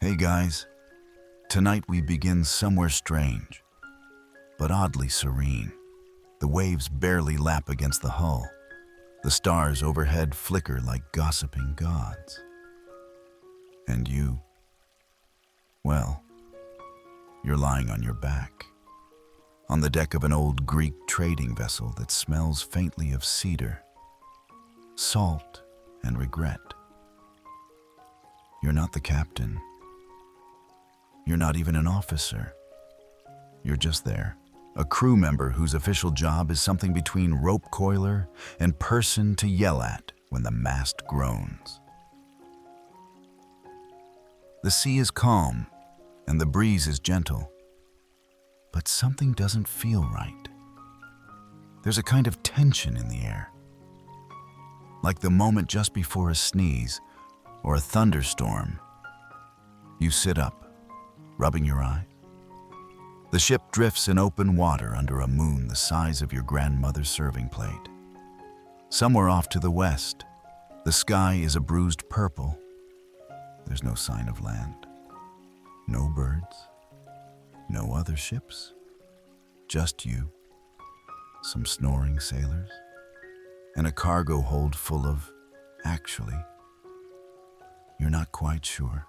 Hey guys, tonight we begin somewhere strange, but oddly serene. The waves barely lap against the hull. The stars overhead flicker like gossiping gods. And you, well, you're lying on your back, on the deck of an old Greek trading vessel that smells faintly of cedar, salt, and regret. You're not the captain. You're not even an officer. You're just there, a crew member whose official job is something between rope coiler and person to yell at when the mast groans. The sea is calm and the breeze is gentle, but something doesn't feel right. There's a kind of tension in the air, like the moment just before a sneeze or a thunderstorm. You sit up, rubbing your eyes. The ship drifts in open water under a moon the size of your grandmother's serving plate. Somewhere off to the west, the sky is a bruised purple. There's no sign of land, no birds, no other ships, just you, some snoring sailors, and a cargo hold full of, actually, you're not quite sure.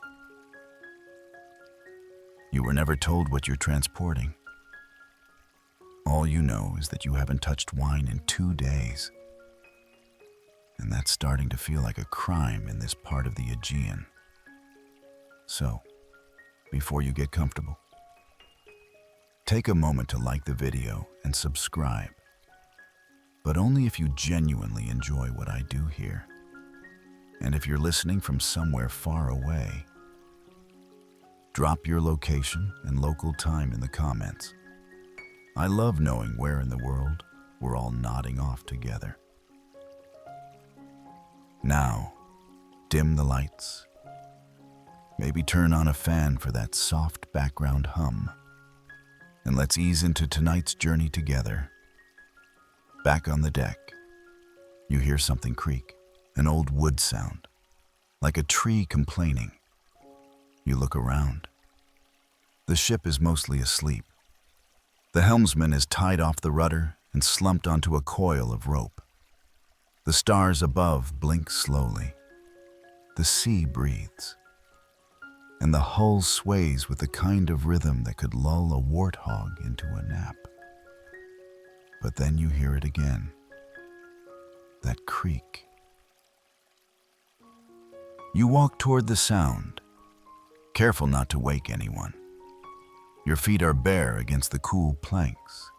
You were never told what you're transporting. All you know is that you haven't touched wine in 2 days. And that's starting to feel like a crime in this part of the Aegean. So, before you get comfortable, take a moment to like the video and subscribe. But only if you genuinely enjoy what I do here. And if you're listening from somewhere far away, drop your location and local time in the comments. I love knowing where in the world we're all nodding off together. Now, dim the lights. Maybe turn on a fan for that soft background hum. And let's ease into tonight's journey together. Back on the deck, you hear something creak, an old wood sound, like a tree complaining. You look around. The ship is mostly asleep. The helmsman is tied off the rudder and slumped onto a coil of rope. The stars above blink slowly. The sea breathes. And the hull sways with the kind of rhythm that could lull a warthog into a nap. But then you hear it again. That creak. You walk toward the sound, careful not to wake anyone. Your feet are bare against the cool planks.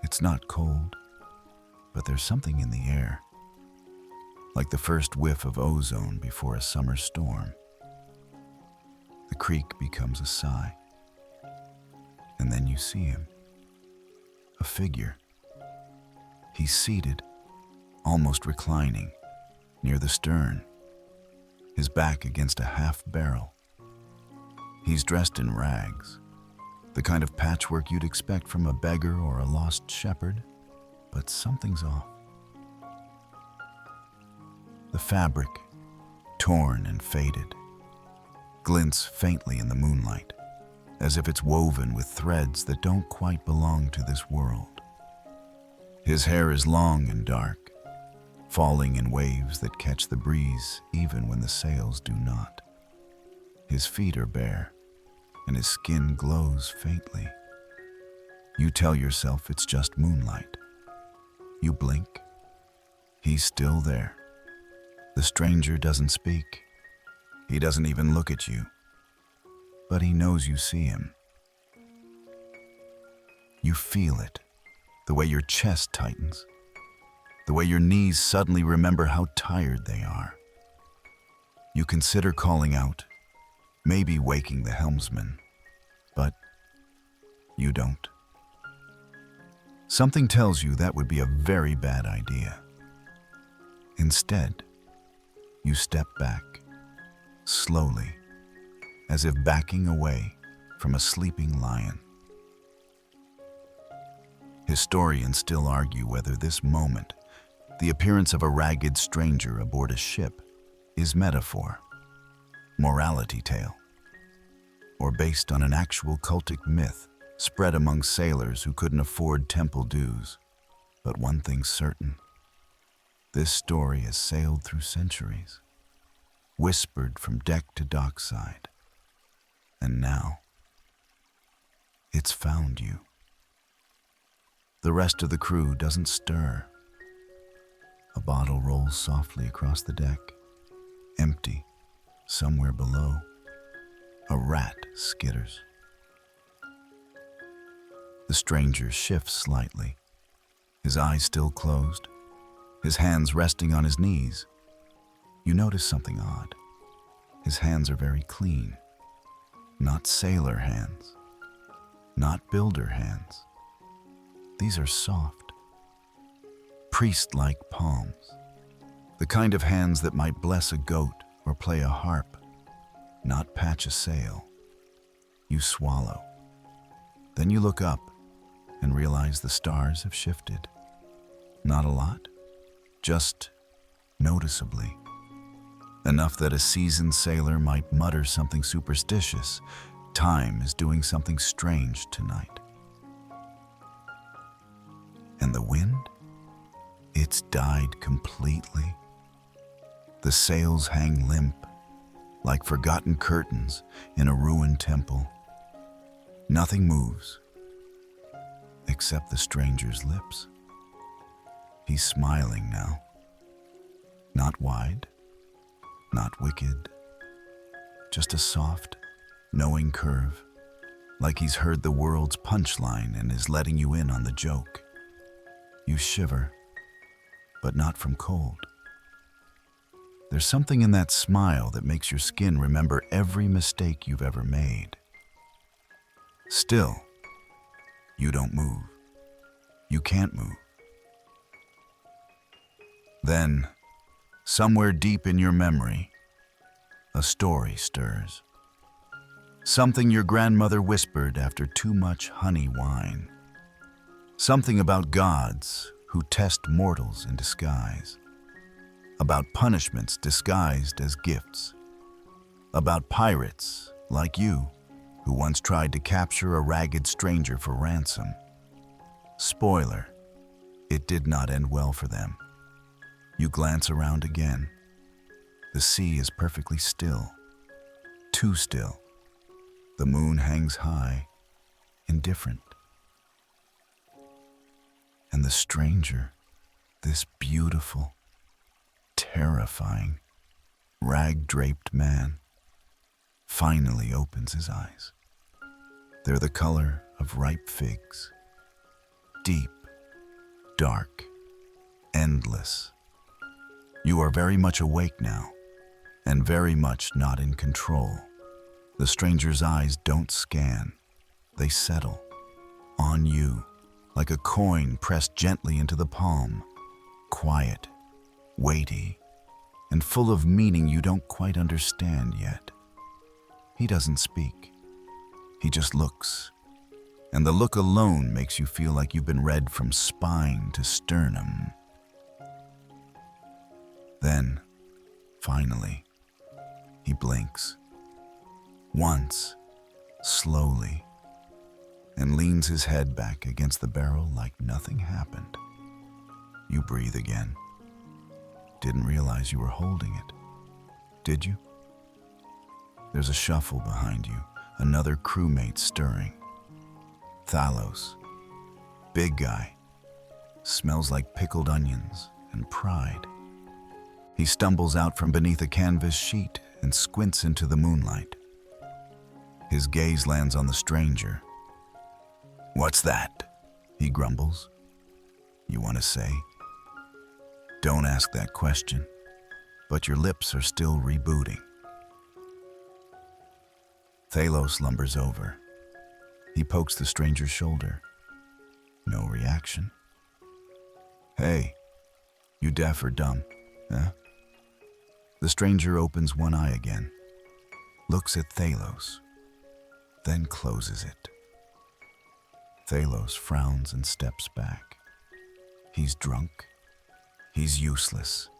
It's not cold, but there's something in the air, like the first whiff of ozone before a summer storm. The creak becomes a sigh, and then you see him, a figure. He's seated, almost reclining, near the stern, his back against a half barrel. He's dressed in rags, the kind of patchwork you'd expect from a beggar or a lost shepherd, but something's off. The fabric, torn and faded, glints faintly in the moonlight, as if it's woven with threads that don't quite belong to this world. His hair is long and dark, falling in waves that catch the breeze even when the sails do not. His feet are bare, and his skin glows faintly. You tell yourself it's just moonlight. You blink. He's still there. The stranger doesn't speak. He doesn't even look at you. But he knows you see him. You feel it, the way your chest tightens, the way your knees suddenly remember how tired they are. You consider calling out, maybe waking the helmsman, but you don't. Something tells you that would be a very bad idea. Instead, you step back, slowly, as if backing away from a sleeping lion. Historians still argue whether this moment, the appearance of a ragged stranger aboard a ship, is metaphor, morality tale, or based on an actual cultic myth spread among sailors who couldn't afford temple dues. But one thing's certain. This story has sailed through centuries, whispered from deck to dockside, and now it's found you. The rest of the crew doesn't stir. A bottle rolls softly across the deck, empty, somewhere below. A rat skitters. The stranger shifts slightly, his eyes still closed, his hands resting on his knees. You notice something odd. His hands are very clean. Not sailor hands. Not builder hands. These are soft, priest-like palms. The kind of hands that might bless a goat or play a harp, not patch a sail. You swallow. Then you look up and realize the stars have shifted. Not a lot, just noticeably. Enough that a seasoned sailor might mutter something superstitious. Time is doing something strange tonight. And the wind? It's died completely. The sails hang limp, like forgotten curtains in a ruined temple. Nothing moves, except the stranger's lips. He's smiling now. Not wide, not wicked, just a soft, knowing curve, like he's heard the world's punchline and is letting you in on the joke. You shiver, but not from cold. There's something in that smile that makes your skin remember every mistake you've ever made. Still, you don't move. You can't move. Then, somewhere deep in your memory, a story stirs. Something your grandmother whispered after too much honey wine. Something about gods who test mortals in disguise. About punishments disguised as gifts. About pirates, like you, who once tried to capture a ragged stranger for ransom. Spoiler, it did not end well for them. You glance around again. The sea is perfectly still. Too still. The moon hangs high, indifferent. And the stranger, this beautiful, terrifying, rag-draped man, finally opens his eyes. They're the color of ripe figs. Deep, dark, endless. You are very much awake now, and very much not in control. The stranger's eyes don't scan. They settle on you, like a coin pressed gently into the palm. Quiet, weighty, and full of meaning you don't quite understand yet. He doesn't speak. He just looks. And the look alone makes you feel like you've been read from spine to sternum. Then, finally, he blinks. Once, slowly, and leans his head back against the barrel like nothing happened. You breathe again. Didn't realize you were holding it, did you? There's a shuffle behind you, another crewmate stirring. Thalos, big guy, smells like pickled onions and pride. He stumbles out from beneath a canvas sheet and squints into the moonlight. His gaze lands on the stranger. "What's that?" he grumbles. You want to say? Don't ask that question, but your lips are still rebooting. Thalos lumbers over. He pokes the stranger's shoulder. No reaction. "Hey, you deaf or dumb, huh?" The stranger opens one eye again, looks at Thalos, then closes it. Thalos frowns and steps back. He's drunk. He's useless.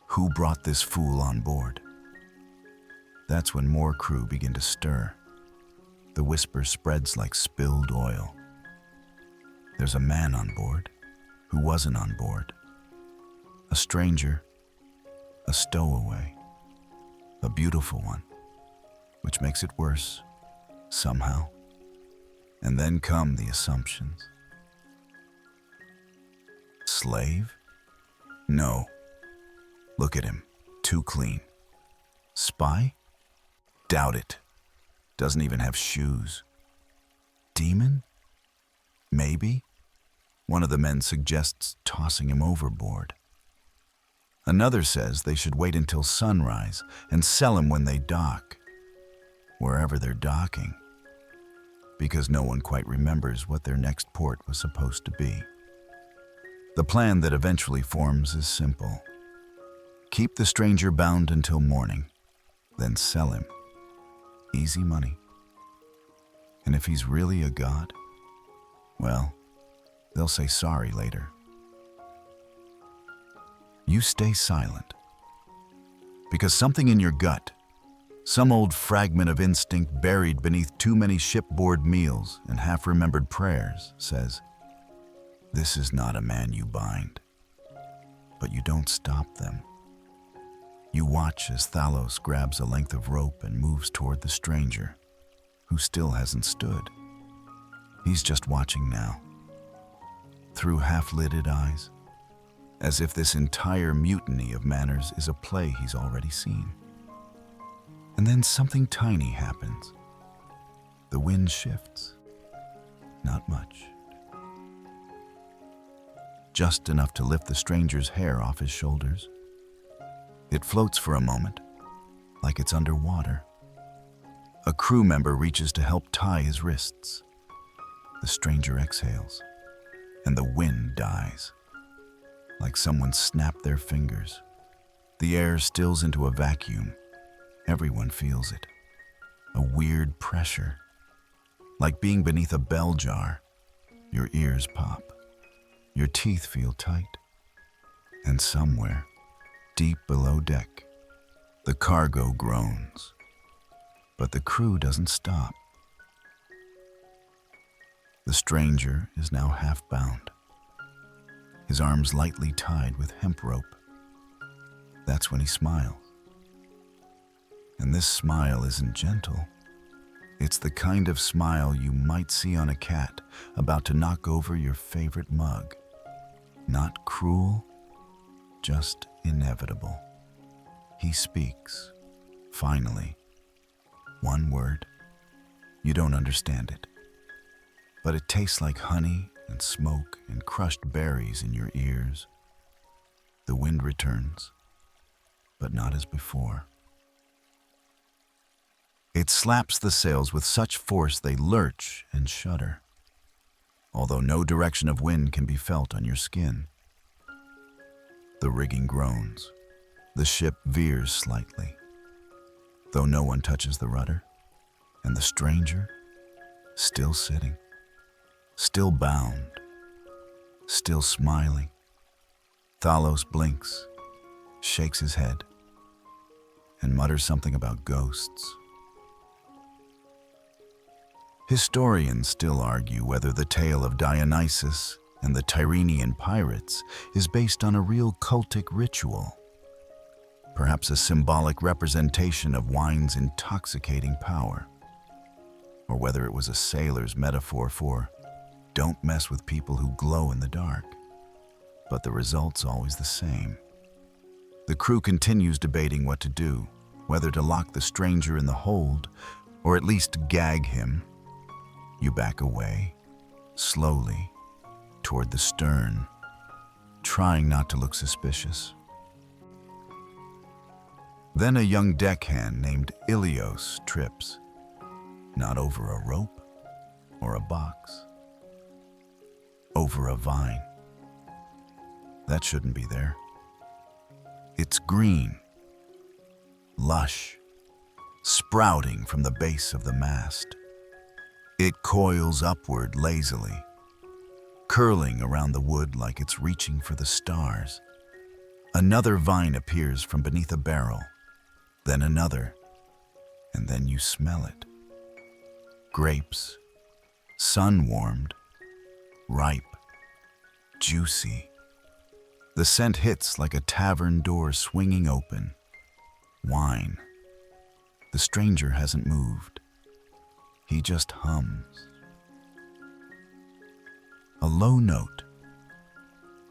Who brought this fool on board? That's when more crew begin to stir. The whisper spreads like spilled oil. There's a man on board who wasn't on board. A stranger, a stowaway, a beautiful one, which makes it worse, somehow. And then come the assumptions. Slave? No. Look at him, too clean. Spy? Doubt it. Doesn't even have shoes. Demon? Maybe. One of the men suggests tossing him overboard. Another says they should wait until sunrise and sell him when they dock, wherever they're docking, because no one quite remembers what their next port was supposed to be. The plan that eventually forms is simple. Keep the stranger bound until morning, then sell him. Easy money. And if he's really a god, well, they'll say sorry later. You stay silent, because something in your gut, some old fragment of instinct buried beneath too many shipboard meals and half-remembered prayers, says, this is not a man you bind. But you don't stop them. You watch as Thalos grabs a length of rope and moves toward the stranger, who still hasn't stood. He's just watching now, through half-lidded eyes, as if this entire mutiny of manners is a play he's already seen. And then something tiny happens. The wind shifts. Not much. Just enough to lift the stranger's hair off his shoulders. It floats for a moment, like it's underwater. A crew member reaches to help tie his wrists. The stranger exhales, and the wind dies. Like someone snapped their fingers. The air stills into a vacuum. Everyone feels it. A weird pressure. Like being beneath a bell jar. Your ears pop. Your teeth feel tight. And somewhere, deep below deck, the cargo groans. But the crew doesn't stop. The stranger is now half bound. His arms lightly tied with hemp rope. That's when he smiles. And this smile isn't gentle. It's the kind of smile you might see on a cat about to knock over your favorite mug. Not cruel, just inevitable. He speaks, finally. One word. You don't understand it. But it tastes like honey and smoke and crushed berries in your ears. The wind returns, but not as before. It slaps the sails with such force they lurch and shudder, although no direction of wind can be felt on your skin. The rigging groans. The ship veers slightly, though no one touches the rudder, and the stranger, still sitting, still bound, still smiling. Thalos blinks, shakes his head, and mutters something about ghosts. Historians still argue whether the tale of Dionysus and the Tyrrhenian pirates is based on a real cultic ritual, perhaps a symbolic representation of wine's intoxicating power, or whether it was a sailor's metaphor for don't mess with people who glow in the dark. But the result's always the same. The crew continues debating what to do, whether to lock the stranger in the hold or at least gag him. You back away, slowly, toward the stern, trying not to look suspicious. Then a young deckhand named Ilios trips, not over a rope or a box, over a vine. That shouldn't be there. It's green, lush, sprouting from the base of the mast. It coils upward lazily, curling around the wood like it's reaching for the stars. Another vine appears from beneath a barrel, then another, and then you smell it. grapes, sun-warmed, ripe, juicy. The scent hits like a tavern door swinging open. Wine. The stranger hasn't moved. He just hums. A low note,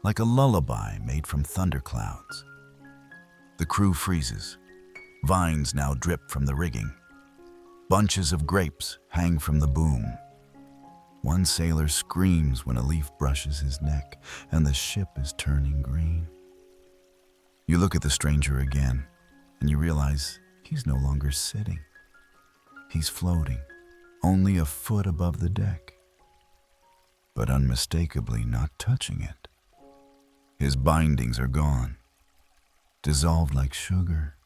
like a lullaby made from thunderclouds. The crew freezes. Vines now drip from the rigging. Bunches of grapes hang from the boom. One sailor screams when a leaf brushes his neck, and the ship is turning green. You look at the stranger again, and you realize he's no longer sitting. He's floating, only a foot above the deck, but unmistakably not touching it. His bindings are gone, dissolved like sugar.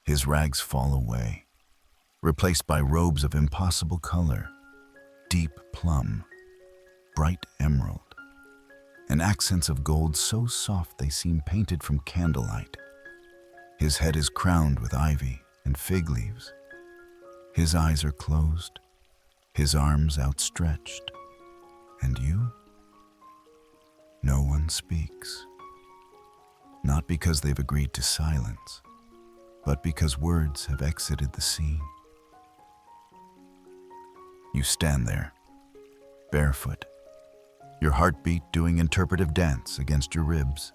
His rags fall away, replaced by robes of impossible color, deep plum, bright emerald, and accents of gold so soft they seem painted from candlelight. His head is crowned with ivy and fig leaves. His eyes are closed, his arms outstretched. And you? No one speaks. Not because they've agreed to silence, but because words have exited the scene. You stand there, barefoot, your heartbeat doing interpretive dance against your ribs,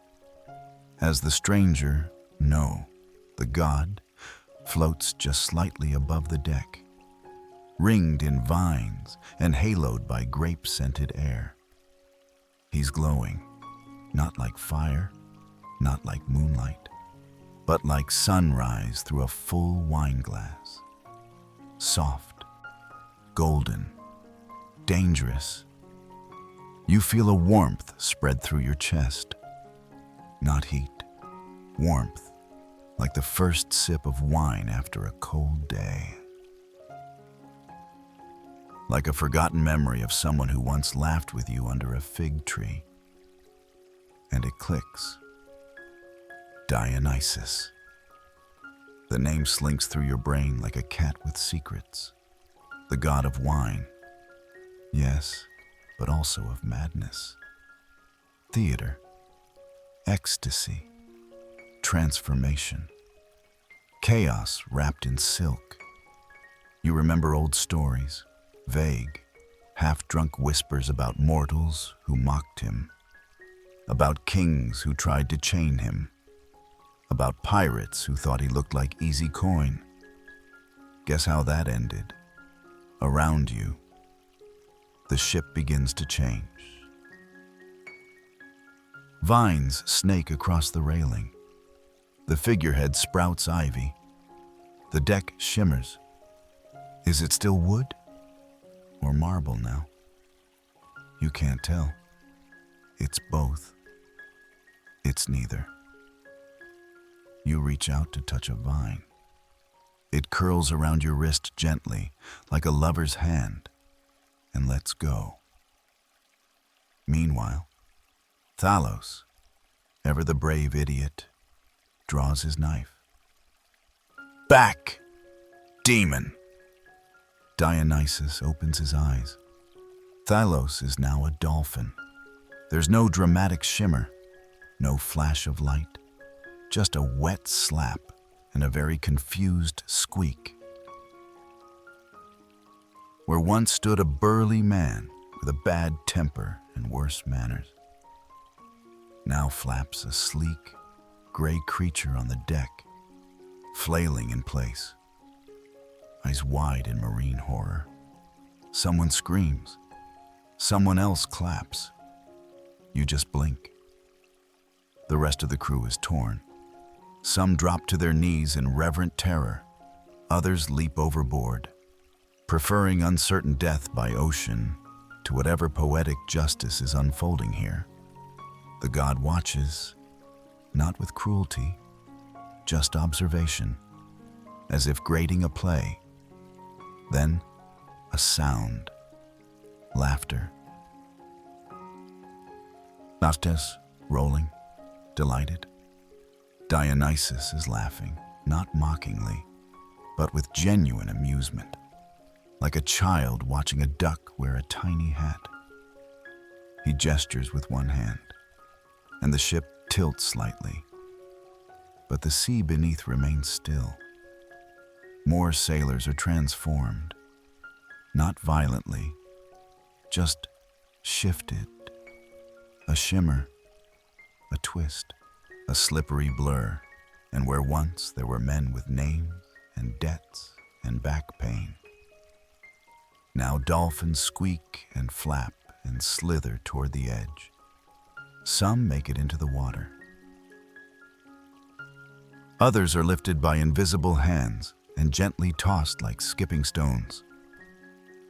as the stranger, no, the god, floats just slightly above the deck, ringed in vines and haloed by grape-scented air. He's glowing, not like fire, not like moonlight, but like sunrise through a full wine glass. Soft, golden, dangerous. You feel a warmth spread through your chest. Not heat, warmth, like the first sip of wine after a cold day. Like a forgotten memory of someone who once laughed with you under a fig tree. And it clicks. Dionysus. The name slinks through your brain like a cat with secrets. The god of wine. Yes, but also of madness. Theater. Ecstasy. Transformation. Chaos wrapped in silk. You remember old stories, vague, half-drunk whispers about mortals who mocked him, about kings who tried to chain him, about pirates who thought he looked like easy coin. Guess how that ended? Around you, the ship begins to change. Vines snake across the railing. The figurehead sprouts ivy. The deck shimmers. Is it still wood or marble now? You can't tell. It's both. It's neither. You reach out to touch a vine. It curls around your wrist gently, like a lover's hand, and lets go. Meanwhile, Thalos, ever the brave idiot, draws his knife. Back, demon! Dionysus opens his eyes. Thalos is now a dolphin. There's no dramatic shimmer, no flash of light, just a wet slap and a very confused squeak. Where once stood a burly man with a bad temper and worse manners, now flaps a sleek, gray creature on the deck, flailing in place, eyes wide in marine horror. Someone screams. Someone else claps. You just blink. The rest of the crew is torn. Some drop to their knees in reverent terror. Others leap overboard, preferring uncertain death by ocean to whatever poetic justice is unfolding here. The god watches, not with cruelty, just observation, as if grading a play. Then, a sound. Laughter. Nastes, rolling, delighted. Dionysus is laughing, not mockingly, but with genuine amusement, like a child watching a duck wear a tiny hat. He gestures with one hand, and the ship tilts slightly, but the sea beneath remains still. More sailors are transformed, not violently, just shifted. A shimmer, a twist, a slippery blur, and where once there were men with names and debts and back pain, now dolphins squeak and flap and slither toward the edge. Some make it into the water. Others are lifted by invisible hands and gently tossed like skipping stones.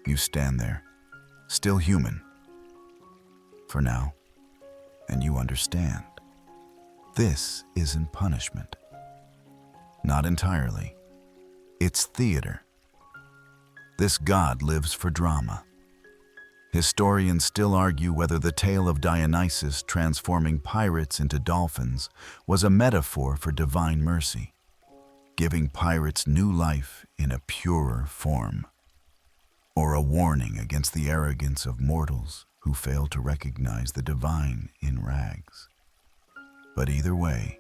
You stand there, still human, for now, and you understand. This isn't punishment. Not entirely. It's theater. This god lives for drama. Historians still argue whether the tale of Dionysus transforming pirates into dolphins was a metaphor for divine mercy, giving pirates new life in a purer form, or a warning against the arrogance of mortals who fail to recognize the divine in rags. But either way,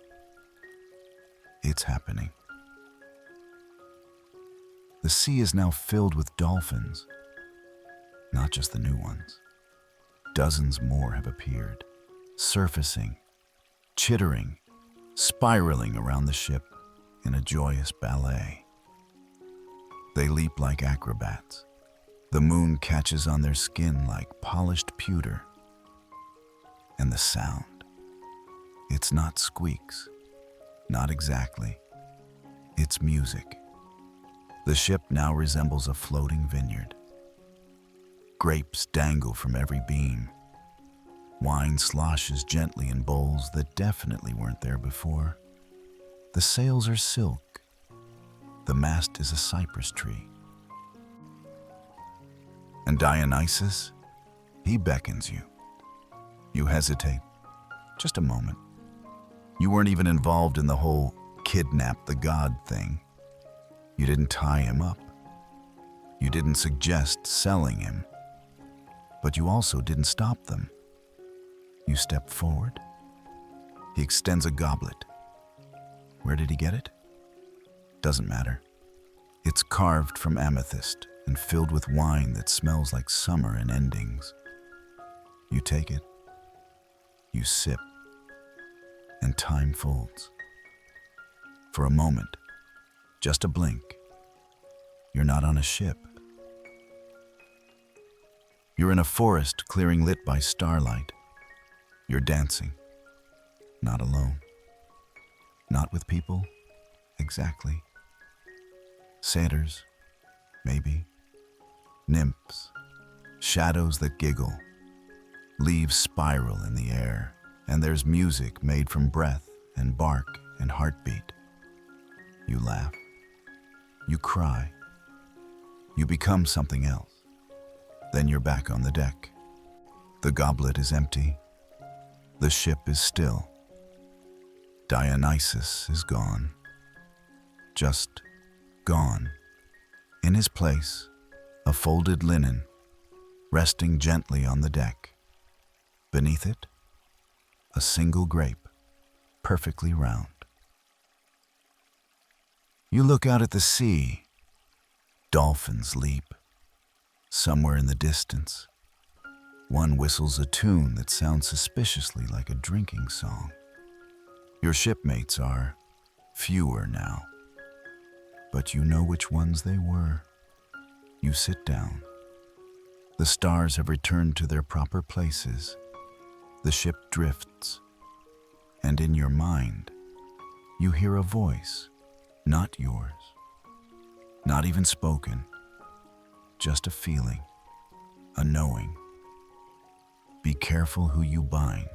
it's happening. The sea is now filled with dolphins, not just the new ones. Dozens more have appeared, surfacing, chittering, spiraling around the ship in a joyous ballet. They leap like acrobats. The moon catches on their skin like polished pewter. And the sound, it's not squeaks, not exactly. It's music. The ship now resembles a floating vineyard. Grapes dangle from every beam. Wine sloshes gently in bowls that definitely weren't there before. The sails are silk. The mast is a cypress tree. And Dionysus, he beckons you. You hesitate. Just a moment. You weren't even involved in the whole kidnap the god thing. You didn't tie him up. You didn't suggest selling him. But you also didn't stop them. You step forward. He extends a goblet. Where did he get it? Doesn't matter. It's carved from amethyst and filled with wine that smells like summer and endings. You take it. You sip. And time folds. For a moment, just a blink, you're not on a ship. You're in a forest clearing lit by starlight. You're dancing, not alone. Not with people, exactly. Satyrs, maybe. Nymphs, shadows that giggle. Leaves spiral in the air, and there's music made from breath and bark and heartbeat. You laugh. You cry. You become something else. Then you're back on the deck. The goblet is empty. The ship is still. Dionysus is gone. Just gone. In his place, a folded linen, resting gently on the deck. Beneath it, a single grape, perfectly round. You look out at the sea. Dolphins leap. Somewhere in the distance, one whistles a tune that sounds suspiciously like a drinking song. Your shipmates are fewer now, but you know which ones they were. You sit down. The stars have returned to their proper places. The ship drifts, and in your mind, you hear a voice, not yours, not even spoken, just a feeling, a knowing. Be careful who you bind.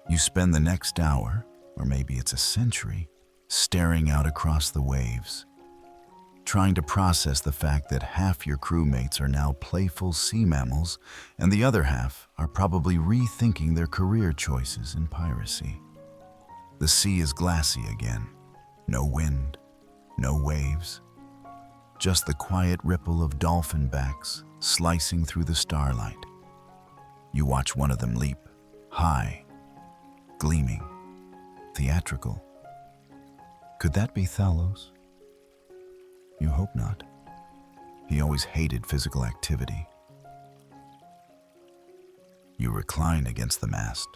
You spend the next hour, or maybe it's a century, staring out across the waves, trying to process the fact that half your crewmates are now playful sea mammals and the other half are probably rethinking their career choices in piracy. The sea is glassy again. No wind, no waves. Just the quiet ripple of dolphin backs slicing through the starlight. You watch one of them leap, high, gleaming, theatrical. Could that be Thalos? You hope not. He always hated physical activity. You recline against the mast,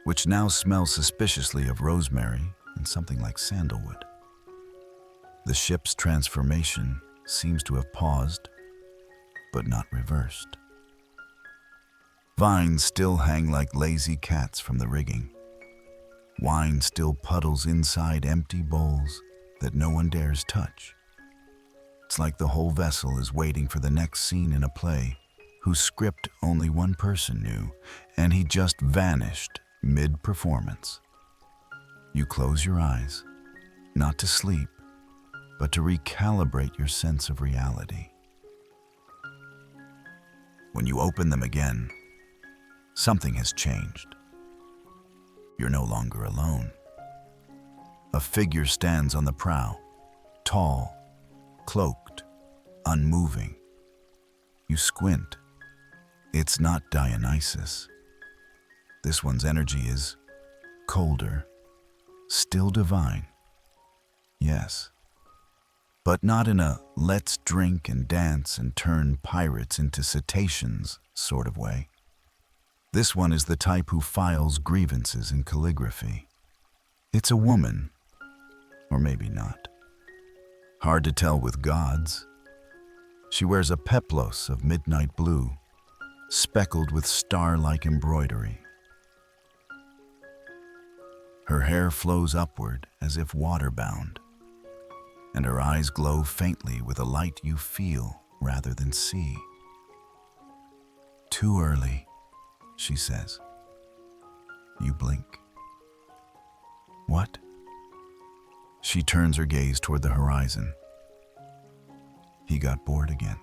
which now smells suspiciously of rosemary and something like sandalwood. The ship's transformation seems to have paused, but not reversed. Vines still hang like lazy cats from the rigging. Wine still puddles inside empty bowls that no one dares touch. It's like the whole vessel is waiting for the next scene in a play whose script only one person knew, and he just vanished mid-performance. You close your eyes, not to sleep, but to recalibrate your sense of reality. When you open them again, something has changed. You're no longer alone. A figure stands on the prow, tall, cloaked, unmoving. You squint. It's not Dionysus. This one's energy is colder, still divine. Yes, but not in a let's drink and dance and turn pirates into cetaceans sort of way. This one is the type who files grievances in calligraphy. It's a woman, or maybe not. Hard to tell with gods. She wears a peplos of midnight blue, speckled with star-like embroidery. Her hair flows upward as if water-bound, and her eyes glow faintly with a light you feel rather than see. Too early, she says. You blink. What? She turns her gaze toward the horizon. He got bored again.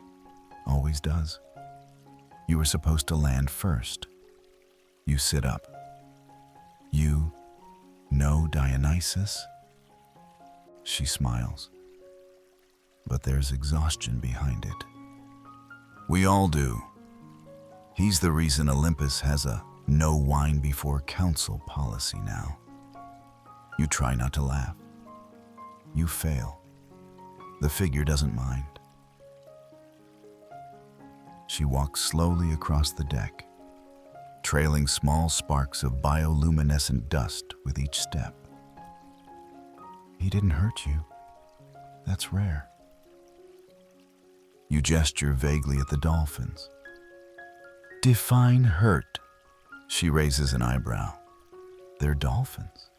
Always does. You were supposed to land first. You sit up. You know Dionysus? She smiles. But there's exhaustion behind it. We all do. He's the reason Olympus has a no wine before council policy now. You try not to laugh. You fail. The figure doesn't mind. She walks slowly across the deck, trailing small sparks of bioluminescent dust with each step. He didn't hurt you. That's rare. You gesture vaguely at the dolphins. Define hurt. She raises an eyebrow. They're dolphins.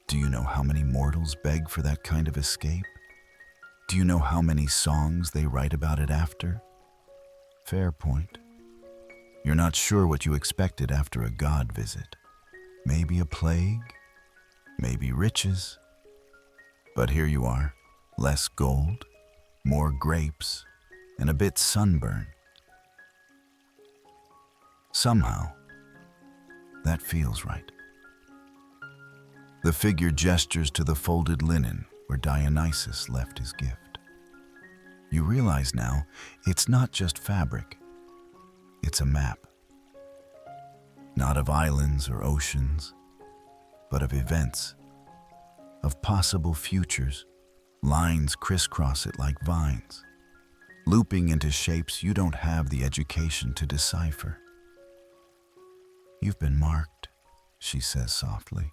Do you know how many mortals beg for that kind of escape? Do you know how many songs they write about it after? Fair point. You're not sure what you expected after a god visit. Maybe a plague, maybe riches. But here you are, less gold, more grapes, and a bit sunburn. Somehow, that feels right. The figure gestures to the folded linen where Dionysus left his gift. You realize now, it's not just fabric. It's a map. Not of islands or oceans, but of events, of possible futures. Lines crisscross it like vines, looping into shapes you don't have the education to decipher. You've been marked, she says softly.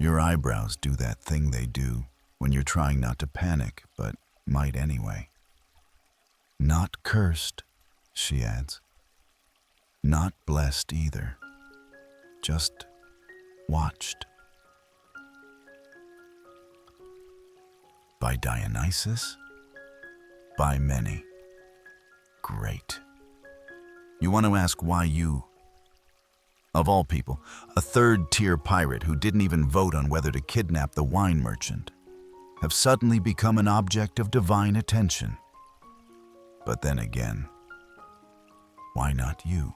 Your eyebrows do that thing they do when you're trying not to panic, but might anyway. Not cursed, she adds. Not blessed either. Just watched. By Dionysus? By many. Great. You want to ask why you, of all people, a third-tier pirate who didn't even vote on whether to kidnap the wine merchant, have suddenly become an object of divine attention. But then again, why not you?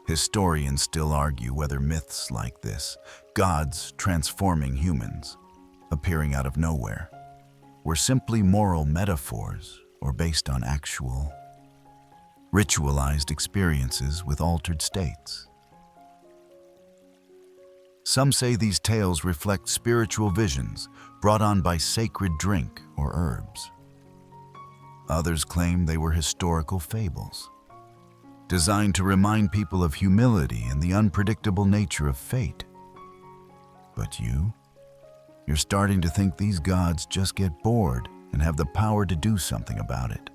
Historians still argue whether myths like this, gods transforming humans, appearing out of nowhere, were simply moral metaphors or based on actual, ritualized experiences with altered states. Some say these tales reflect spiritual visions brought on by sacred drink or herbs. Others claim they were historical fables, designed to remind people of humility and the unpredictable nature of fate. But you're starting to think these gods just get bored and have the power to do something about it.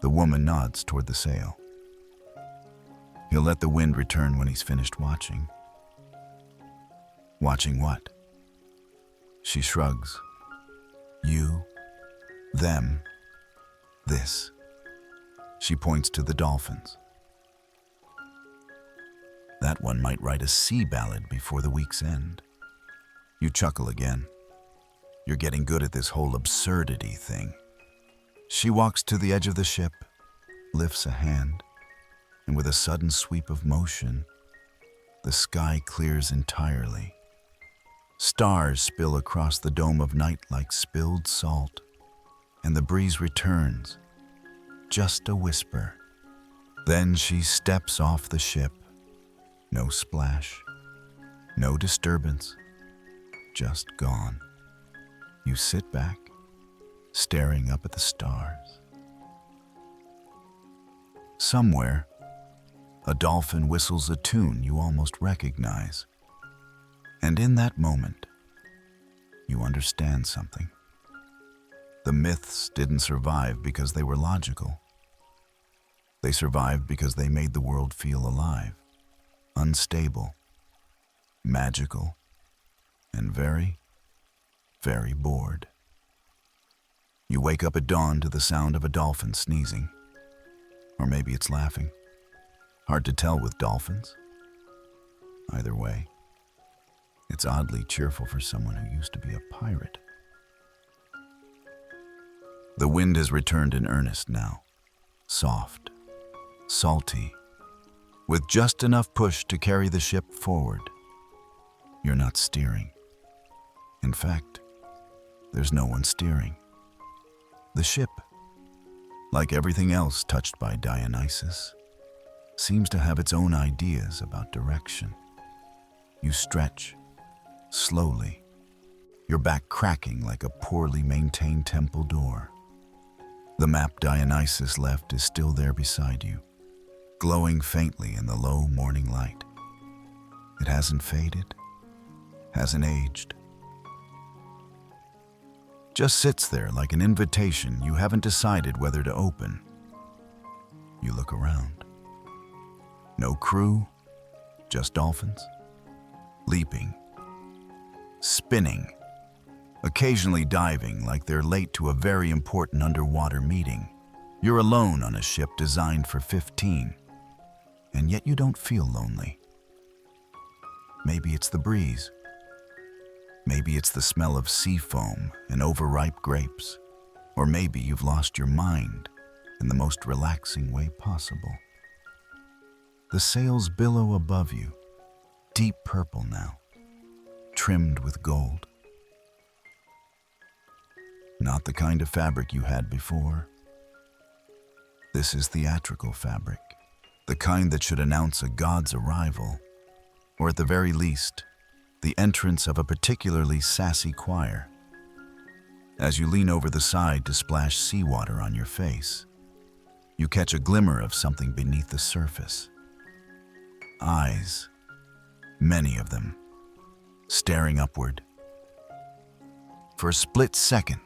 The woman nods toward the sail. He'll let the wind return when he's finished watching. Watching what? She shrugs. You, them, this. She points to the dolphins. That one might write a sea ballad before the week's end. You chuckle again. You're getting good at this whole absurdity thing. She walks to the edge of the ship, lifts a hand, and with a sudden sweep of motion, the sky clears entirely. Stars spill across the dome of night like spilled salt, and the breeze returns, just a whisper. Then she steps off the ship. No splash, no disturbance, just gone. You sit back, staring up at the stars. Somewhere, a dolphin whistles a tune you almost recognize. And in that moment, you understand something. The myths didn't survive because they were logical. They survived because they made the world feel alive, unstable, magical, and very, very bored. You wake up at dawn to the sound of a dolphin sneezing. Or maybe it's laughing. Hard to tell with dolphins. Either way, it's oddly cheerful for someone who used to be a pirate. The wind has returned in earnest now. Soft, salty, with just enough push to carry the ship forward. You're not steering. In fact, there's no one steering. The ship, like everything else touched by Dionysus, seems to have its own ideas about direction. You stretch, slowly, your back cracking like a poorly maintained temple door. The map Dionysus left is still there beside you, glowing faintly in the low morning light. It hasn't faded, hasn't aged. Just sits there like an invitation you haven't decided whether to open. You look around. No crew, just dolphins, leaping, spinning, occasionally diving like they're late to a very important underwater meeting. You're alone on a ship designed for 15, and yet you don't feel lonely. Maybe it's the breeze. Maybe it's the smell of sea foam and overripe grapes. Or maybe you've lost your mind in the most relaxing way possible. The sails billow above you, deep purple now, trimmed with gold. Not the kind of fabric you had before. This is theatrical fabric, the kind that should announce a god's arrival, or at the very least, the entrance of a particularly sassy choir. As you lean over the side to splash seawater on your face, you catch a glimmer of something beneath the surface. Eyes, many of them, staring upward. For a split second,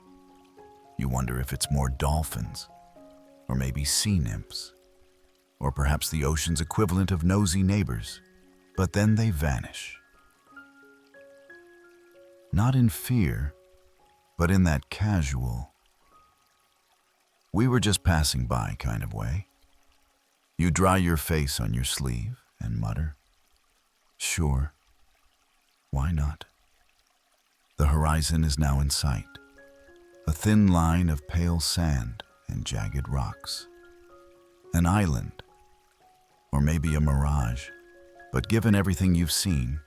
you wonder if it's more dolphins, or maybe sea nymphs, or perhaps the ocean's equivalent of nosy neighbors, but then they vanish. Not in fear, but in that casual, we were just passing by kind of way. You dry your face on your sleeve and mutter, sure, why not? The horizon is now in sight, a thin line of pale sand and jagged rocks. An island, or maybe a mirage, But given everything you've seen,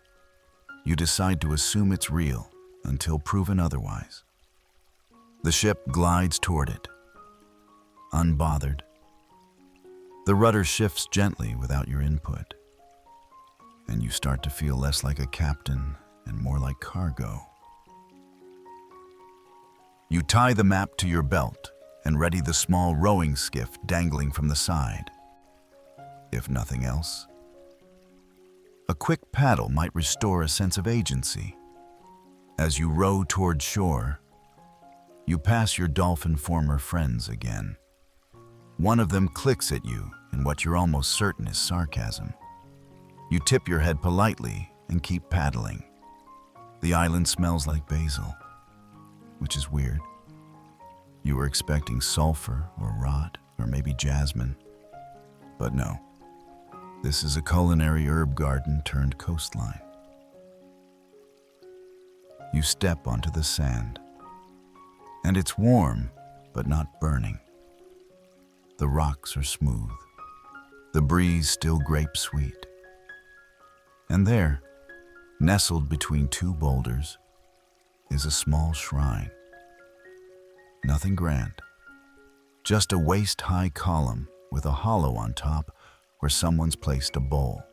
you decide to assume it's real until proven otherwise. The ship glides toward it, unbothered. The rudder shifts gently without your input, and you start to feel less like a captain and more like cargo. You tie the map to your belt and ready the small rowing skiff dangling from the side. If nothing else, a quick paddle might restore a sense of agency. As you row toward shore, you pass your dolphin former friends again. One of them clicks at you in what you're almost certain is sarcasm. You tip your head politely and keep paddling. The island smells like basil, which is weird. You were expecting sulfur or rot or maybe jasmine, but no. This is a culinary herb garden turned coastline. You step onto the sand, and it's warm, but not burning. The rocks are smooth, the breeze still grape sweet. And there, nestled between two boulders, is a small shrine. Nothing grand, just a waist-high column with a hollow on top where someone's placed a bowl.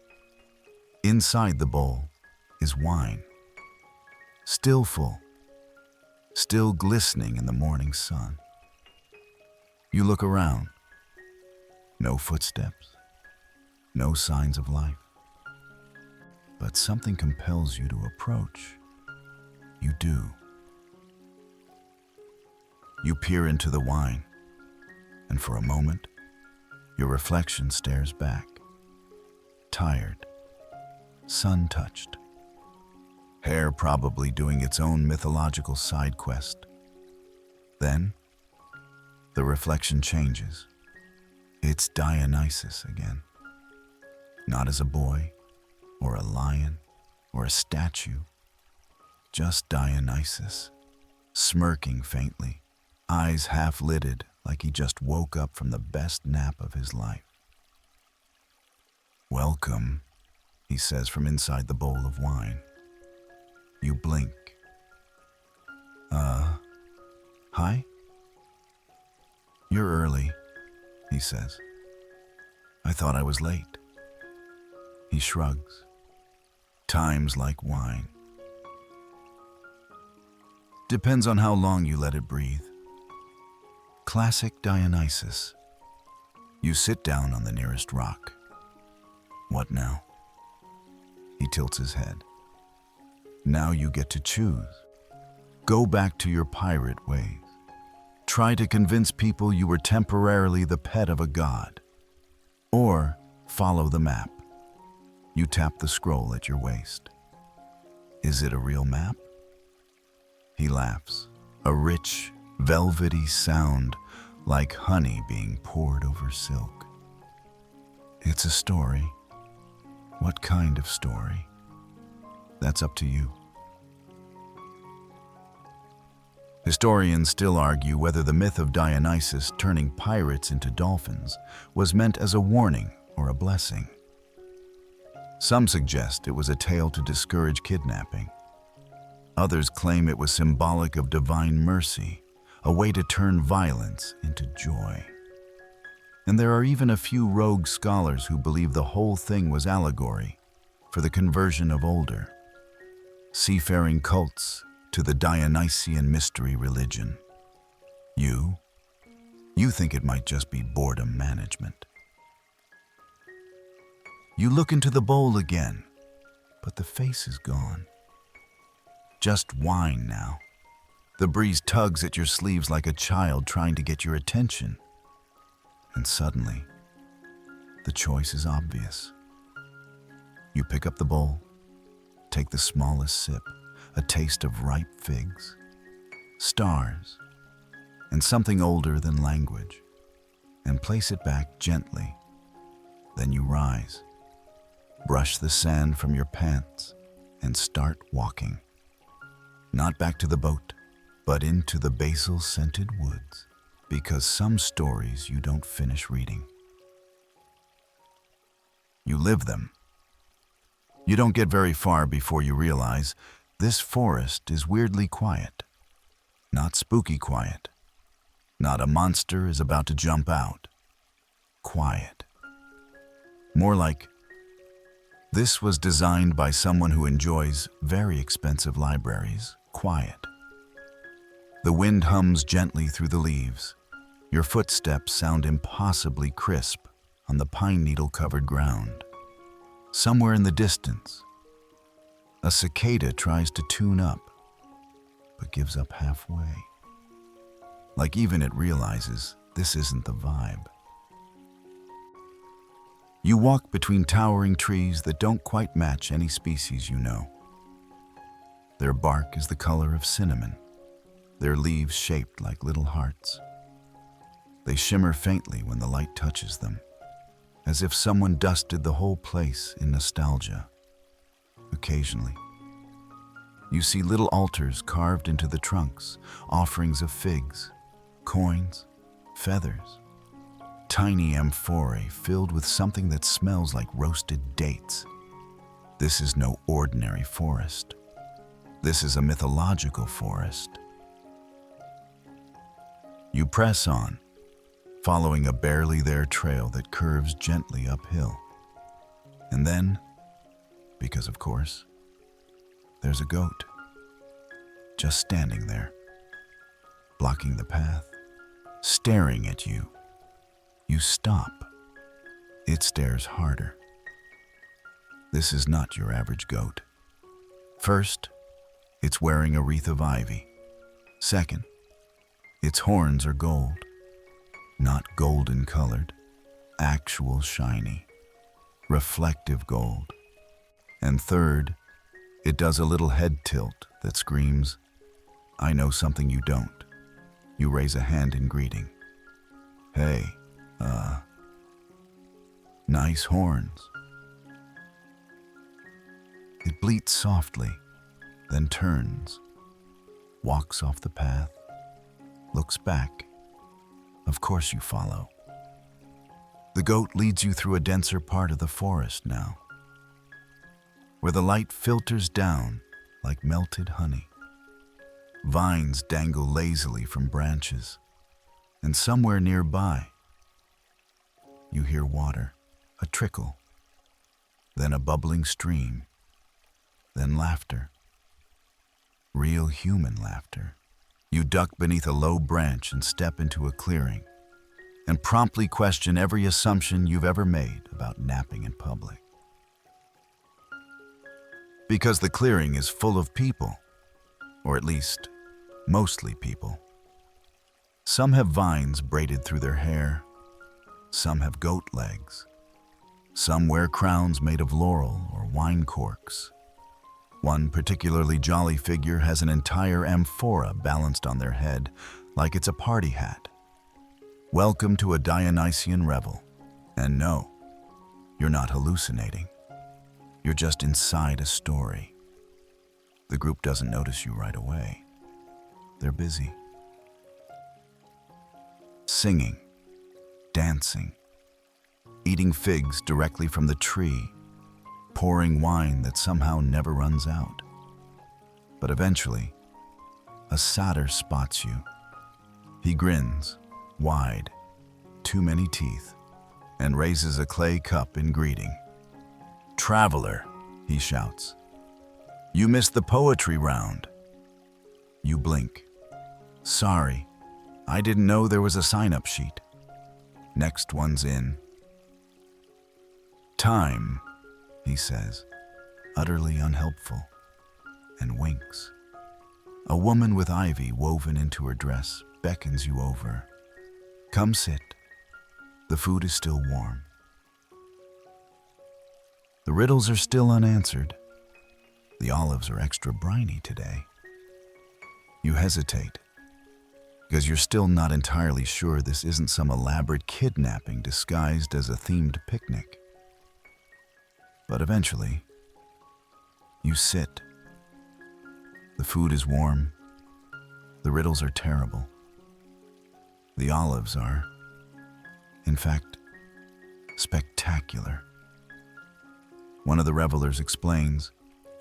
Inside the bowl is wine, still full, still glistening in the morning sun. You look around. No footsteps, no signs of life. But something compels you to approach. You do. You peer into the wine, and for a moment, your reflection stares back, tired, sun-touched, hair probably doing its own mythological side quest. Then, the reflection changes. It's Dionysus again. Not as a boy, or a lion, or a statue. Just Dionysus, smirking faintly, eyes half-lidded like he just woke up from the best nap of his life. "Welcome," he says from inside the bowl of wine. You blink. Hi? "You're early," he says. "I thought I was late." He shrugs. "Time's like wine. Depends on how long you let it breathe." Classic Dionysus. You sit down on the nearest rock. What now? He tilts his head. Now you get to choose. Go back to your pirate ways. Try to convince people you were temporarily the pet of a god. Or follow the map. You tap the scroll at your waist. Is it a real map? He laughs, a rich, velvety sound like honey being poured over silk. It's a story. What kind of story? That's up to you. Historians still argue whether the myth of Dionysus turning pirates into dolphins was meant as a warning or a blessing. Some suggest it was a tale to discourage kidnapping. Others claim it was symbolic of divine mercy, a way to turn violence into joy. And there are even a few rogue scholars who believe the whole thing was allegory for the conversion of older, seafaring cults to the Dionysian mystery religion. You think it might just be boredom management. You look into the bowl again, but the face is gone. Just wine now. The breeze tugs at your sleeves like a child trying to get your attention. And suddenly, the choice is obvious. You pick up the bowl, take the smallest sip, a taste of ripe figs, stars, and something older than language, and place it back gently. Then you rise, brush the sand from your pants, and start walking. Not back to the boat, but into the basil-scented woods, because some stories you don't finish reading. You live them, You don't get very far before you realize this forest is weirdly quiet. Not spooky quiet. Not a monster is about to jump out. Quiet. More like, this was designed by someone who enjoys very expensive libraries. Quiet. The wind hums gently through the leaves. Your footsteps sound impossibly crisp on the pine needle-covered ground. Somewhere in the distance, a cicada tries to tune up, but gives up halfway. Like even it realizes this isn't the vibe. You walk between towering trees that don't quite match any species you know. Their bark is the color of cinnamon, their leaves shaped like little hearts. They shimmer faintly when the light touches them, as if someone dusted the whole place in nostalgia. Occasionally, you see little altars carved into the trunks, offerings of figs, coins, feathers, tiny amphorae filled with something that smells like roasted dates. This is no ordinary forest. This is a mythological forest. You press on, following a barely there trail that curves gently uphill. And then, because of course, there's a goat, just standing there, blocking the path, staring at you. You stop. It stares harder. This is not your average goat. First, it's wearing a wreath of ivy. Second, its horns are gold. Not golden colored, actual shiny, reflective gold. And third, it does a little head tilt that screams, "I know something you don't." You raise a hand in greeting. "Hey, nice horns." It bleats softly, then turns, walks off the path, looks back. Of course you follow. The goat leads you through a denser part of the forest now, where the light filters down like melted honey. Vines dangle lazily from branches, and somewhere nearby, you hear water, a trickle, then a bubbling stream, then laughter. Real human laughter. You duck beneath a low branch and step into a clearing, and promptly question every assumption you've ever made about napping in public. Because the clearing is full of people, or at least, mostly people. Some have vines braided through their hair, some have goat legs, some wear crowns made of laurel or wine corks. One particularly jolly figure has an entire amphora balanced on their head like it's a party hat. Welcome to a Dionysian revel. And no, you're not hallucinating. You're just inside a story. The group doesn't notice you right away. They're busy. Singing, dancing, eating figs directly from the tree, pouring wine that somehow never runs out. But eventually, a satyr spots you. He grins, wide, too many teeth, and raises a clay cup in greeting. "Traveler," he shouts. "You missed the poetry round." You blink. "Sorry, I didn't know there was a sign-up sheet." Next one's in. "Time," he says, utterly unhelpful, and winks. A woman with ivy woven into her dress beckons you over. "Come sit. The food is still warm." The riddles are still unanswered. The olives are extra briny today. You hesitate, because you're still not entirely sure this isn't some elaborate kidnapping disguised as a themed picnic. But eventually, you sit. The food is warm. The riddles are terrible. The olives are, in fact, spectacular. One of the revelers explains,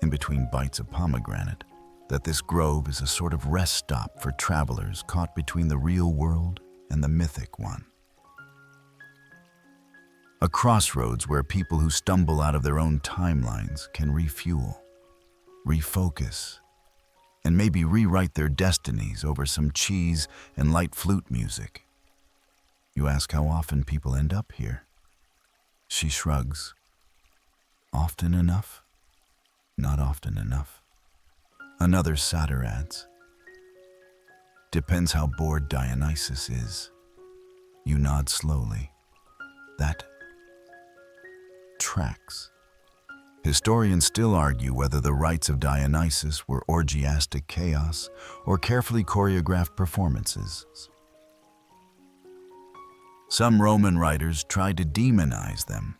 in between bites of pomegranate, that this grove is a sort of rest stop for travelers caught between the real world and the mythic one. A crossroads where people who stumble out of their own timelines can refuel, refocus, and maybe rewrite their destinies over some cheese and light flute music. You ask how often people end up here. She shrugs. Often enough? Not often enough. Another satyr adds. Depends how bored Dionysus is. You nod slowly. That tracks. Historians still argue whether the rites of Dionysus were orgiastic chaos or carefully choreographed performances. Some Roman writers tried to demonize them,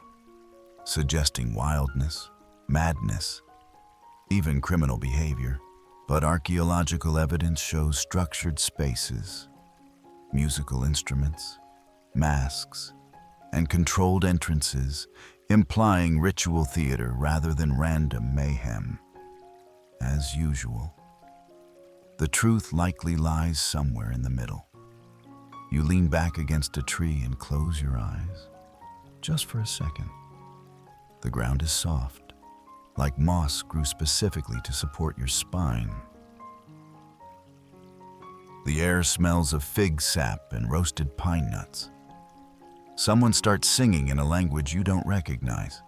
suggesting wildness, madness, even criminal behavior. But archaeological evidence shows structured spaces, musical instruments, masks, and controlled entrances, implying ritual theater rather than random mayhem. As usual, the truth likely lies somewhere in the middle. You lean back against a tree and close your eyes, just for a second. The ground is soft, like moss grew specifically to support your spine. The air smells of fig sap and roasted pine nuts. Someone starts singing in a language you don't recognize,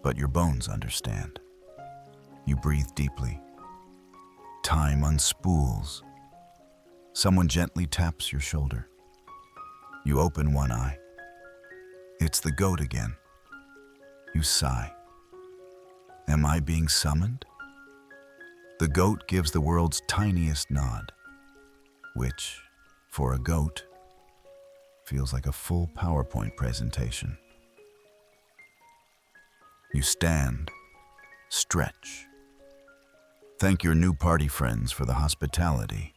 but your bones understand. You breathe deeply. Time unspools. Someone gently taps your shoulder. You open one eye. It's the goat again. You sigh. Am I being summoned? The goat gives the world's tiniest nod, which, for a goat, feels like a full PowerPoint presentation. You stand, stretch, thank your new party friends for the hospitality,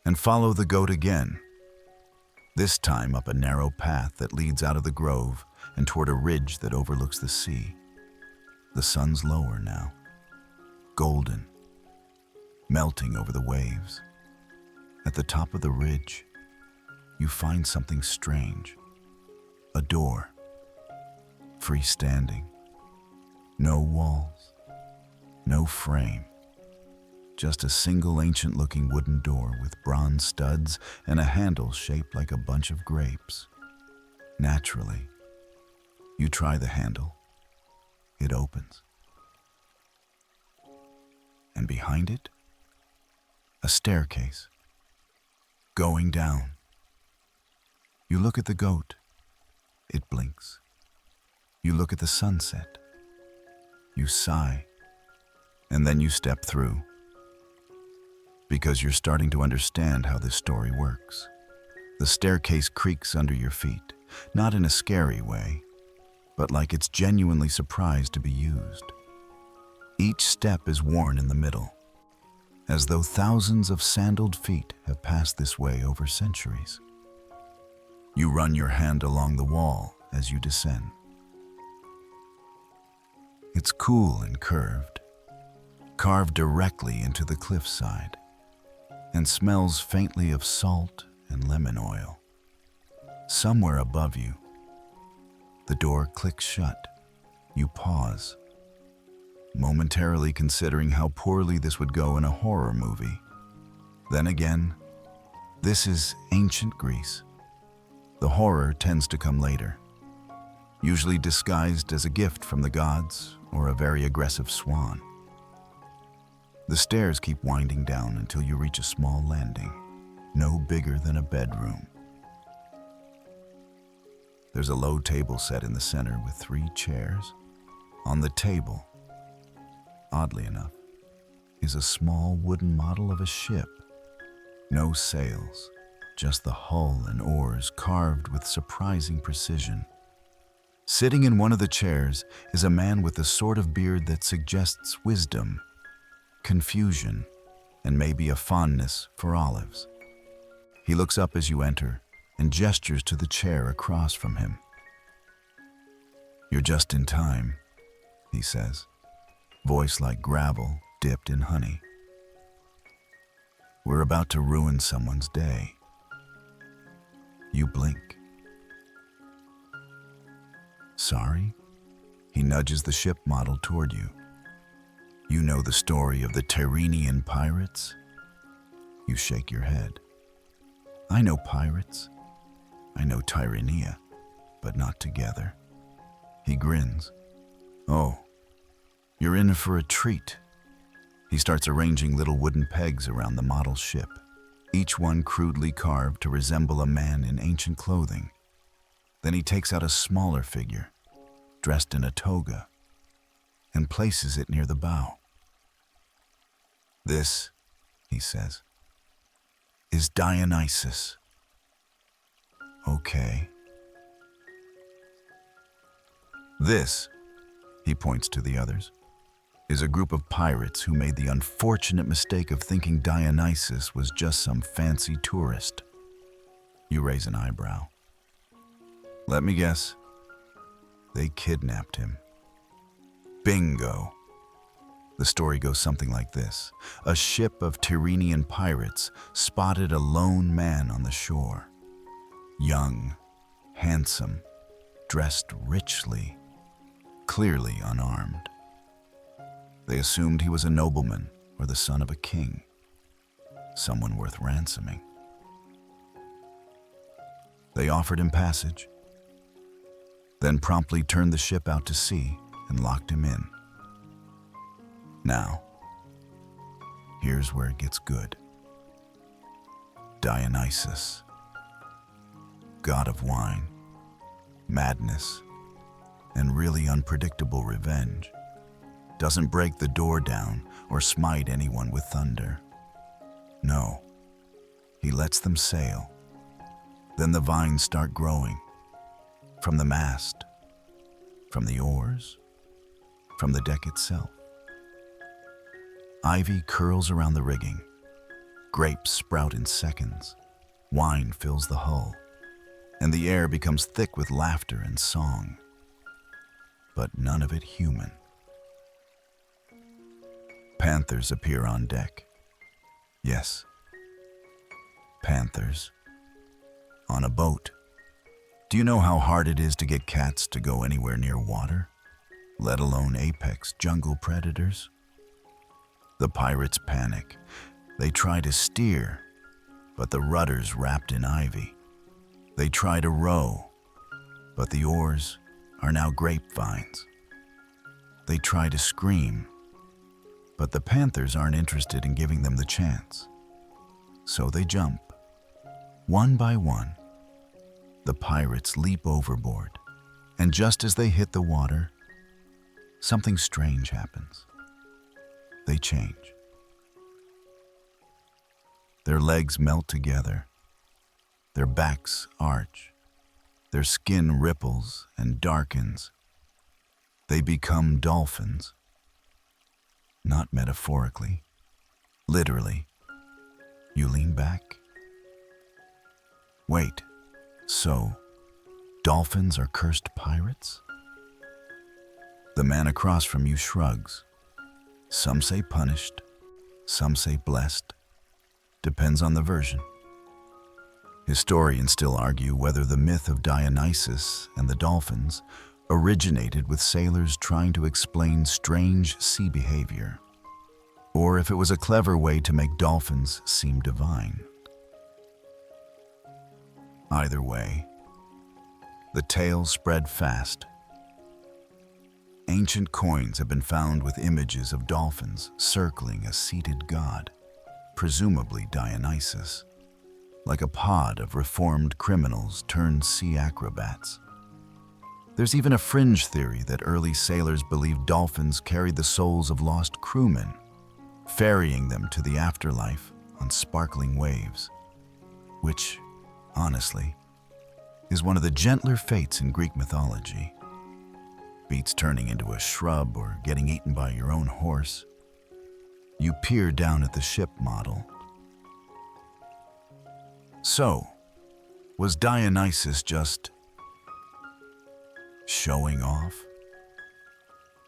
and follow the goat again, this time up a narrow path that leads out of the grove and toward a ridge that overlooks the sea. The sun's lower now, golden, melting over the waves. At the top of the ridge, you find something strange. A door, freestanding. No walls, no frame. Just a single ancient-looking wooden door with bronze studs and a handle shaped like a bunch of grapes. Naturally, you try the handle. It opens. And behind it, a staircase. Going down. You look at the goat. It blinks. You look at the sunset. You sigh. And then you step through. Because you're starting to understand how this story works. The staircase creaks under your feet, not in a scary way, but like it's genuinely surprised to be used. Each step is worn in the middle, as though thousands of sandaled feet have passed this way over centuries. You run your hand along the wall as you descend. It's cool and curved, carved directly into the cliffside, and smells faintly of salt and lemon oil. Somewhere above you, the door clicks shut. You pause, momentarily considering how poorly this would go in a horror movie. Then again, this is ancient Greece. The horror tends to come later, usually disguised as a gift from the gods or a very aggressive swan. The stairs keep winding down until you reach a small landing, no bigger than a bedroom. There's a low table set in the center with 3 chairs. On the table, oddly enough, is a small wooden model of a ship. No sails, just the hull and oars carved with surprising precision. Sitting in one of the chairs is a man with a sort of beard that suggests wisdom, confusion, and maybe a fondness for olives. He looks up as you enter and gestures to the chair across from him. You're just in time. he says, voice like gravel dipped in honey. We're about to ruin someone's day. You blink. Sorry? He nudges the ship model toward you. You know the story of the Tyrrhenian pirates? You shake your head. I know pirates. I know Tyrrhenia, but not together. He grins. Oh, you're in for a treat. He starts arranging little wooden pegs around the model ship, each one crudely carved to resemble a man in ancient clothing. Then he takes out a smaller figure, dressed in a toga, and places it near the bow. This, he says, is Dionysus. Okay. This, he points to the others, is a group of pirates who made the unfortunate mistake of thinking Dionysus was just some fancy tourist. You raise an eyebrow. Let me guess. They kidnapped him. Bingo. The story goes something like this. A ship of Tyrrhenian pirates spotted a lone man on the shore. Young, handsome, dressed richly, clearly unarmed. They assumed he was a nobleman or the son of a king, someone worth ransoming. They offered him passage, then promptly turned the ship out to sea and locked him in. Now, here's where it gets good. Dionysus, god of wine, madness, and really unpredictable revenge, doesn't break the door down or smite anyone with thunder. No, he lets them sail. Then the vines start growing, from the mast, from the oars, from the deck itself. Ivy curls around the rigging, grapes sprout in seconds, wine fills the hull, and the air becomes thick with laughter and song, but none of it human. Panthers appear on deck. Yes, panthers. On a boat. Do you know how hard it is to get cats to go anywhere near water, let alone apex jungle predators? The pirates panic. They try to steer, but the rudder's wrapped in ivy. They try to row, but the oars are now grapevines. They try to scream, but the panthers aren't interested in giving them the chance. So they jump. One by one, the pirates leap overboard, and just as they hit the water, something strange happens. They change. Their legs melt together, their backs arch, their skin ripples and darkens. They become dolphins. Not metaphorically, literally. You lean back. Wait, so dolphins are cursed pirates? The man across from you shrugs. Some say punished, some say blessed. Depends on the version. Historians still argue whether the myth of Dionysus and the dolphins originated with sailors trying to explain strange sea behavior, or if it was a clever way to make dolphins seem divine. Either way, the tale spread fast. Ancient coins have been found with images of dolphins circling a seated god, presumably Dionysus, like a pod of reformed criminals turned sea acrobats. There's even a fringe theory that early sailors believed dolphins carried the souls of lost crewmen, ferrying them to the afterlife on sparkling waves, which, honestly, is one of the gentler fates in Greek mythology. Beats turning into a shrub or getting eaten by your own horse. You peer down at the ship model. So, was Dionysus just showing off?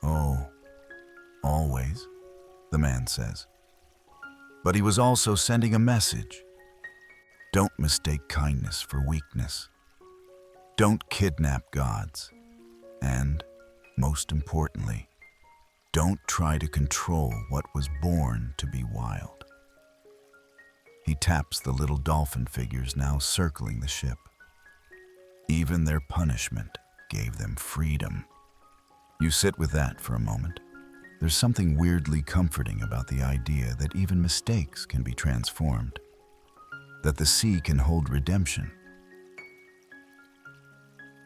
Oh, always, the man says. But he was also sending a message. Don't mistake kindness for weakness. Don't kidnap gods. And, most importantly, don't try to control what was born to be wild. He taps the little dolphin figures now circling the ship. Even their punishment gave them freedom. You sit with that for a moment. There's something weirdly comforting about the idea that even mistakes can be transformed, that the sea can hold redemption,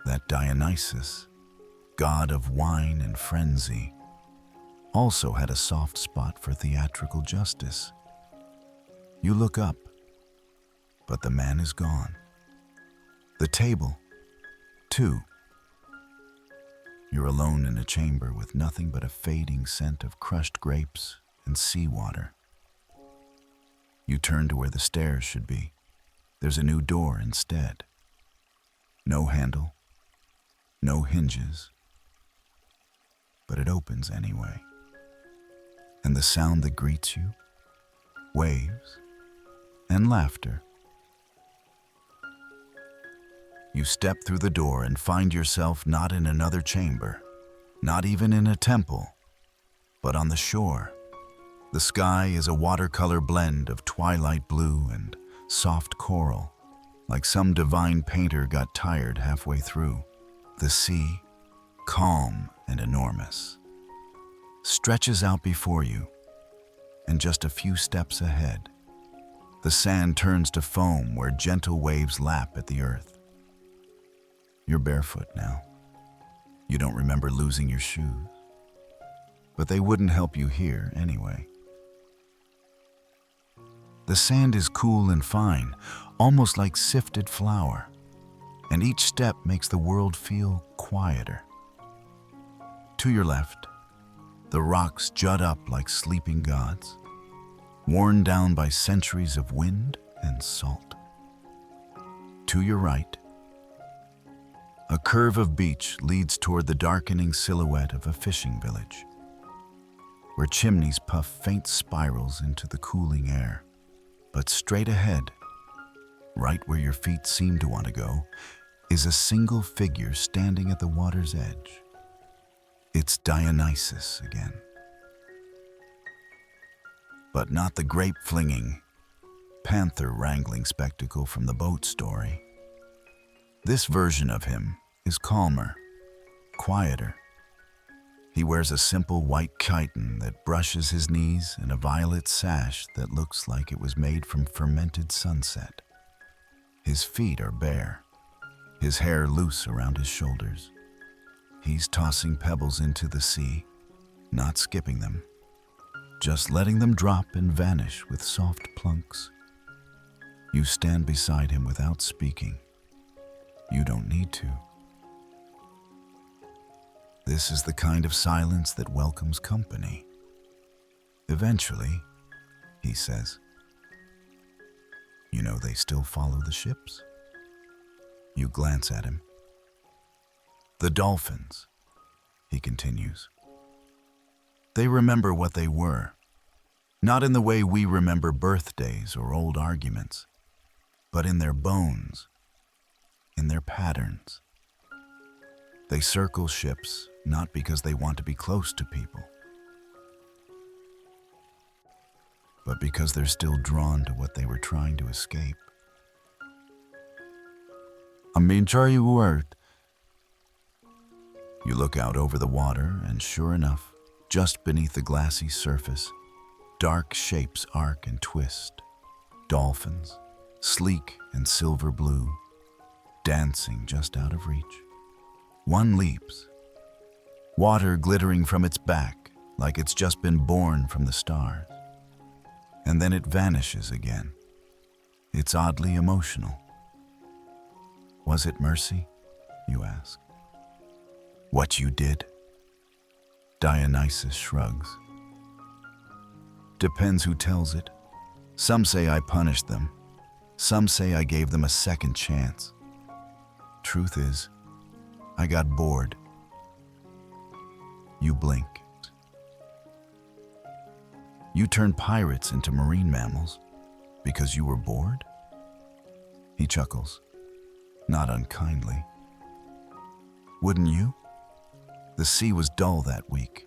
that Dionysus, god of wine and frenzy, also had a soft spot for theatrical justice. You look up, but the man is gone. The table, too. You're alone in a chamber with nothing but a fading scent of crushed grapes and seawater. You turn to where the stairs should be. There's a new door instead. No handle, no hinges, but it opens anyway. And the sound that greets you, waves and laughter. You step through the door and find yourself not in another chamber, not even in a temple, but on the shore. The sky is a watercolor blend of twilight blue and soft coral, like some divine painter got tired halfway through. The sea, calm and enormous, stretches out before you, and just a few steps ahead, the sand turns to foam where gentle waves lap at the earth. You're barefoot now. You don't remember losing your shoes, but they wouldn't help you here anyway. The sand is cool and fine, almost like sifted flour, and each step makes the world feel quieter. To your left, the rocks jut up like sleeping gods, worn down by centuries of wind and salt. To your right, a curve of beach leads toward the darkening silhouette of a fishing village, where chimneys puff faint spirals into the cooling air. But straight ahead, right where your feet seem to want to go, is a single figure standing at the water's edge. It's Dionysus again. But not the grape-flinging, panther-wrangling spectacle from the boat story. This version of him is calmer, quieter. He wears a simple white chiton that brushes his knees and a violet sash that looks like it was made from fermented sunset. His feet are bare, his hair loose around his shoulders. He's tossing pebbles into the sea, not skipping them, just letting them drop and vanish with soft plunks. You stand beside him without speaking. You don't need to. This is the kind of silence that welcomes company. Eventually, he says, you know they still follow the ships? You glance at him. The dolphins, he continues. They remember what they were, not in the way we remember birthdays or old arguments, but in their bones, in their patterns. They circle ships not because they want to be close to people, but because they're still drawn to what they were trying to escape. I'm being sorry word. You look out over the water, and sure enough, just beneath the glassy surface, dark shapes arc and twist. Dolphins, sleek and silver blue, dancing just out of reach. One leaps, water glittering from its back like it's just been born from the stars. And then it vanishes again. It's oddly emotional. Was it mercy, you ask? What you did? Dionysus shrugs. Depends who tells it. Some say I punished them. Some say I gave them a second chance. Truth is, I got bored. You blink. You turn pirates into marine mammals because you were bored? He chuckles, not unkindly. Wouldn't you? The sea was dull that week.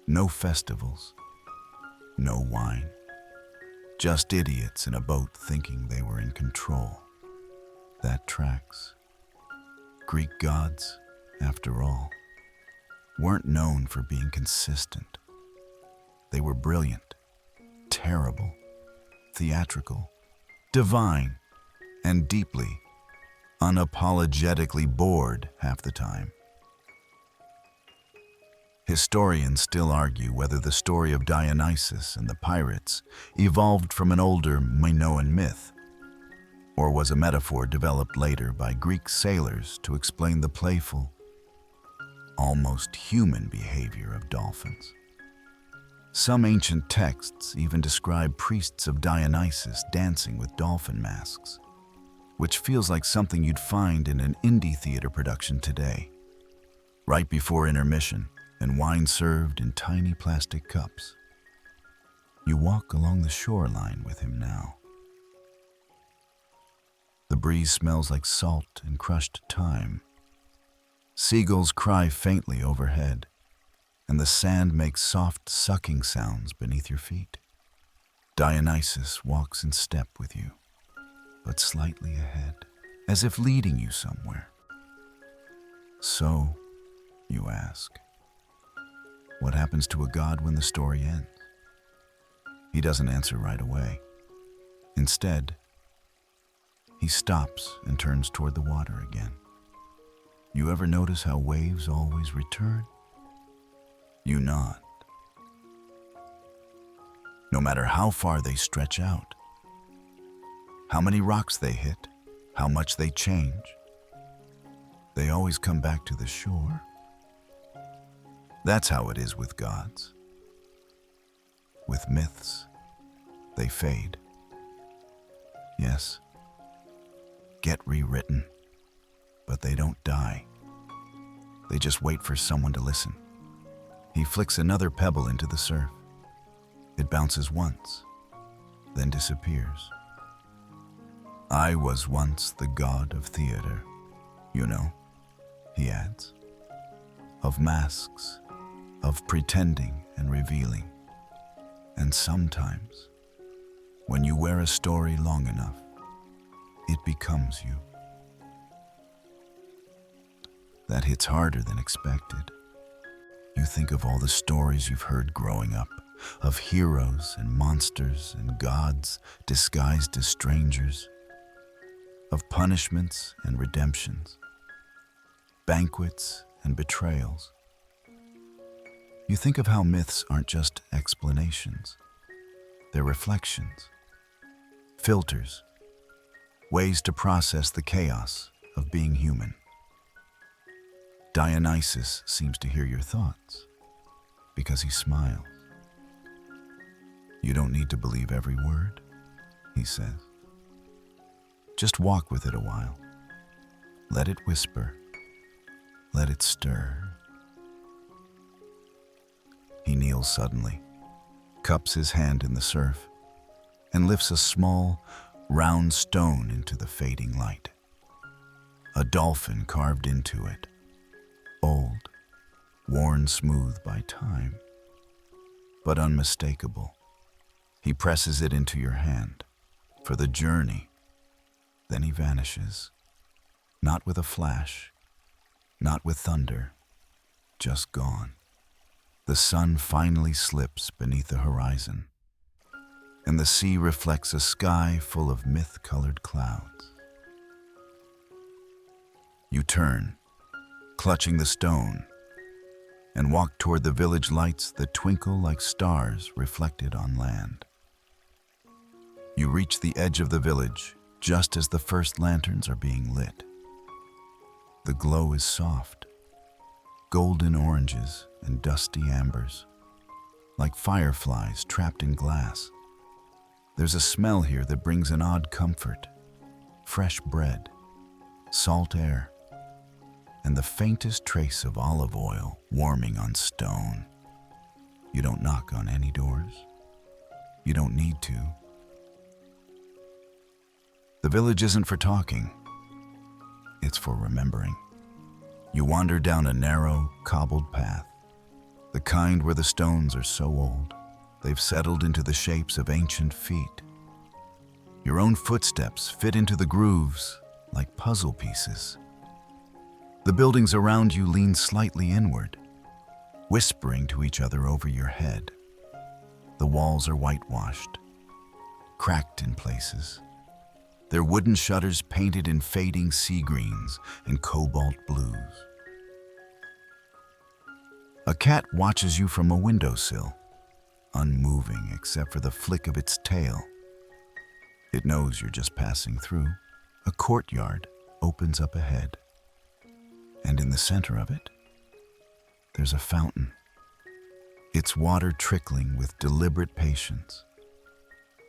No festivals, no wine. Just idiots in a boat thinking they were in control. That tracks. Greek gods, after all, weren't known for being consistent. They were brilliant, terrible, theatrical, divine, and deeply, unapologetically bored half the time. Historians still argue whether the story of Dionysus and the pirates evolved from an older Minoan myth, or was a metaphor developed later by Greek sailors to explain the playful, almost human behavior of dolphins. Some ancient texts even describe priests of Dionysus dancing with dolphin masks, which feels like something you'd find in an indie theater production today. Right before intermission, and wine served in tiny plastic cups. You walk along the shoreline with him now. The breeze smells like salt and crushed thyme. Seagulls cry faintly overhead, and the sand makes soft sucking sounds beneath your feet. Dionysus walks in step with you, but slightly ahead, as if leading you somewhere. So, you ask, what happens to a god when the story ends? He doesn't answer right away. Instead, he stops and turns toward the water again. You ever notice how waves always return? You nod. No matter how far they stretch out, how many rocks they hit, how much they change, they always come back to the shore. That's how it is with gods. With myths, they fade. Yes, get rewritten, but they don't die. They just wait for someone to listen. He flicks another pebble into the surf. It bounces once, then disappears. I was once the god of theater, you know, he adds, of masks, of pretending and revealing. And sometimes, when you wear a story long enough, it becomes you. That hits harder than expected. You think of all the stories you've heard growing up, of heroes and monsters and gods disguised as strangers, of punishments and redemptions, banquets and betrayals. You think of how myths aren't just explanations. They're reflections, filters, ways to process the chaos of being human. Dionysus seems to hear your thoughts because he smiles. You don't need to believe every word, he says. Just walk with it a while. Let it whisper. Let it stir. He kneels suddenly, cups his hand in the surf, and lifts a small, round stone into the fading light. A dolphin carved into it, old, worn smooth by time, but unmistakable. He presses it into your hand for the journey, then he vanishes, not with a flash, not with thunder, just gone. The sun finally slips beneath the horizon, and the sea reflects a sky full of myth-colored clouds. You turn, clutching the stone, and walk toward the village lights that twinkle like stars reflected on land. You reach the edge of the village just as the first lanterns are being lit. The glow is soft, golden oranges and dusty ambers, like fireflies trapped in glass. There's a smell here that brings an odd comfort, fresh bread, salt air, and the faintest trace of olive oil warming on stone. You don't knock on any doors. You don't need to. The village isn't for talking. It's for remembering. You wander down a narrow, cobbled path, the kind where the stones are so old, they've settled into the shapes of ancient feet. Your own footsteps fit into the grooves like puzzle pieces. The buildings around you lean slightly inward, whispering to each other over your head. The walls are whitewashed, cracked in places, their wooden shutters painted in fading sea greens and cobalt blues. A cat watches you from a windowsill, unmoving except for the flick of its tail. It knows you're just passing through. A courtyard opens up ahead, and in the center of it, there's a fountain, its water trickling with deliberate patience.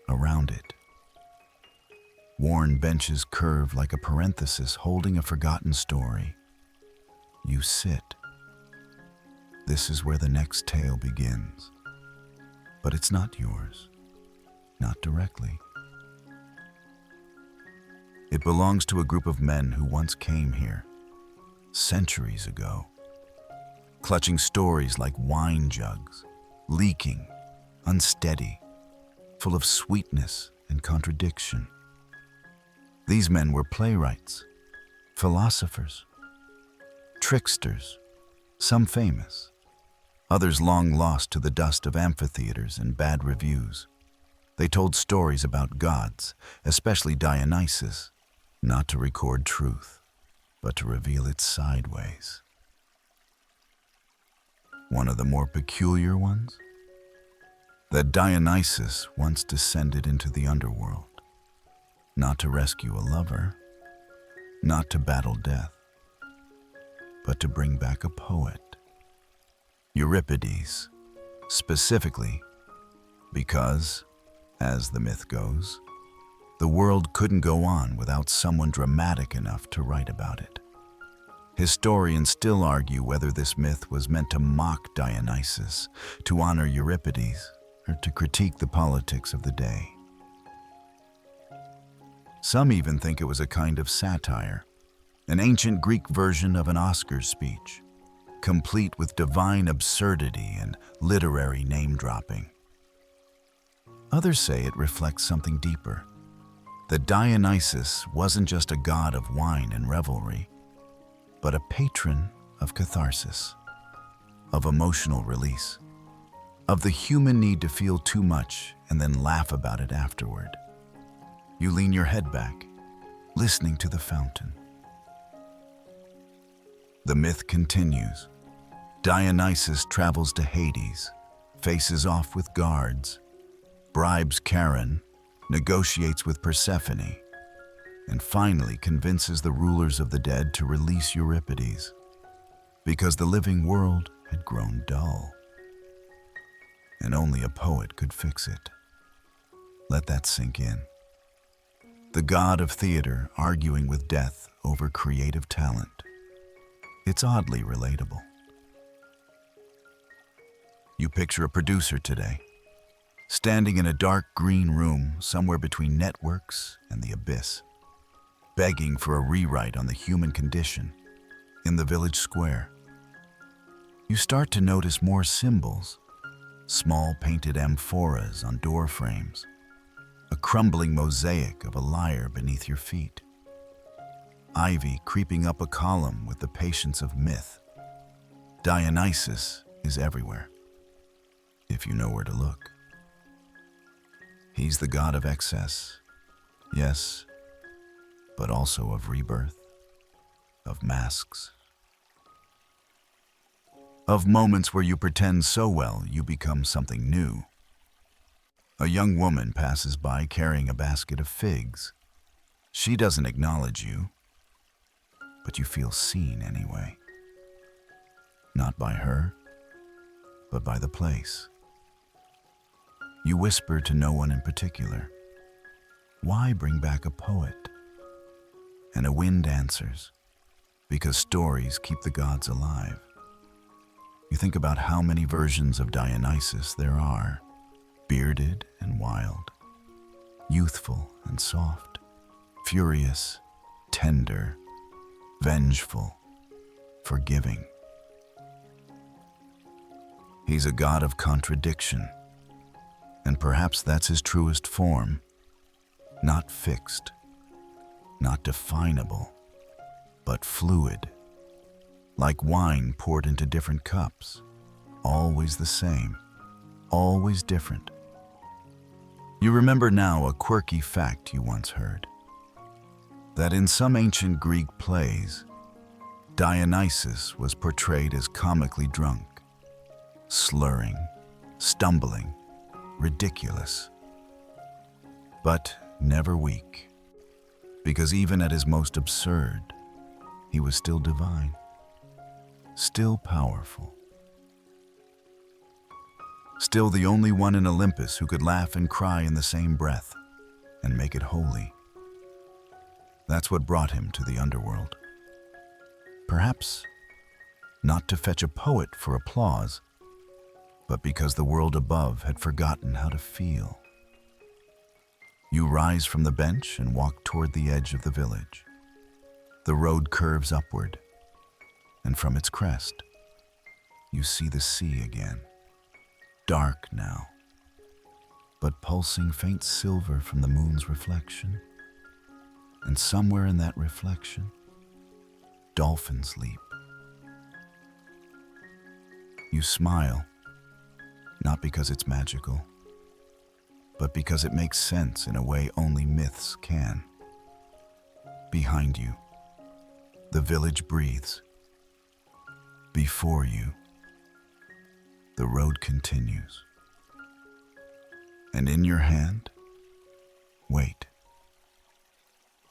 Around it, worn benches curve like a parenthesis holding a forgotten story. You sit. This is where the next tale begins. But it's not yours, not directly. It belongs to a group of men who once came here, centuries ago, clutching stories like wine jugs, leaking, unsteady, full of sweetness and contradiction. These men were playwrights, philosophers, tricksters, some famous, others long lost to the dust of amphitheaters and bad reviews. They told stories about gods, especially Dionysus, not to record truth, but to reveal it sideways. One of the more peculiar ones? That Dionysus once descended into the underworld, not to rescue a lover, not to battle death, but to bring back a poet. Euripides, specifically, because, as the myth goes, the world couldn't go on without someone dramatic enough to write about it. Historians still argue whether this myth was meant to mock Dionysus, to honor Euripides, or to critique the politics of the day. Some even think it was a kind of satire, an ancient Greek version of an Oscars speech, complete with divine absurdity and literary name-dropping. Others say it reflects something deeper, that Dionysus wasn't just a god of wine and revelry, but a patron of catharsis, of emotional release, of the human need to feel too much and then laugh about it afterward. You lean your head back, listening to the fountain. The myth continues. Dionysus travels to Hades, faces off with guards, bribes Charon, negotiates with Persephone, and finally convinces the rulers of the dead to release Euripides, because the living world had grown dull, and only a poet could fix it. Let that sink in. The god of theater arguing with death over creative talent. It's oddly relatable. You picture a producer today, standing in a dark green room somewhere between networks and the abyss, begging for a rewrite on the human condition in the village square. You start to notice more symbols, small painted amphoras on door frames, a crumbling mosaic of a lyre beneath your feet, ivy creeping up a column with the patience of myth. Dionysus is everywhere, if you know where to look. He's the god of excess, yes, but also of rebirth, of masks, of moments where you pretend so well you become something new. A young woman passes by carrying a basket of figs. She doesn't acknowledge you, but you feel seen anyway. Not by her, but by the place. You whisper to no one in particular, "Why bring back a poet?" And a wind answers, because stories keep the gods alive. You think about how many versions of Dionysus there are, bearded and wild, youthful and soft, furious, tender, vengeful, forgiving. He's a god of contradiction, and perhaps that's his truest form, not fixed, not definable, but fluid, like wine poured into different cups, always the same, always different. You remember now a quirky fact you once heard, that in some ancient Greek plays, Dionysus was portrayed as comically drunk, slurring, stumbling, ridiculous, but never weak, because even at his most absurd, he was still divine, still powerful, still the only one in Olympus who could laugh and cry in the same breath and make it holy. That's what brought him to the underworld. Perhaps not to fetch a poet for applause, but because the world above had forgotten how to feel. You rise from the bench and walk toward the edge of the village. The road curves upward, and from its crest, you see the sea again. Dark now, but pulsing faint silver from the moon's reflection. And somewhere in that reflection, dolphins leap. You smile, not because it's magical, but because it makes sense in a way only myths can. Behind you, the village breathes. Before you, the road continues. And in your hand, wait.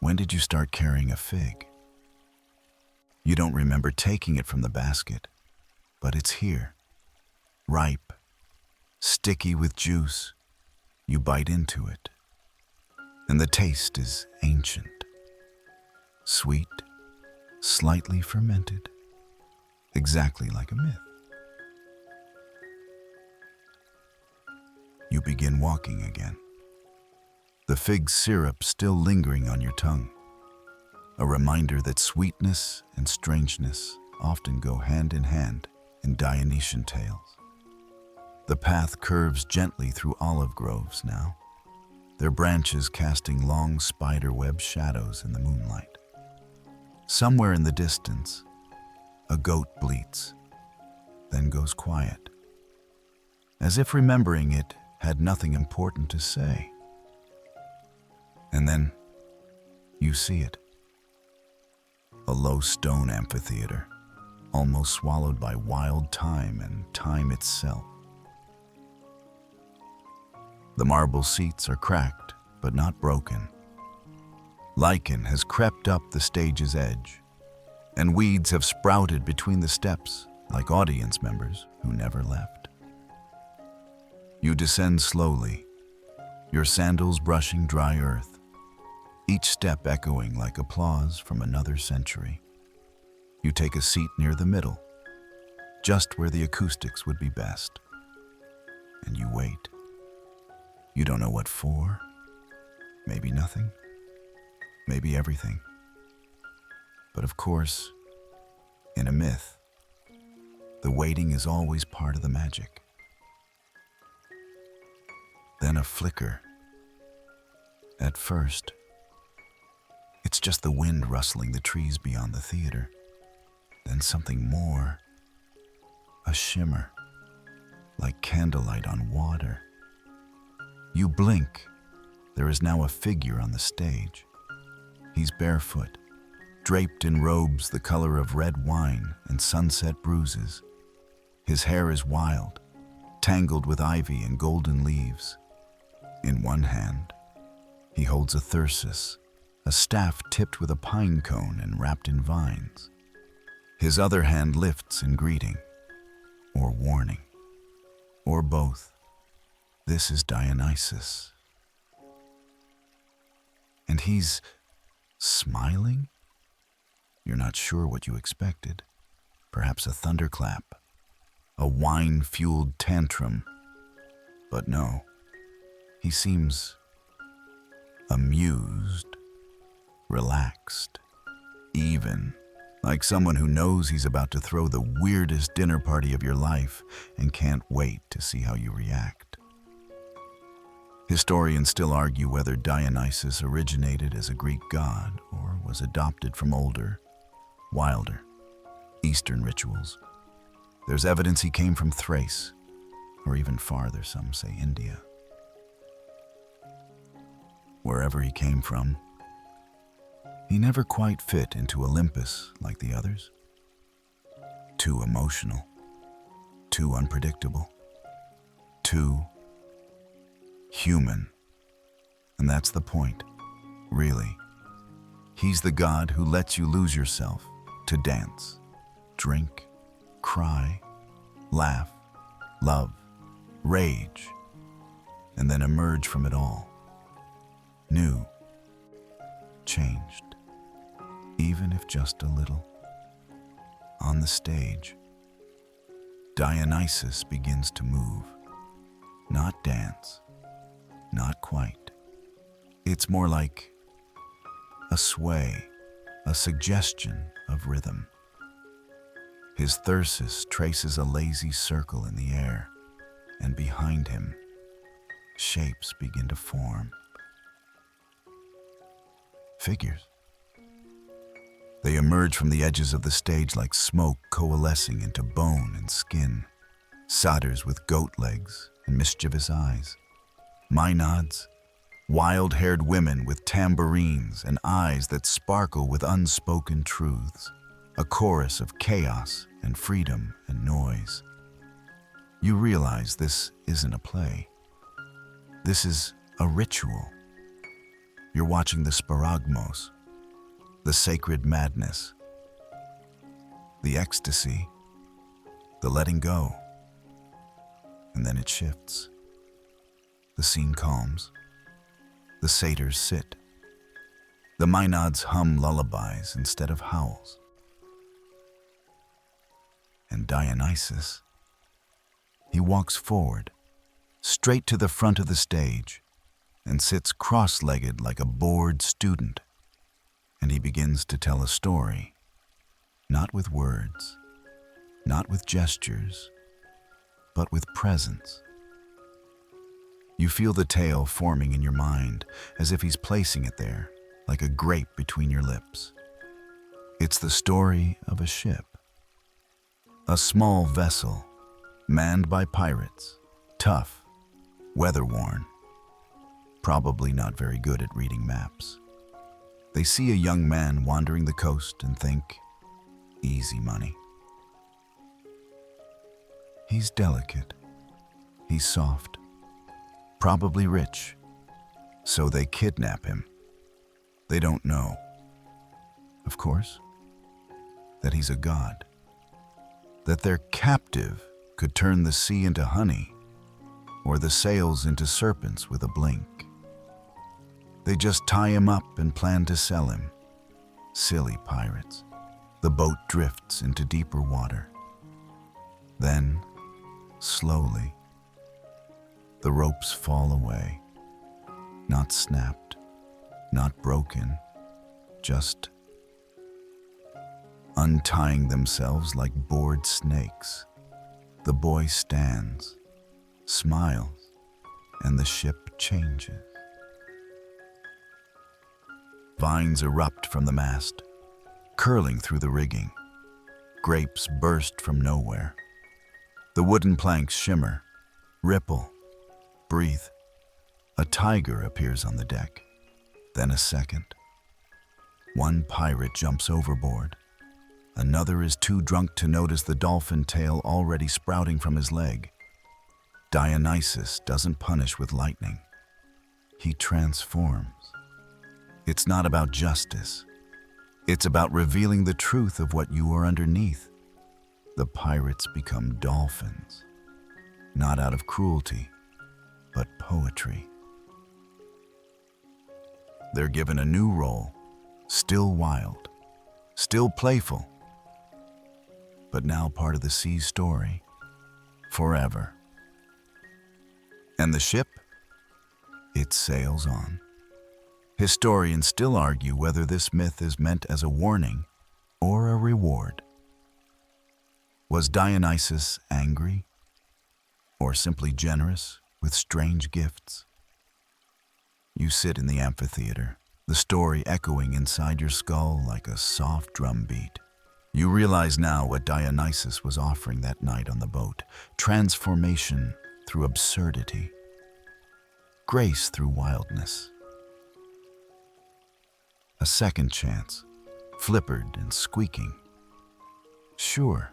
When did you start carrying a fig? You don't remember taking it from the basket, but it's here, ripe, sticky with juice. You bite into it, and the taste is ancient, sweet, slightly fermented, exactly like a myth. You begin walking again, the fig syrup still lingering on your tongue, a reminder that sweetness and strangeness often go hand in hand in Dionysian tales. The path curves gently through olive groves now, their branches casting long spider-web shadows in the moonlight. Somewhere in the distance, a goat bleats, then goes quiet, as if remembering it had nothing important to say. And then you see it. A low stone amphitheater, almost swallowed by wild time and time itself. The marble seats are cracked, but not broken. Lichen has crept up the stage's edge, and weeds have sprouted between the steps like audience members who never left. You descend slowly, your sandals brushing dry earth, each step echoing like applause from another century. You take a seat near the middle, just where the acoustics would be best, and you wait. You don't know what for, maybe nothing, maybe everything. But of course, in a myth, the waiting is always part of the magic. Then a flicker. At first, it's just the wind rustling the trees beyond the theater. Then something more, a shimmer, like candlelight on water. You blink. There is now a figure on the stage. He's barefoot, draped in robes the color of red wine and sunset bruises. His hair is wild, tangled with ivy and golden leaves. In one hand, he holds a thyrsus, a staff tipped with a pine cone and wrapped in vines. His other hand lifts in greeting, or warning, or both. This is Dionysus. And he's smiling? You're not sure what you expected. Perhaps a thunderclap, a wine-fueled tantrum. But no, he seems amused, relaxed, even, like someone who knows he's about to throw the weirdest dinner party of your life and can't wait to see how you react. Historians still argue whether Dionysus originated as a Greek god or was adopted from older, wilder, Eastern rituals. There's evidence he came from Thrace, or even farther, some say India. Wherever he came from, he never quite fit into Olympus like the others. Too emotional, too unpredictable, too human. And that's the point, really. He's the god who lets you lose yourself to dance, drink, cry, laugh, love, rage, and then emerge from it all. New, changed, even if just a little. On the stage, Dionysus begins to move, not dance, not quite. It's more like a sway, a suggestion of rhythm. His thyrsus traces a lazy circle in the air, and behind him, shapes begin to form. Figures. They emerge from the edges of the stage like smoke coalescing into bone and skin, satyrs with goat legs and mischievous eyes, maenads, wild-haired women with tambourines and eyes that sparkle with unspoken truths, a chorus of chaos and freedom and noise. You realize this isn't a play. This is a ritual. You're watching the sparagmos, the sacred madness, the ecstasy, the letting go. And then it shifts. The scene calms. The satyrs sit. The maenads hum lullabies instead of howls. And Dionysus, he walks forward, straight to the front of the stage, and sits cross-legged like a bored student. And he begins to tell a story, not with words, not with gestures, but with presence. You feel the tale forming in your mind, as if he's placing it there, like a grape between your lips. It's the story of a ship. A small vessel, manned by pirates, tough, weather-worn, probably not very good at reading maps. They see a young man wandering the coast and think, easy money. He's delicate. He's soft. Probably rich. So they kidnap him. They don't know, of course, that he's a god. That their captive could turn the sea into honey, or the sails into serpents with a blink. They just tie him up and plan to sell him. Silly pirates. The boat drifts into deeper water. Then, slowly, the ropes fall away. Not snapped, not broken, just untying themselves like bored snakes. The boy stands, smiles, and the ship changes. Vines erupt from the mast, curling through the rigging. Grapes burst from nowhere. The wooden planks shimmer, ripple, breathe. A tiger appears on the deck, then a second. One pirate jumps overboard. Another is too drunk to notice the dolphin tail already sprouting from his leg. Dionysus doesn't punish with lightning. He transforms. It's not about justice. It's about revealing the truth of what you are underneath. The pirates become dolphins, not out of cruelty, but poetry. They're given a new role, still wild, still playful, but now part of the sea's story, forever. And the ship? It sails on. Historians still argue whether this myth is meant as a warning or a reward. Was Dionysus angry, or simply generous with strange gifts? You sit in the amphitheater, the story echoing inside your skull like a soft drum beat. You realize now what Dionysus was offering that night on the boat: transformation through absurdity, grace through wildness. A second chance, flippered and squeaking. Sure,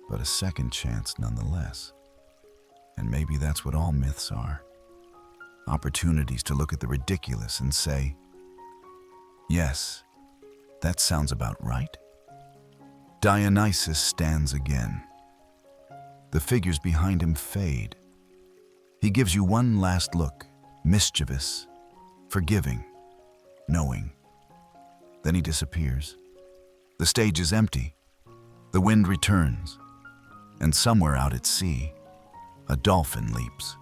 but a second chance nonetheless. And maybe that's what all myths are. Opportunities to look at the ridiculous and say, yes, that sounds about right. Dionysus stands again. The figures behind him fade. He gives you one last look, mischievous, forgiving, knowing. Then he disappears. The stage is empty. The wind returns. And somewhere out at sea, a dolphin leaps.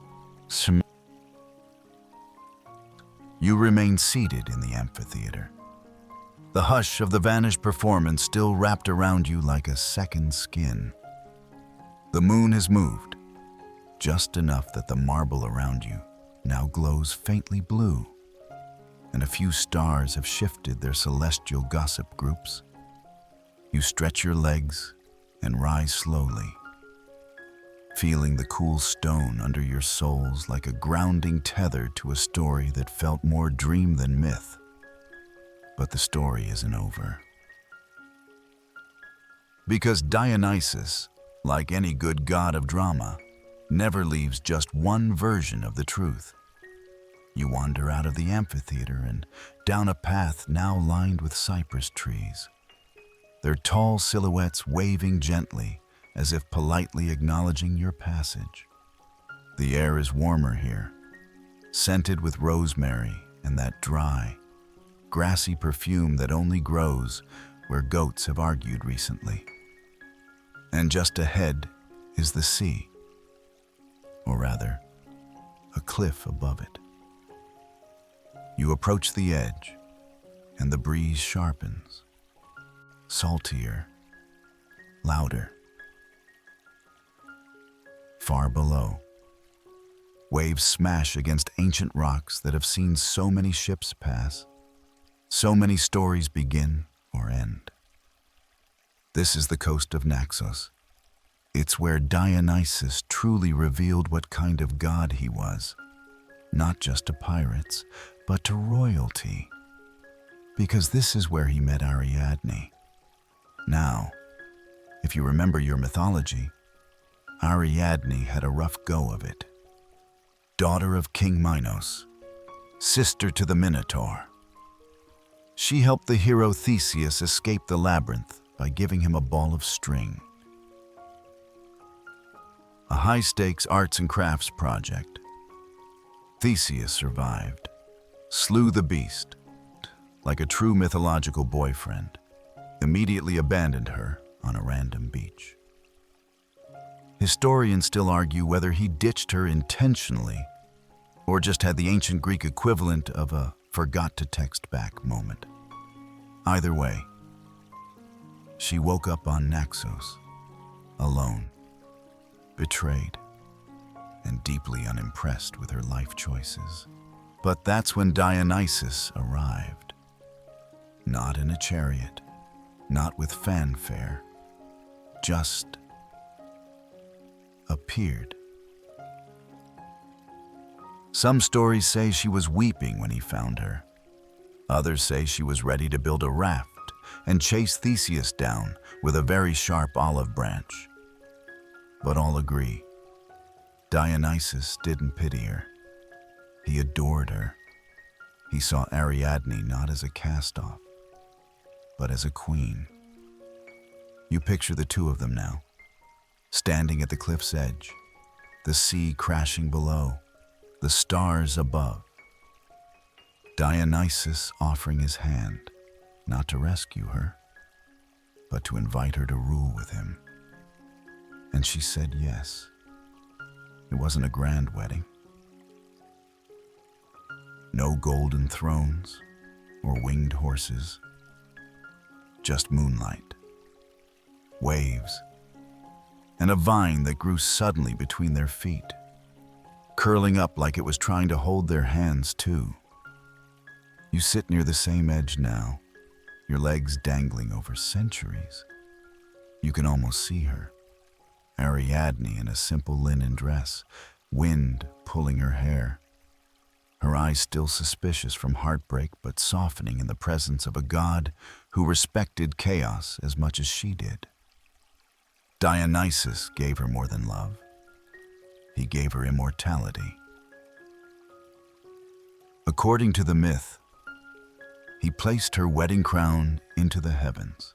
You remain seated in the amphitheater. The hush of the vanished performance still wrapped around you like a second skin. The moon has moved, just enough that the marble around you now glows faintly blue, and a few stars have shifted their celestial gossip groups. You stretch your legs and rise slowly, feeling the cool stone under your soles like a grounding tether to a story that felt more dream than myth. But the story isn't over. Because Dionysus, like any good god of drama, never leaves just one version of the truth. You wander out of the amphitheater and down a path now lined with cypress trees, their tall silhouettes waving gently as if politely acknowledging your passage. The air is warmer here, scented with rosemary and that dry, grassy perfume that only grows where goats have argued recently. And just ahead is the sea, or rather, a cliff above it. You approach the edge, and the breeze sharpens, saltier, louder. Far below, waves smash against ancient rocks that have seen so many ships pass, so many stories begin or end. This is the coast of Naxos. It's where Dionysus truly revealed what kind of god he was, not just to pirates, but to royalty. Because this is where he met Ariadne. Now, if you remember your mythology, Ariadne had a rough go of it. Daughter of King Minos, sister to the Minotaur. She helped the hero Theseus escape the labyrinth by giving him a ball of string. A high-stakes arts and crafts project. Theseus survived, slew the beast, like a true mythological boyfriend, immediately abandoned her on a random beach. Historians still argue whether he ditched her intentionally or just had the ancient Greek equivalent of a forgot to text back moment. Either way, she woke up on Naxos, alone, betrayed, and deeply unimpressed with her life choices. But that's when Dionysus arrived. Not in a chariot, not with fanfare, just appeared. Some stories say she was weeping when he found her. Others say she was ready to build a raft and chase Theseus down with a very sharp olive branch. But all agree, Dionysus didn't pity her. He adored her. He saw Ariadne not as a cast-off, but as a queen. You picture the two of them now, standing at the cliff's edge, the sea crashing below, the stars above. Dionysus offering his hand, not to rescue her, but to invite her to rule with him. And she said yes. It wasn't a grand wedding. No golden thrones or winged horses, just moonlight, waves, and a vine that grew suddenly between their feet, curling up like it was trying to hold their hands too. You sit near the same edge now, your legs dangling over centuries. You can almost see her, Ariadne in a simple linen dress, wind pulling her hair. Her eyes still suspicious from heartbreak, but softening in the presence of a god who respected chaos as much as she did. Dionysus gave her more than love. He gave her immortality. According to the myth, he placed her wedding crown into the heavens,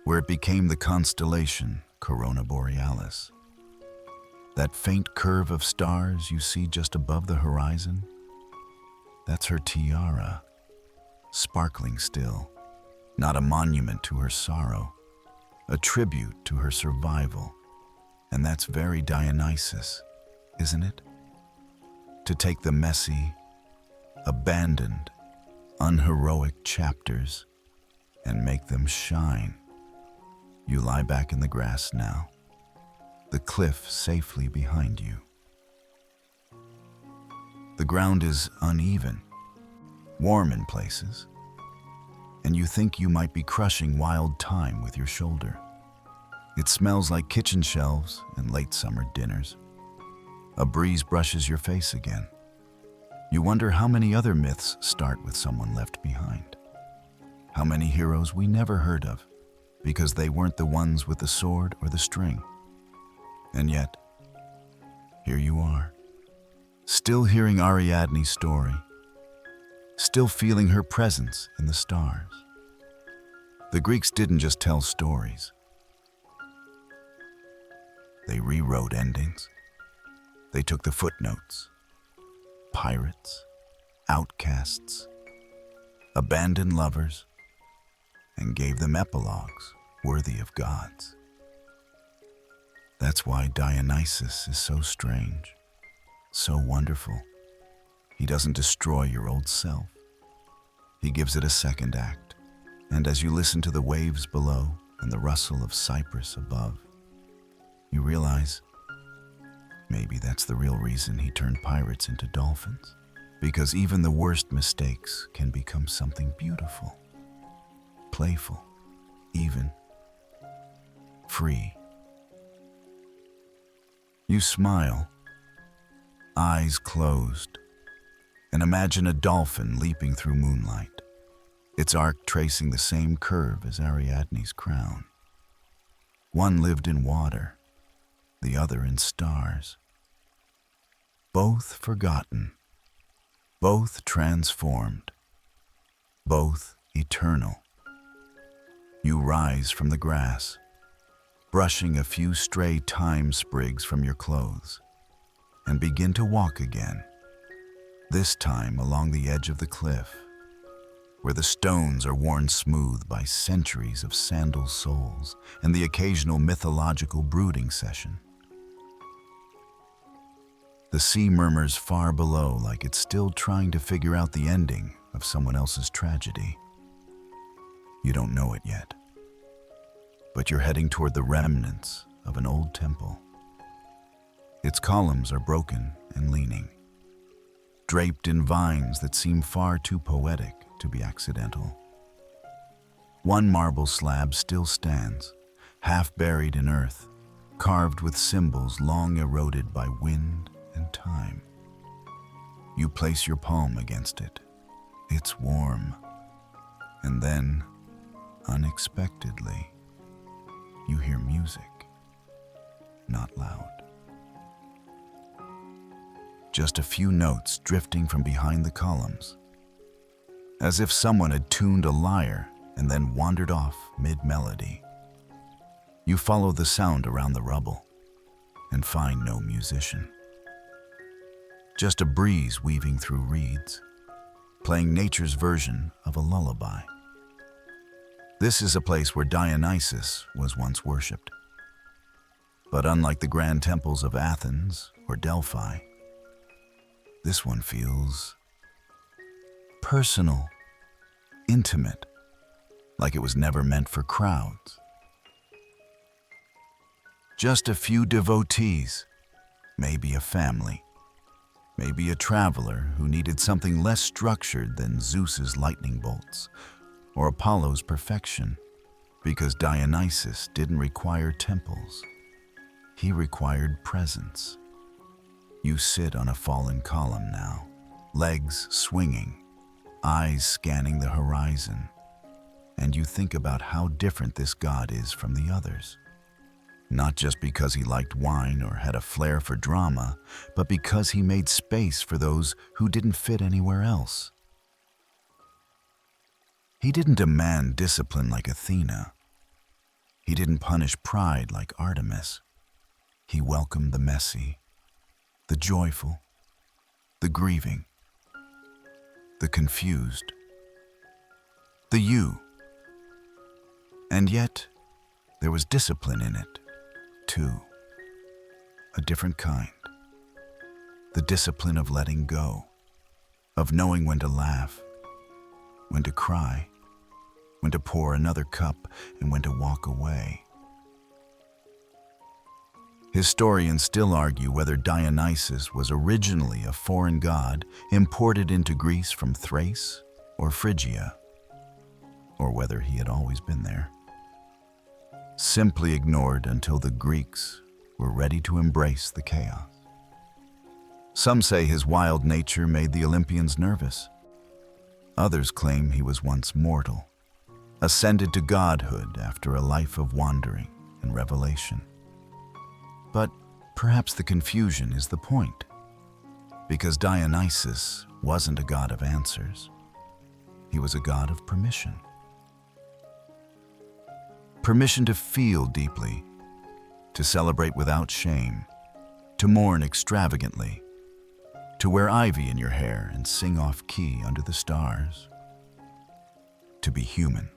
where it became the constellation Corona Borealis. That faint curve of stars you see just above the horizon, that's her tiara, sparkling still, not a monument to her sorrow, a tribute to her survival. And that's very Dionysus, isn't it? To take the messy, abandoned, unheroic chapters and make them shine. You lie back in the grass now, the cliff safely behind you. The ground is uneven, warm in places, and you think you might be crushing wild thyme with your shoulder. It smells like kitchen shelves and late summer dinners. A breeze brushes your face again. You wonder how many other myths start with someone left behind. How many heroes we never heard of because they weren't the ones with the sword or the string. And yet, here you are, still hearing Ariadne's story, still feeling her presence in the stars. The Greeks didn't just tell stories. They rewrote endings. They took the footnotes, pirates, outcasts, abandoned lovers, and gave them epilogues worthy of gods. That's why Dionysus is so strange, so wonderful. He doesn't destroy your old self. He gives it a second act. And as you listen to the waves below and the rustle of cypress above, you realize maybe that's the real reason he turned pirates into dolphins. Because even the worst mistakes can become something beautiful, playful, even free. You smile, eyes closed, and imagine a dolphin leaping through moonlight, its arc tracing the same curve as Ariadne's crown. One lived in water, the other in stars. Both forgotten, both transformed, both eternal. You rise from the grass, brushing a few stray thyme sprigs from your clothes, and begin to walk again, this time along the edge of the cliff, where the stones are worn smooth by centuries of sandal soles and the occasional mythological brooding session. The sea murmurs far below like it's still trying to figure out the ending of someone else's tragedy. You don't know it yet, but you're heading toward the remnants of an old temple. Its columns are broken and leaning, draped in vines that seem far too poetic to be accidental. One marble slab still stands, half buried in earth, carved with symbols long eroded by wind and time. You place your palm against it. It's warm. And then, unexpectedly, you hear music, not loud. Just a few notes drifting from behind the columns, as if someone had tuned a lyre and then wandered off mid-melody. You follow the sound around the rubble and find no musician. Just a breeze weaving through reeds, playing nature's version of a lullaby. This is a place where Dionysus was once worshipped. But unlike the grand temples of Athens or Delphi, this one feels personal, intimate, like it was never meant for crowds. Just a few devotees, maybe a family, maybe a traveler who needed something less structured than Zeus's lightning bolts or Apollo's perfection, because Dionysus didn't require temples. He required presence. You sit on a fallen column now, legs swinging, eyes scanning the horizon, and you think about how different this god is from the others. Not just because he liked wine or had a flair for drama, but because he made space for those who didn't fit anywhere else. He didn't demand discipline like Athena. He didn't punish pride like Artemis. He welcomed the messy, the joyful, the grieving, the confused, the you. And yet, there was discipline in it, too. A different kind. The discipline of letting go, of knowing when to laugh, when to cry, when to pour another cup, and when to walk away. Historians still argue whether Dionysus was originally a foreign god imported into Greece from Thrace or Phrygia, or whether he had always been there. Simply ignored until the Greeks were ready to embrace the chaos. Some say his wild nature made the Olympians nervous. Others claim he was once mortal, ascended to godhood after a life of wandering and revelation. But perhaps the confusion is the point, because Dionysus wasn't a god of answers. He was a god of permission. Permission to feel deeply, to celebrate without shame, to mourn extravagantly, to wear ivy in your hair and sing off-key under the stars, to be human,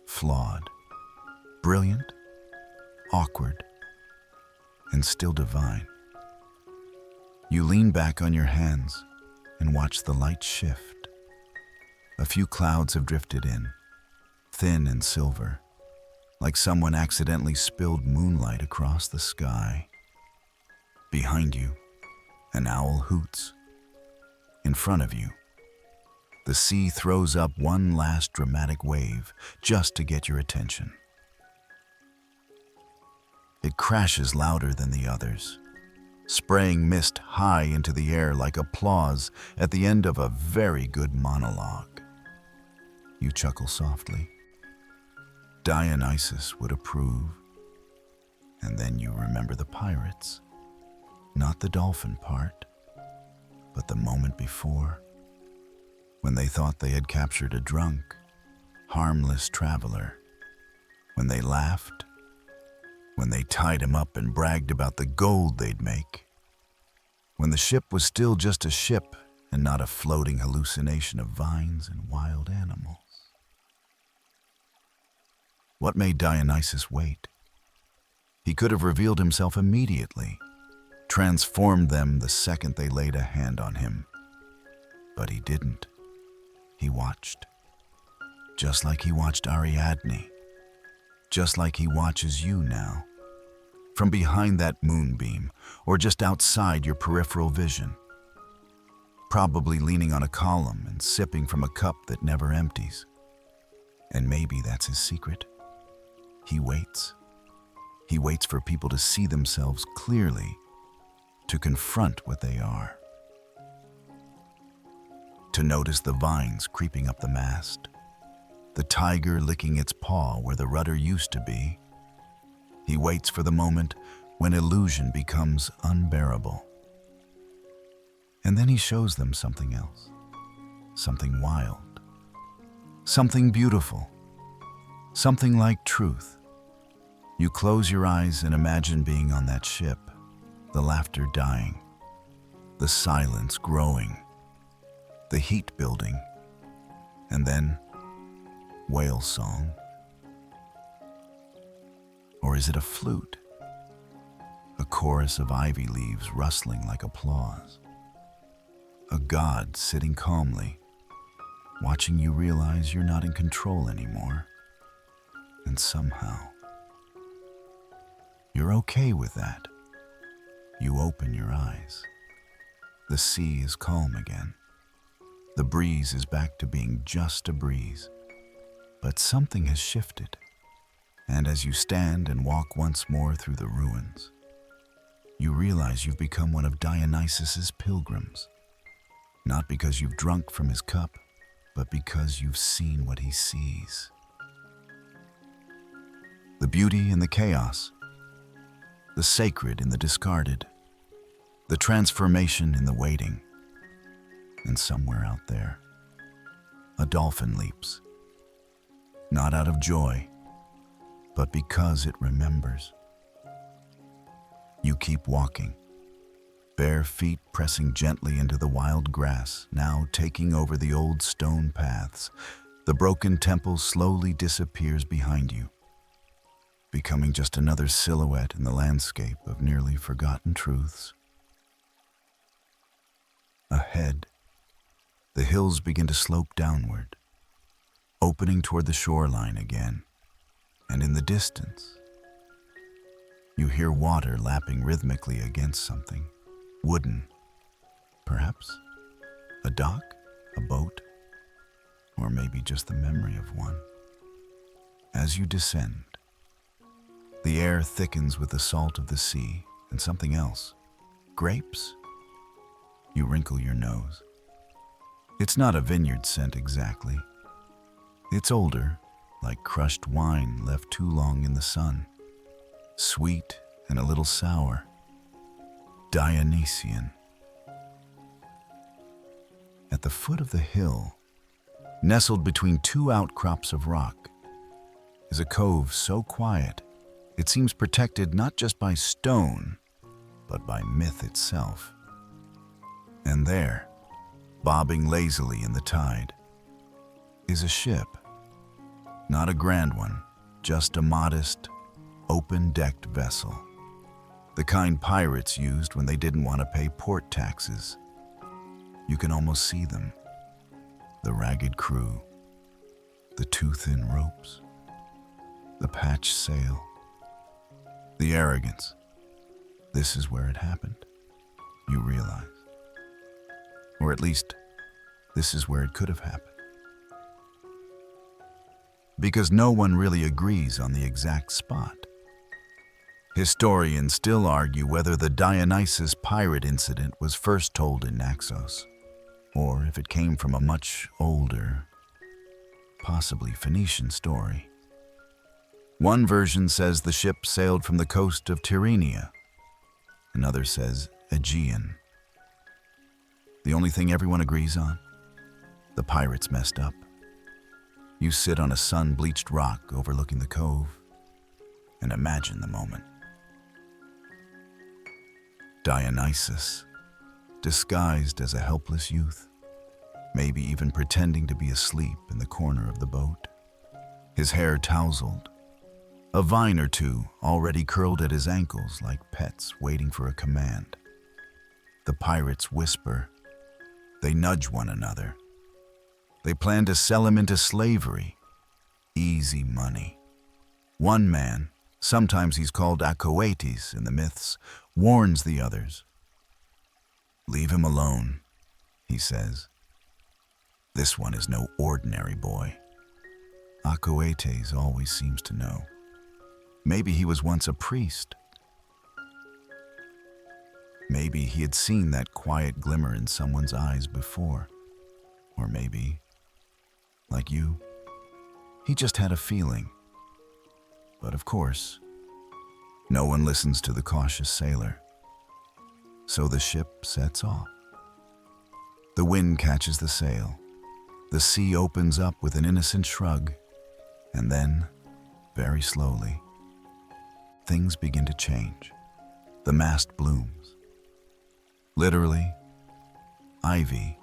flawed, brilliant, awkward, and still divine. You lean back on your hands and watch the light shift. A few clouds have drifted in, thin and silver, like someone accidentally spilled moonlight across the sky. Behind you, an owl hoots. In front of you, the sea throws up one last dramatic wave just to get your attention. It crashes louder than the others, spraying mist high into the air like applause at the end of a very good monologue. You chuckle softly. Dionysus would approve. And then you remember the pirates, not the dolphin part, but the moment before, when they thought they had captured a drunk, harmless traveler, when they laughed, when they tied him up and bragged about the gold they'd make, when the ship was still just a ship and not a floating hallucination of vines and wild animals. What made Dionysus wait? He could have revealed himself immediately, transformed them the second they laid a hand on him. But he didn't. He watched. Just like he watched Ariadne. Just like he watches you now. From behind that moonbeam, or just outside your peripheral vision. Probably leaning on a column and sipping from a cup that never empties. And maybe that's his secret. He waits. He waits for people to see themselves clearly, to confront what they are. To notice the vines creeping up the mast, the tiger licking its paw where the rudder used to be. He waits for the moment when illusion becomes unbearable. And then he shows them something else, something wild, something beautiful, something like truth. You close your eyes and imagine being on that ship, the laughter dying, the silence growing, the heat building, and then whale song Or is it a flute? A chorus of ivy leaves rustling like applause. A god sitting calmly, watching you realize you're not in control anymore. And somehow, you're okay with that. You open your eyes. The sea is calm again. The breeze is back to being just a breeze. But something has shifted. And as you stand and walk once more through the ruins, you realize you've become one of Dionysus's pilgrims. Not because you've drunk from his cup, but because you've seen what he sees. The beauty in the chaos, the sacred in the discarded, the transformation in the waiting. And somewhere out there, a dolphin leaps. Not out of joy, but because it remembers. You keep walking, bare feet pressing gently into the wild grass, now taking over the old stone paths. The broken temple slowly disappears behind you, becoming just another silhouette in the landscape of nearly forgotten truths. Ahead, the hills begin to slope downward, opening toward the shoreline again, and in the distance, you hear water lapping rhythmically against something, wooden, perhaps a dock, a boat, or maybe just the memory of one. As you descend, the air thickens with the salt of the sea and something else. Grapes? You wrinkle your nose. It's not a vineyard scent exactly. It's older, like crushed wine left too long in the sun. Sweet and a little sour. Dionysian. At the foot of the hill, nestled between two outcrops of rock, is a cove so quiet it seems protected not just by stone, but by myth itself. And there, bobbing lazily in the tide, is a ship. Not a grand one, just a modest, open-decked vessel. The kind pirates used when they didn't want to pay port taxes. You can almost see them. The ragged crew, the too-thin ropes, the patched sail, the arrogance. This is where it happened, you realize. Or at least, this is where it could have happened. Because no one really agrees on the exact spot. Historians still argue whether the Dionysus pirate incident was first told in Naxos, or if it came from a much older, possibly Phoenician story. One version says the ship sailed from the coast of Tyrrhenia. Another says Aegean. The only thing everyone agrees on? The pirates messed up. You sit on a sun-bleached rock overlooking the cove and imagine the moment. Dionysus, disguised as a helpless youth, maybe even pretending to be asleep in the corner of the boat. His hair tousled, a vine or two already curled at his ankles like pets waiting for a command. The pirates whisper. They nudge one another. They plan to sell him into slavery. Easy money. One man, sometimes he's called Acoetes in the myths, warns the others. Leave him alone, he says. This one is no ordinary boy. Acoetes always seems to know. Maybe he was once a priest. Maybe he had seen that quiet glimmer in someone's eyes before. Or maybe, like you, he just had a feeling. But of course, no one listens to the cautious sailor. So the ship sets off. The wind catches the sail. The sea opens up with an innocent shrug. And then, very slowly, things begin to change. The mast blooms. Literally, ivy,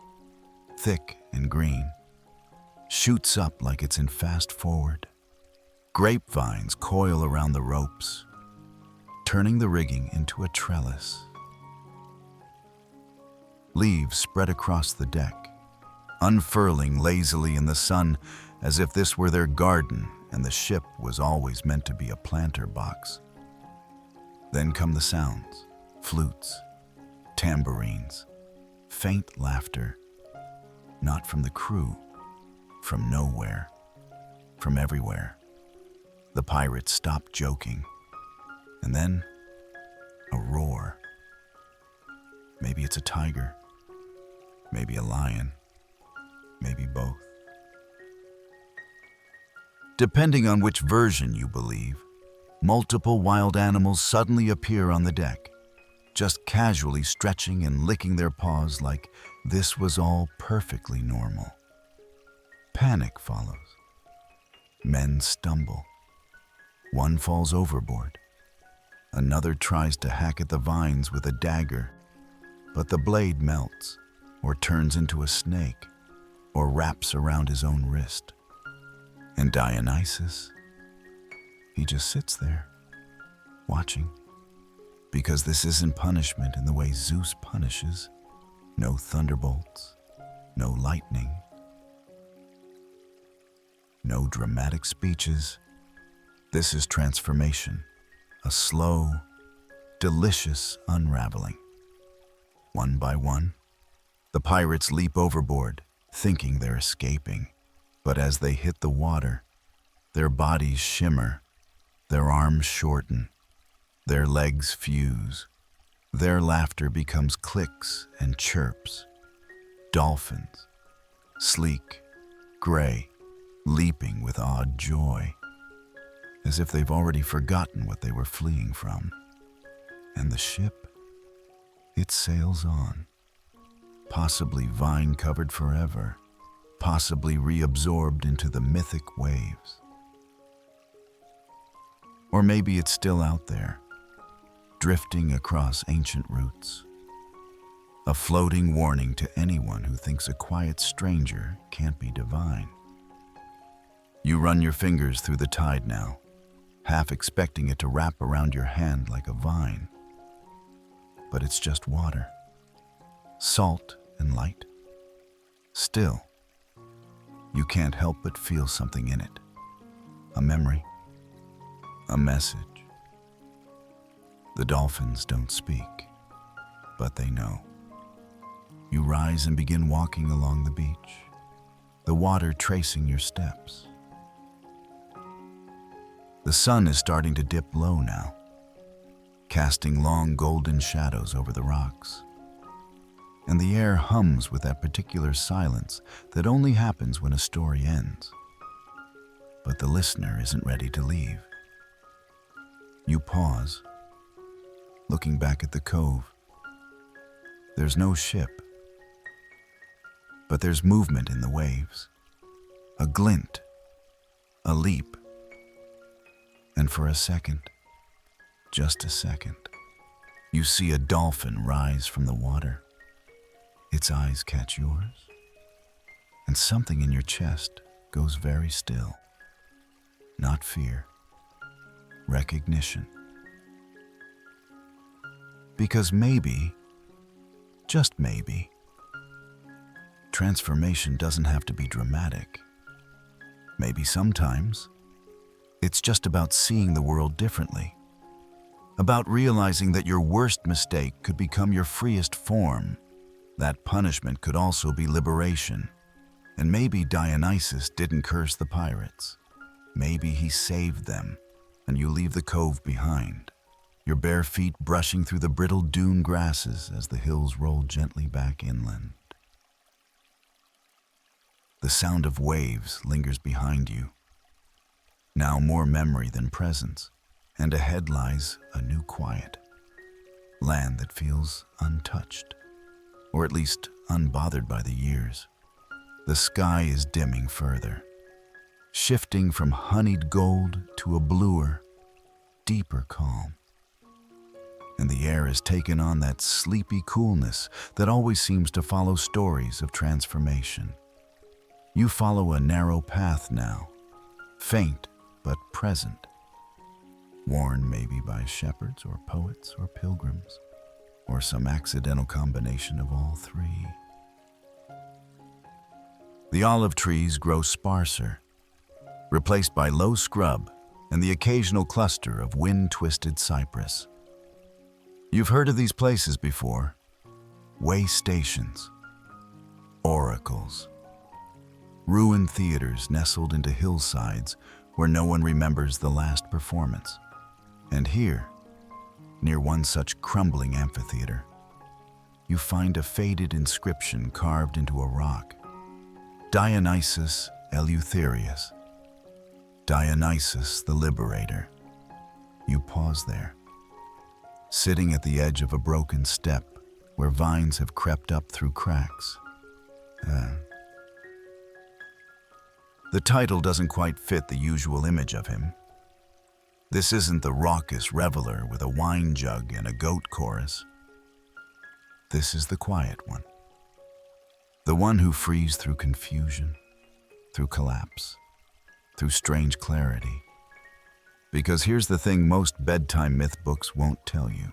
thick and green, shoots up like it's in fast forward. Grapevines coil around the ropes, turning the rigging into a trellis. Leaves spread across the deck, unfurling lazily in the sun as if this were their garden and the ship was always meant to be a planter box. Then come the sounds, flutes, tambourines, faint laughter, not from the crew, from nowhere, from everywhere. The pirates stop joking, and then a roar. Maybe it's a tiger, maybe a lion, maybe both. Depending on which version you believe, multiple wild animals suddenly appear on the deck, just casually stretching and licking their paws like this was all perfectly normal. Panic follows. Men stumble. One falls overboard. Another tries to hack at the vines with a dagger, but the blade melts, or turns into a snake, or wraps around his own wrist. And Dionysus, he just sits there, watching. Because this isn't punishment in the way Zeus punishes. No thunderbolts, no lightning, no dramatic speeches. This is transformation, a slow, delicious unraveling. One by one, the pirates leap overboard, thinking they're escaping. But as they hit the water, their bodies shimmer, their arms shorten, their legs fuse. Their laughter becomes clicks and chirps. Dolphins, sleek, gray, leaping with odd joy, as if they've already forgotten what they were fleeing from. And the ship, it sails on, possibly vine-covered forever, possibly reabsorbed into the mythic waves. Or maybe it's still out there, drifting across ancient roots, a floating warning to anyone who thinks a quiet stranger can't be divine. You run your fingers through the tide now, half expecting it to wrap around your hand like a vine. But it's just water, salt and light. Still, you can't help but feel something in it. A memory, a message. The dolphins don't speak, but they know. You rise and begin walking along the beach, the water tracing your steps. The sun is starting to dip low now, casting long golden shadows over the rocks. And the air hums with that particular silence that only happens when a story ends. But the listener isn't ready to leave. You pause, looking back at the cove. There's no ship, but there's movement in the waves. A glint, a leap, and for a second, just a second, you see a dolphin rise from the water. Its eyes catch yours, and something in your chest goes very still. Not fear, recognition. Because maybe, just maybe, transformation doesn't have to be dramatic. Maybe sometimes it's just about seeing the world differently, about realizing that your worst mistake could become your freest form. That punishment could also be liberation. And maybe Dionysus didn't curse the pirates. Maybe he saved them, and you leave the cove behind, your bare feet brushing through the brittle dune grasses as the hills roll gently back inland. The sound of waves lingers behind you, now more memory than presence, and ahead lies a new quiet, land that feels untouched, or at least unbothered by the years. The sky is dimming further, shifting from honeyed gold to a bluer, deeper calm. And the air has taken on that sleepy coolness that always seems to follow stories of transformation. You follow a narrow path now, faint but present, worn maybe by shepherds or poets or pilgrims, or some accidental combination of all three. The olive trees grow sparser, replaced by low scrub and the occasional cluster of wind-twisted cypress. You've heard of these places before: way stations, oracles, ruined theaters nestled into hillsides where no one remembers the last performance. And here, near one such crumbling amphitheater, you find a faded inscription carved into a rock: Dionysus Eleutherius, Dionysus the Liberator. You pause there, sitting at the edge of a broken step where vines have crept up through cracks. The title doesn't quite fit the usual image of him. This isn't the raucous reveler with a wine jug and a goat chorus. This is the quiet one. The one who frees through confusion, through collapse, through strange clarity. Because here's the thing most bedtime myth books won't tell you.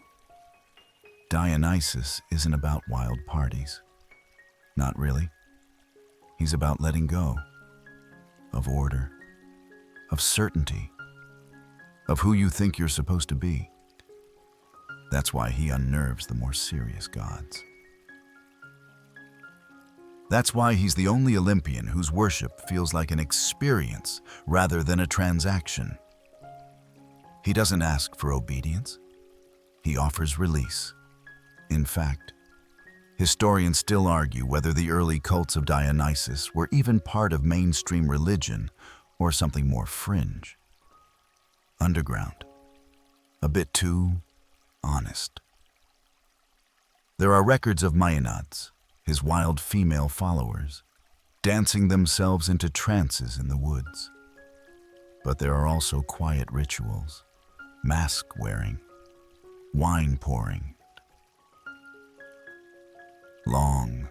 Dionysus isn't about wild parties. Not really. He's about letting go, of order, of certainty, of who you think you're supposed to be. That's why he unnerves the more serious gods. That's why he's the only Olympian whose worship feels like an experience rather than a transaction. He doesn't ask for obedience. He offers release. In fact, historians still argue whether the early cults of Dionysus were even part of mainstream religion or something more fringe. Underground. A bit too honest. There are records of maenads, his wild female followers, dancing themselves into trances in the woods. But there are also quiet rituals, mask-wearing, wine-pouring, long,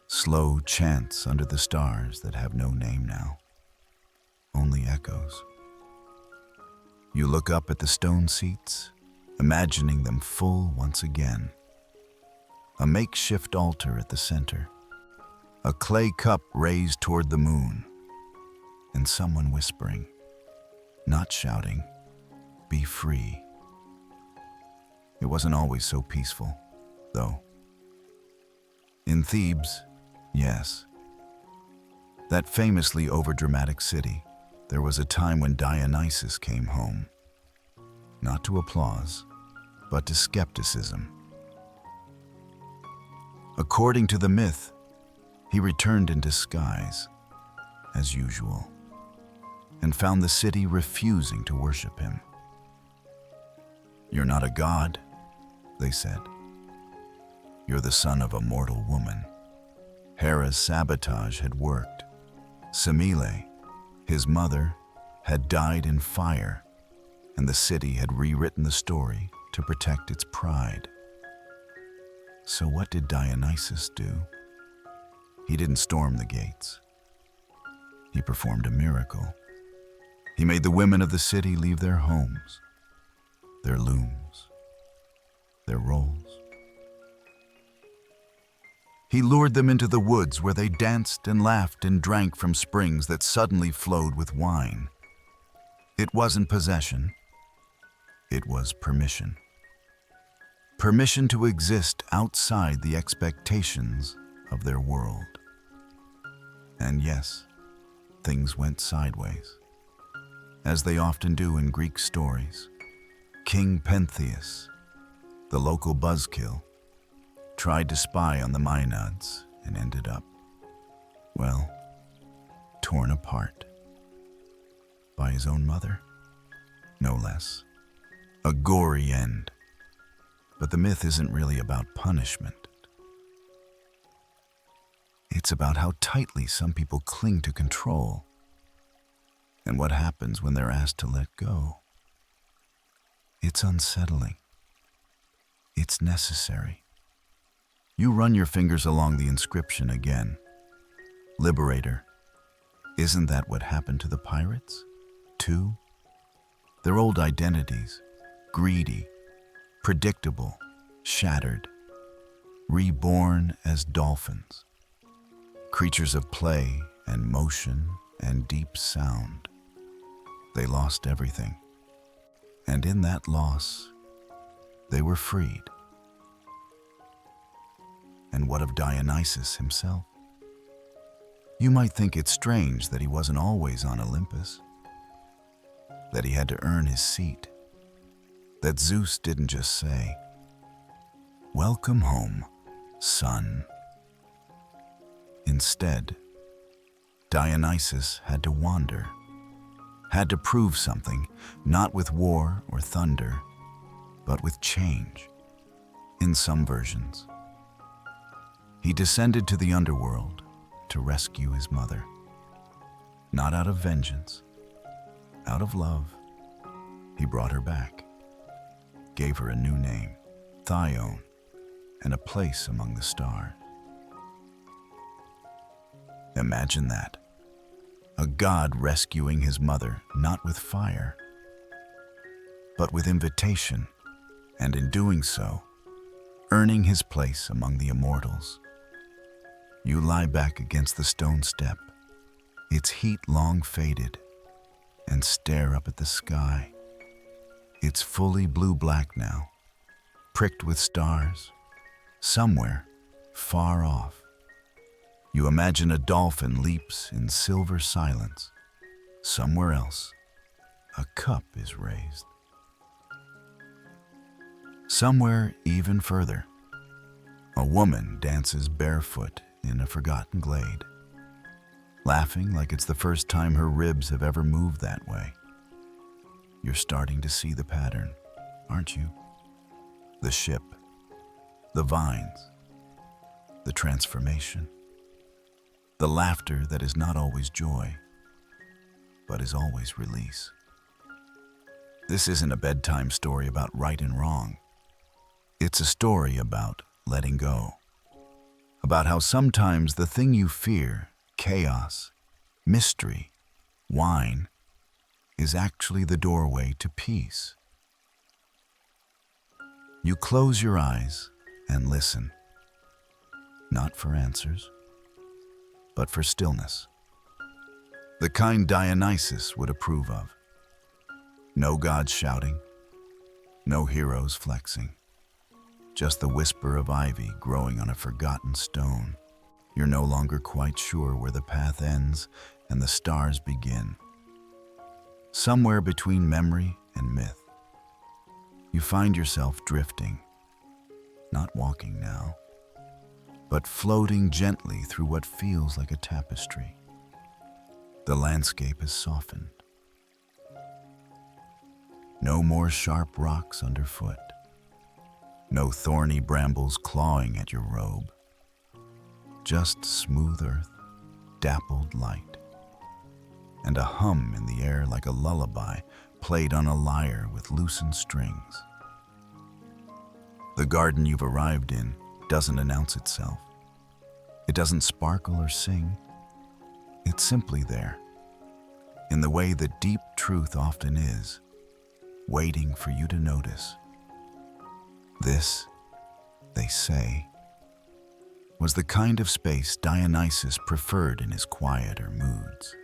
slow chants under the stars that have no name now, only echoes. You look up at the stone seats, imagining them full once again. A makeshift altar at the center, a clay cup raised toward the moon, and someone whispering, not shouting, "Be free." It wasn't always so peaceful, though. In Thebes, yes. That famously overdramatic city, there was a time when Dionysus came home. Not to applause, but to skepticism. According to the myth, he returned in disguise, as usual, and found the city refusing to worship him. "You're not a god," they said. "You're the son of a mortal woman." Hera's sabotage had worked. Semele, his mother, had died in fire, and the city had rewritten the story to protect its pride. So what did Dionysus do? He didn't storm the gates. He performed a miracle. He made the women of the city leave their homes, their looms, their roles. He lured them into the woods where they danced and laughed and drank from springs that suddenly flowed with wine. It wasn't possession. It was permission. Permission to exist outside the expectations of their world. And yes, things went sideways, as they often do in Greek stories. King Pentheus, the local buzzkill, tried to spy on the maenads and ended up, well, torn apart. By his own mother, no less. A gory end. But the myth isn't really about punishment. It's about how tightly some people cling to control and what happens when they're asked to let go. It's unsettling. It's necessary. You run your fingers along the inscription again. Liberator. Isn't that what happened to the pirates? too? Their old identities, greedy, predictable, shattered, reborn as dolphins, creatures of play and motion and deep sound. They lost everything, and in that loss, they were freed. And what of Dionysus himself? You might think it strange that he wasn't always on Olympus, that he had to earn his seat, that Zeus didn't just say, "Welcome home, son." Instead, Dionysus had to wander, had to prove something, not with war or thunder, but with change. In some versions, he descended to the underworld to rescue his mother. Not out of vengeance, out of love, he brought her back, gave her a new name, Thyone, and a place among the stars. Imagine that. A god rescuing his mother, not with fire, but with invitation, and in doing so, earning his place among the immortals. You lie back against the stone step, its heat long faded, and stare up at the sky. It's fully blue-black now, pricked with stars, somewhere far off. You imagine a dolphin leaps in silver silence. Somewhere else, a cup is raised. Somewhere even further, a woman dances barefoot in a forgotten glade, laughing like it's the first time her ribs have ever moved that way. You're starting to see the pattern, aren't you? The ship, the vines, the transformation, the laughter that is not always joy, but is always release. This isn't a bedtime story about right and wrong. It's a story about letting go, about how sometimes the thing you fear, chaos, mystery, wine, is actually the doorway to peace. You close your eyes and listen, not for answers, but for stillness. The kind Dionysus would approve of. No gods shouting, no heroes flexing, just the whisper of ivy growing on a forgotten stone. You're no longer quite sure where the path ends and the stars begin. Somewhere between memory and myth, you find yourself drifting, not walking now, but floating gently through what feels like a tapestry. The landscape is softened. No more sharp rocks underfoot. No thorny brambles clawing at your robe. Just smooth earth, dappled light, and a hum in the air like a lullaby played on a lyre with loosened strings. The garden you've arrived in doesn't announce itself. It doesn't sparkle or sing. It's simply there, in the way that deep truth often is, waiting for you to notice. This, they say, was the kind of space Dionysus preferred in his quieter moods.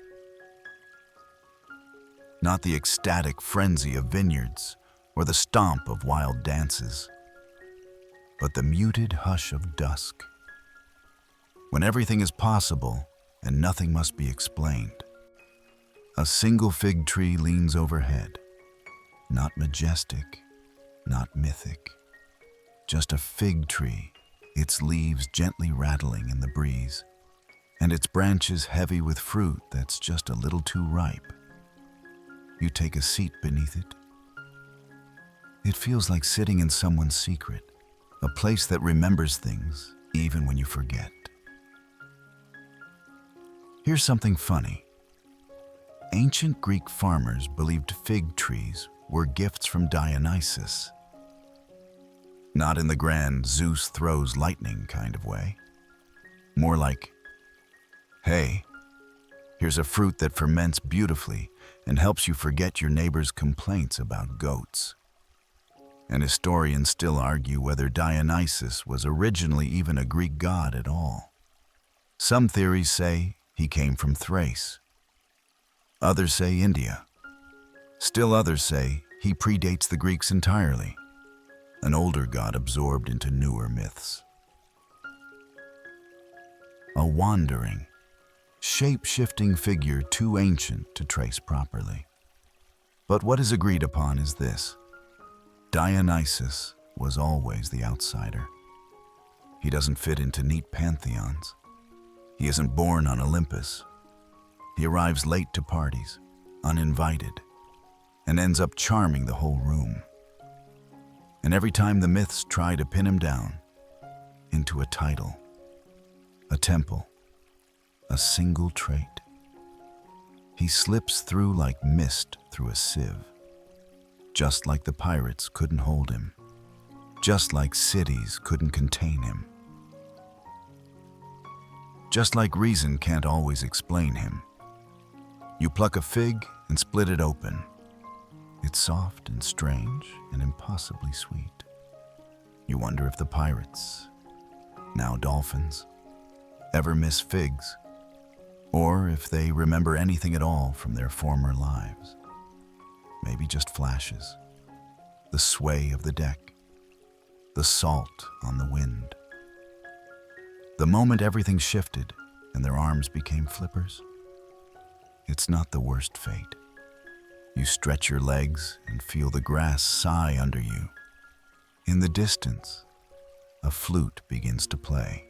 Not the ecstatic frenzy of vineyards or the stomp of wild dances, but the muted hush of dusk, when everything is possible and nothing must be explained. A single fig tree leans overhead, not majestic, not mythic, just a fig tree, its leaves gently rattling in the breeze, and its branches heavy with fruit that's just a little too ripe. You take a seat beneath it. It feels like sitting in someone's secret, a place that remembers things even when you forget. Here's something funny. Ancient Greek farmers believed fig trees were gifts from Dionysus. Not in the grand Zeus throws lightning kind of way. More like, hey, Here's a fruit that ferments beautifully and helps you forget your neighbor's complaints about goats. And historians still argue whether Dionysus was originally even a Greek god at all. Some theories say he came from Thrace. Others say India. Still others say he predates the Greeks entirely, an older god absorbed into newer myths. A wandering, shape-shifting figure too ancient to trace properly. But what is agreed upon is this: Dionysus was always the outsider. He doesn't fit into neat pantheons. He isn't born on Olympus. He arrives late to parties, uninvited, and ends up charming the whole room. And every time the myths try to pin him down into a title, a temple, a single trait, he slips through like mist through a sieve. Just like the pirates couldn't hold him, just like cities couldn't contain him, just like reason can't always explain him. You pluck a fig and split it open. It's soft and strange and impossibly sweet. You wonder if the pirates, now dolphins, ever miss figs, or if they remember anything at all from their former lives. Maybe just flashes, the sway of the deck, the salt on the wind. The moment everything shifted and their arms became flippers, it's not the worst fate. You stretch your legs and feel the grass sigh under you. In the distance, a flute begins to play.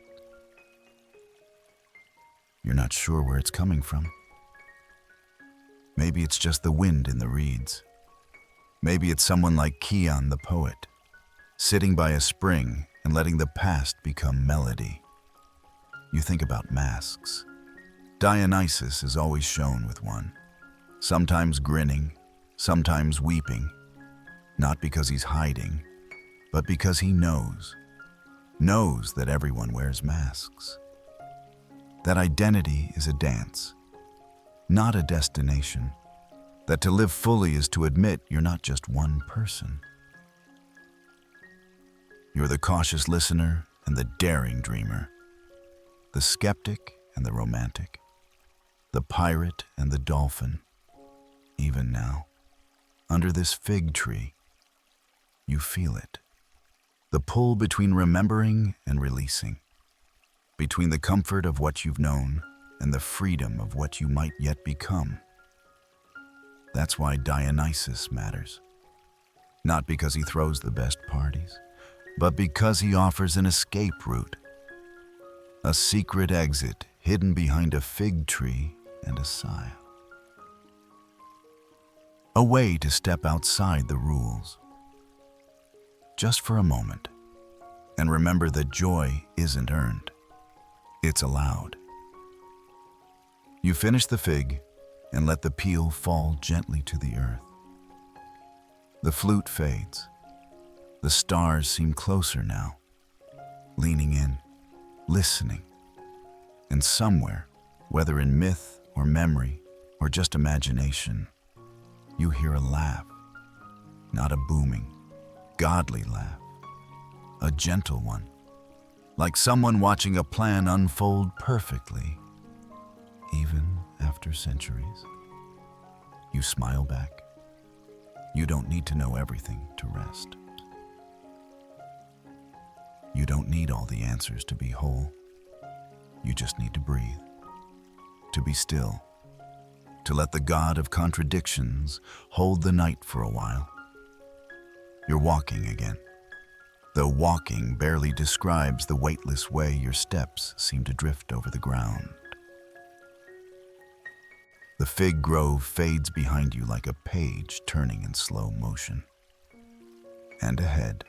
You're not sure where it's coming from. Maybe it's just the wind in the reeds. Maybe it's someone like Keon the poet, sitting by a spring and letting the past become melody. You think about masks. Dionysus is always shown with one, sometimes grinning, sometimes weeping, not because he's hiding, but because he knows that everyone wears masks. That identity is a dance, not a destination. That to live fully is to admit you're not just one person. You're the cautious listener and the daring dreamer, the skeptic and the romantic, the pirate and the dolphin. Even now, under this fig tree, you feel it. The pull between remembering and releasing, between the comfort of what you've known and the freedom of what you might yet become. That's why Dionysus matters. Not because he throws the best parties, but because he offers an escape route, a secret exit hidden behind a fig tree and a sigh. A way to step outside the rules, just for a moment, and remember that joy isn't earned, it's allowed. You finish the fig and let the peel fall gently to the earth. The flute fades. The stars seem closer now, leaning in, listening. And somewhere, whether in myth or memory or just imagination, you hear a laugh, not a booming, godly laugh, a gentle one, like someone watching a plan unfold perfectly, even after centuries. You smile back. You don't need to know everything to rest. You don't need all the answers to be whole. You just need to breathe, to be still, to let the god of contradictions hold the night for a while. You're walking again, though walking barely describes the weightless way your steps seem to drift over the ground. The fig grove fades behind you like a page turning in slow motion. And ahead,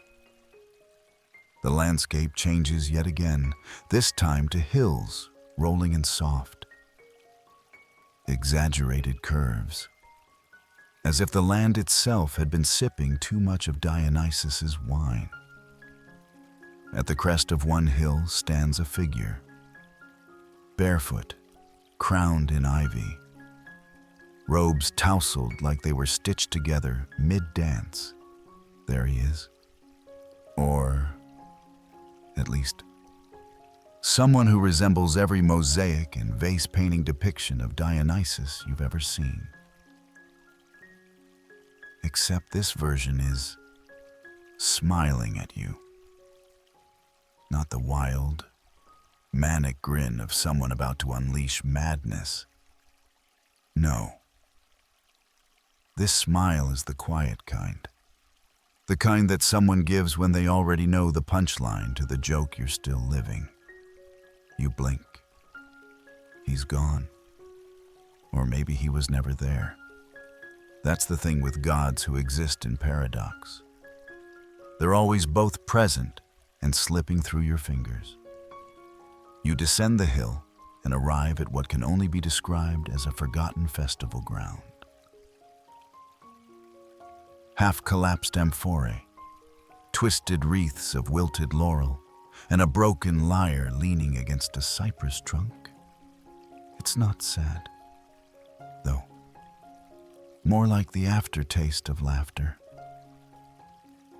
the landscape changes yet again, this time to hills rolling in soft, exaggerated curves, as if the land itself had been sipping too much of Dionysus's wine. At the crest of one hill stands a figure, barefoot, crowned in ivy, robes tousled like they were stitched together mid-dance. There he is. Or, at least, someone who resembles every mosaic and vase-painting depiction of Dionysus you've ever seen. Except this version is smiling at you. Not the wild, manic grin of someone about to unleash madness. No. This smile is the quiet kind. The kind that someone gives when they already know the punchline to the joke you're still living. You blink. He's gone. Or maybe he was never there. That's the thing with gods who exist in paradox. They're always both present and slipping through your fingers. You descend the hill and arrive at what can only be described as a forgotten festival ground. Half-collapsed amphorae, twisted wreaths of wilted laurel, and a broken lyre leaning against a cypress trunk. It's not sad, though. More like the aftertaste of laughter.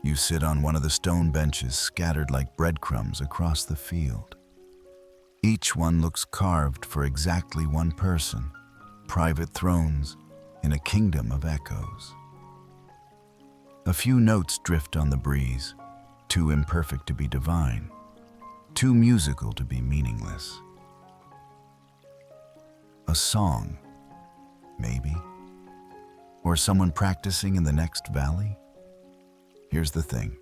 You sit on one of the stone benches scattered like breadcrumbs across the field. Each one looks carved for exactly one person, private thrones in a kingdom of echoes. A few notes drift on the breeze, too imperfect to be divine, too musical to be meaningless. A song, maybe? Or someone practicing in the next valley? Here's the thing.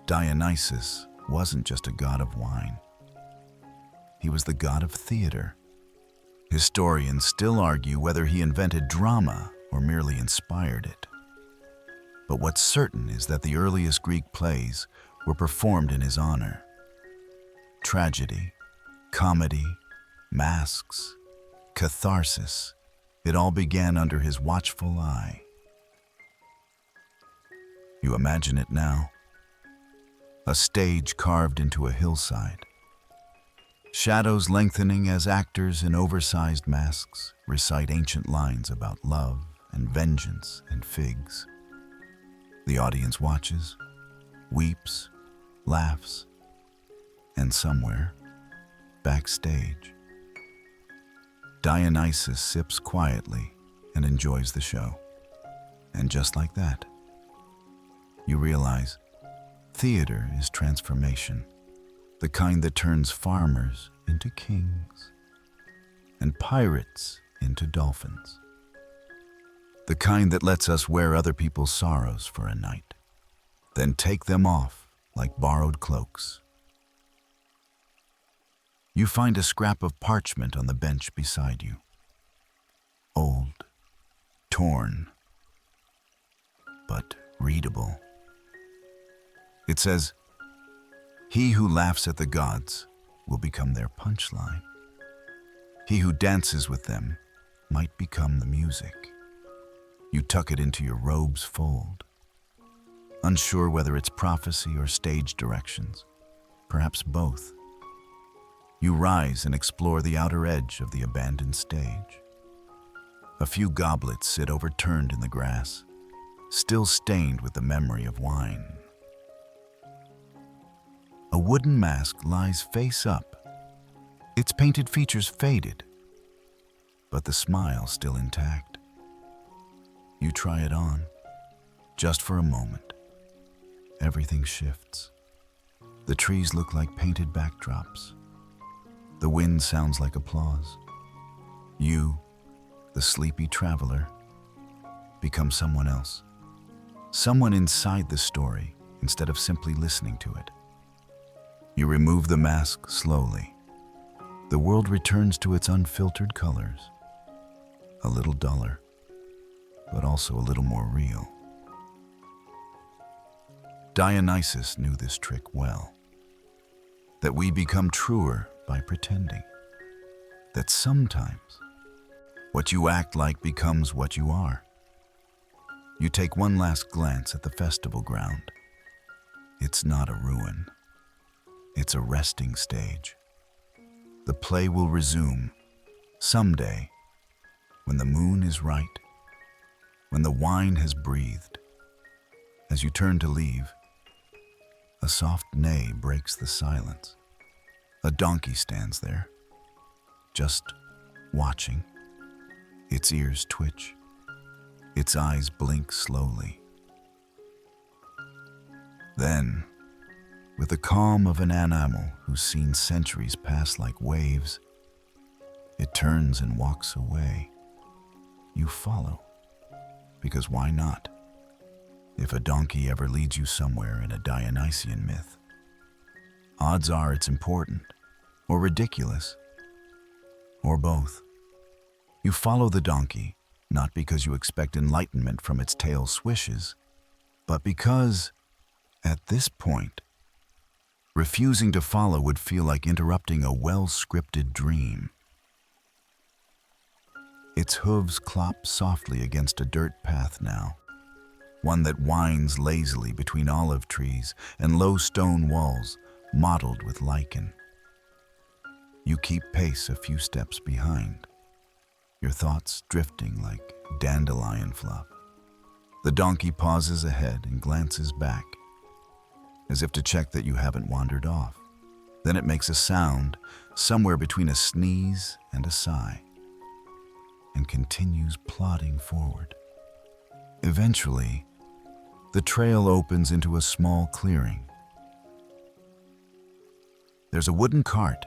Dionysus wasn't just a god of wine. He was the god of theater. Historians still argue whether he invented drama or merely inspired it. But what's certain is that the earliest Greek plays were performed in his honor. Tragedy, comedy, masks, catharsis, it all began under his watchful eye. You imagine it now. A stage carved into a hillside. Shadows lengthening as actors in oversized masks recite ancient lines about love and vengeance and figs. The audience watches, weeps, laughs, and somewhere, backstage, Dionysus sips quietly and enjoys the show. And just like that, you realize theater is transformation, the kind that turns farmers into kings and pirates into dolphins, the kind that lets us wear other people's sorrows for a night, then take them off like borrowed cloaks. You find a scrap of parchment on the bench beside you. Old, torn, but readable. It says, "He who laughs at the gods will become their punchline. He who dances with them might become the music." You tuck it into your robe's fold, unsure whether it's prophecy or stage directions, perhaps both. You rise and explore the outer edge of the abandoned stage. A few goblets sit overturned in the grass, still stained with the memory of wine. A wooden mask lies face up, its painted features faded, but the smile still intact. You try it on, just for a moment. Everything shifts. The trees look like painted backdrops. The wind sounds like applause. You, the sleepy traveler, become someone else. Someone inside the story instead of simply listening to it. You remove the mask slowly. The world returns to its unfiltered colors. A little duller, but also a little more real. Dionysus knew this trick well. That we become truer by pretending. That sometimes what you act like becomes what you are. You take one last glance at the festival ground. It's not a ruin. It's a resting stage. The play will resume, Someday, when the moon is right, when the wine has breathed, as you turn to leave, a soft neigh breaks the silence. A donkey stands there, just watching. Its ears twitch, its eyes blink slowly. Then, with the calm of an animal who's seen centuries pass like waves, it turns and walks away. You follow, because why not? If a donkey ever leads you somewhere in a Dionysian myth, odds are it's important, or ridiculous, or both. You follow the donkey, not because you expect enlightenment from its tail swishes, but because, at this point, refusing to follow would feel like interrupting a well-scripted dream. Its hooves clop softly against a dirt path now, one that winds lazily between olive trees and low stone walls mottled with lichen. You keep pace a few steps behind, your thoughts drifting like dandelion fluff. The donkey pauses ahead and glances back, as if to check that you haven't wandered off. Then it makes a sound somewhere between a sneeze and a sigh, and continues plodding forward. Eventually, the trail opens into a small clearing. There's a wooden cart,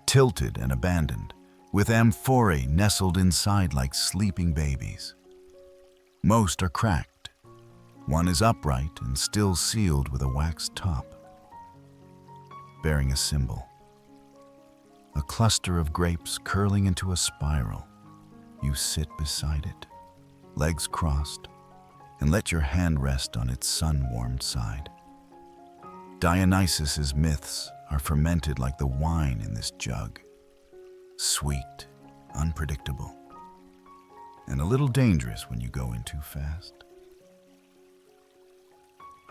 tilted and abandoned, with amphorae nestled inside like sleeping babies. Most are cracked. One is upright and still sealed with a wax top, bearing a symbol. A cluster of grapes curling into a spiral. You sit beside it, legs crossed, and let your hand rest on its sun-warmed side. Dionysus's myths are fermented like the wine in this jug. Sweet, unpredictable, and a little dangerous when you go in too fast.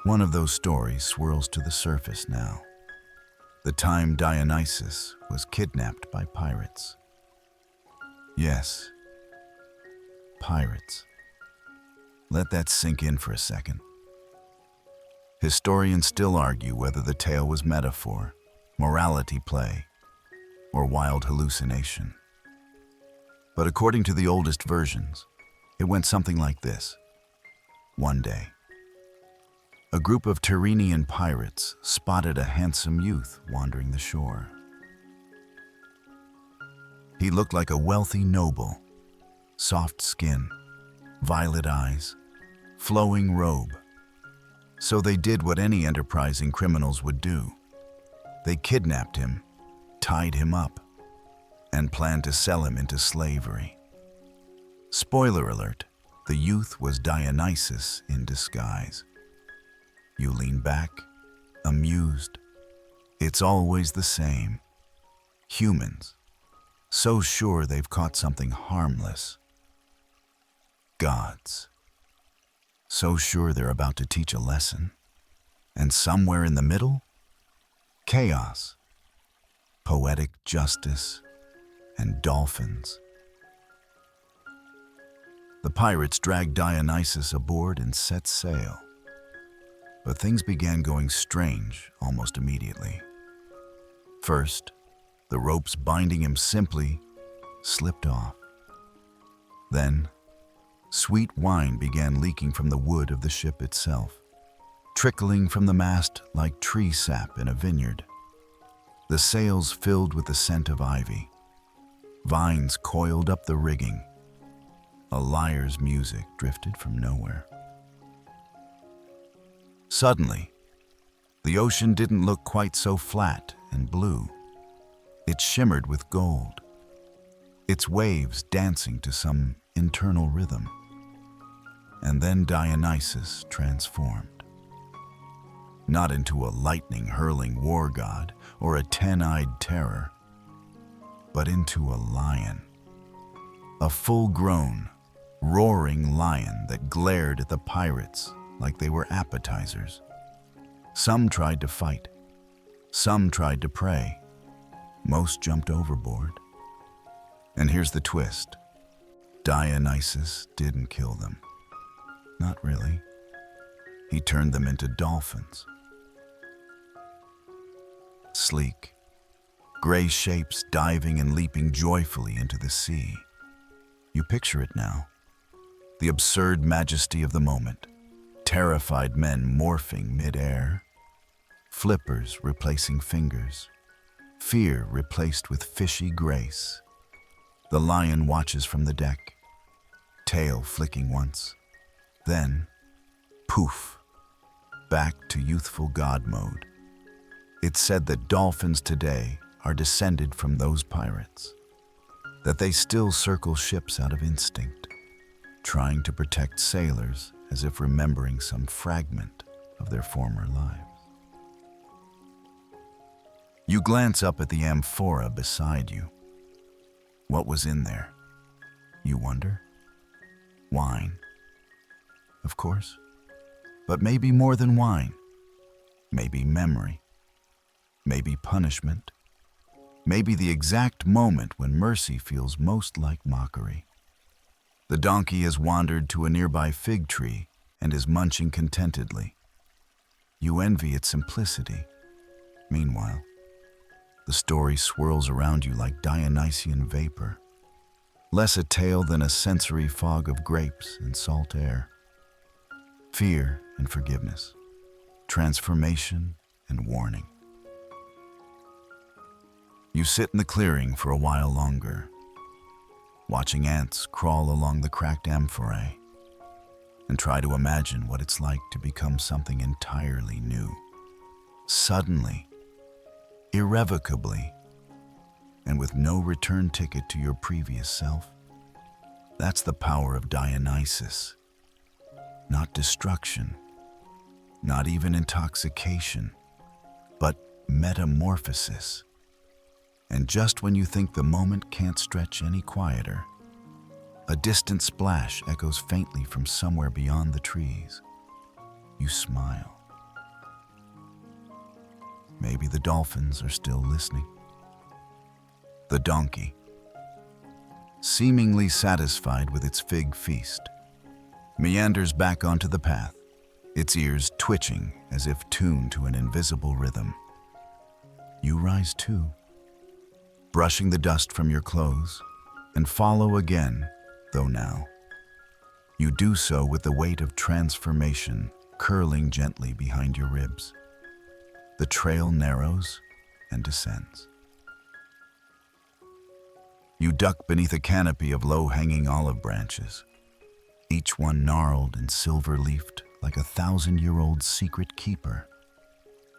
One of those stories swirls to the surface now. The time Dionysus was kidnapped by pirates. Yes, pirates. Let that sink in for a second. Historians still argue whether the tale was metaphor, morality play, or wild hallucination. But according to the oldest versions, it went something like this. One day, a group of Tyrrhenian pirates spotted a handsome youth wandering the shore. He looked like a wealthy noble, soft skin, violet eyes, flowing robe. So they did what any enterprising criminals would do. They kidnapped him, tied him up, and planned to sell him into slavery. Spoiler alert, the youth was Dionysus in disguise. You lean back, amused. It's always the same. Humans, so sure they've caught something harmless. Gods, so sure they're about to teach a lesson. And somewhere in the middle, chaos, poetic justice, and dolphins. The pirates dragged Dionysus aboard and set sail. But things began going strange almost immediately. First, the ropes binding him simply slipped off. Then, sweet wine began leaking from the wood of the ship itself, trickling from the mast like tree sap in a vineyard. The sails filled with the scent of ivy. Vines coiled up the rigging. A lyre's music drifted from nowhere. Suddenly, the ocean didn't look quite so flat and blue. It shimmered with gold, its waves dancing to some internal rhythm. And then Dionysus transformed. Not into a lightning-hurling war god or a 10-eyed terror, but into a lion. A full-grown, roaring lion that glared at the pirates like they were appetizers. Some tried to fight. Some tried to prey. Most jumped overboard. And here's the twist. Dionysus didn't kill them. Not really. He turned them into dolphins. Sleek, gray shapes diving and leaping joyfully into the sea. You picture it now. The absurd majesty of the moment. Terrified men morphing mid-air. Flippers replacing fingers. Fear replaced with fishy grace. The lion watches from the deck, tail flicking once. Then, poof, back to youthful god mode. It's said that dolphins today are descended from those pirates, that they still circle ships out of instinct, trying to protect sailors as if remembering some fragment of their former lives. You glance up at the amphora beside you. What was in there? You wonder? Wine. Of course. But maybe more than wine. Maybe memory. Maybe punishment. Maybe the exact moment when mercy feels most like mockery. The donkey has wandered to a nearby fig tree and is munching contentedly. You envy its simplicity. Meanwhile, the story swirls around you like Dionysian vapor, less a tale than a sensory fog of grapes and salt air. Fear and forgiveness, transformation and warning. You sit in the clearing for a while longer, watching ants crawl along the cracked amphorae, and try to imagine what it's like to become something entirely new. Suddenly, irrevocably, and with no return ticket to your previous self. That's the power of Dionysus. Not destruction, not even intoxication, but metamorphosis. And just when you think the moment can't stretch any quieter, a distant splash echoes faintly from somewhere beyond the trees. You smile. Maybe the dolphins are still listening. The donkey, seemingly satisfied with its fig feast, meanders back onto the path, its ears twitching as if tuned to an invisible rhythm. You rise too, brushing the dust from your clothes, and follow again, though now. You do so with the weight of transformation curling gently behind your ribs. The trail narrows and descends. You duck beneath a canopy of low-hanging olive branches, each one gnarled and silver-leafed like a 1,000-year-old secret keeper.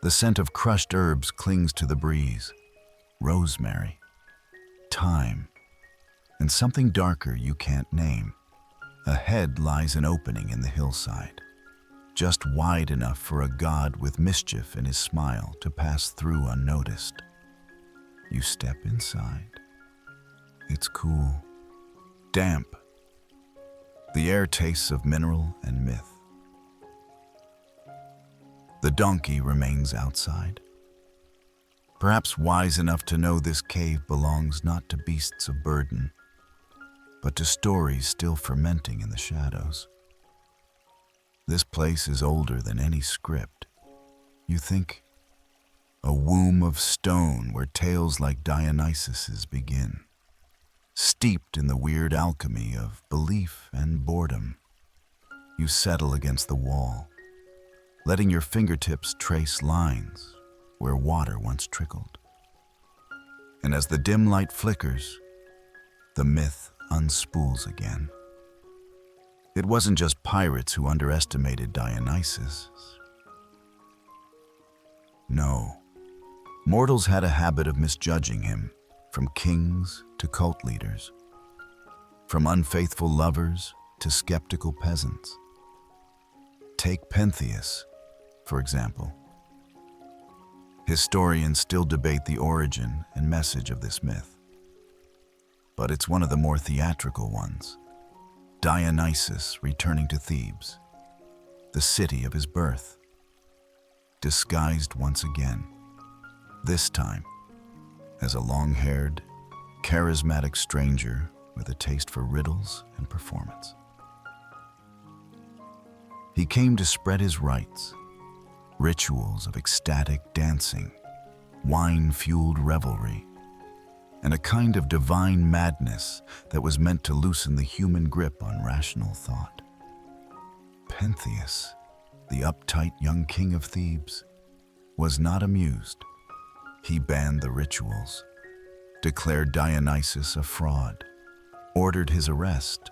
The scent of crushed herbs clings to the breeze. Rosemary, thyme, and something darker you can't name. Ahead lies an opening in the hillside, just wide enough for a god with mischief in his smile to pass through unnoticed. You step inside. It's cool, damp. The air tastes of mineral and myth. The donkey remains outside, perhaps wise enough to know this cave belongs not to beasts of burden, but to stories still fermenting in the shadows. This place is older than any script. You think, a womb of stone where tales like Dionysus's begin, steeped in the weird alchemy of belief and boredom. You settle against the wall, letting your fingertips trace lines where water once trickled. And as the dim light flickers, the myth unspools again. It wasn't just pirates who underestimated Dionysus. No, mortals had a habit of misjudging him, from kings to cult leaders, from unfaithful lovers to skeptical peasants. Take Pentheus, for example. Historians still debate the origin and message of this myth, but it's one of the more theatrical ones. Dionysus returning to Thebes, the city of his birth, disguised once again, this time as a long-haired, charismatic stranger with a taste for riddles and performance. He came to spread his rites, rituals of ecstatic dancing, wine-fueled revelry, and a kind of divine madness that was meant to loosen the human grip on rational thought. Pentheus, the uptight young king of Thebes, was not amused. He banned the rituals, declared Dionysus a fraud, ordered his arrest,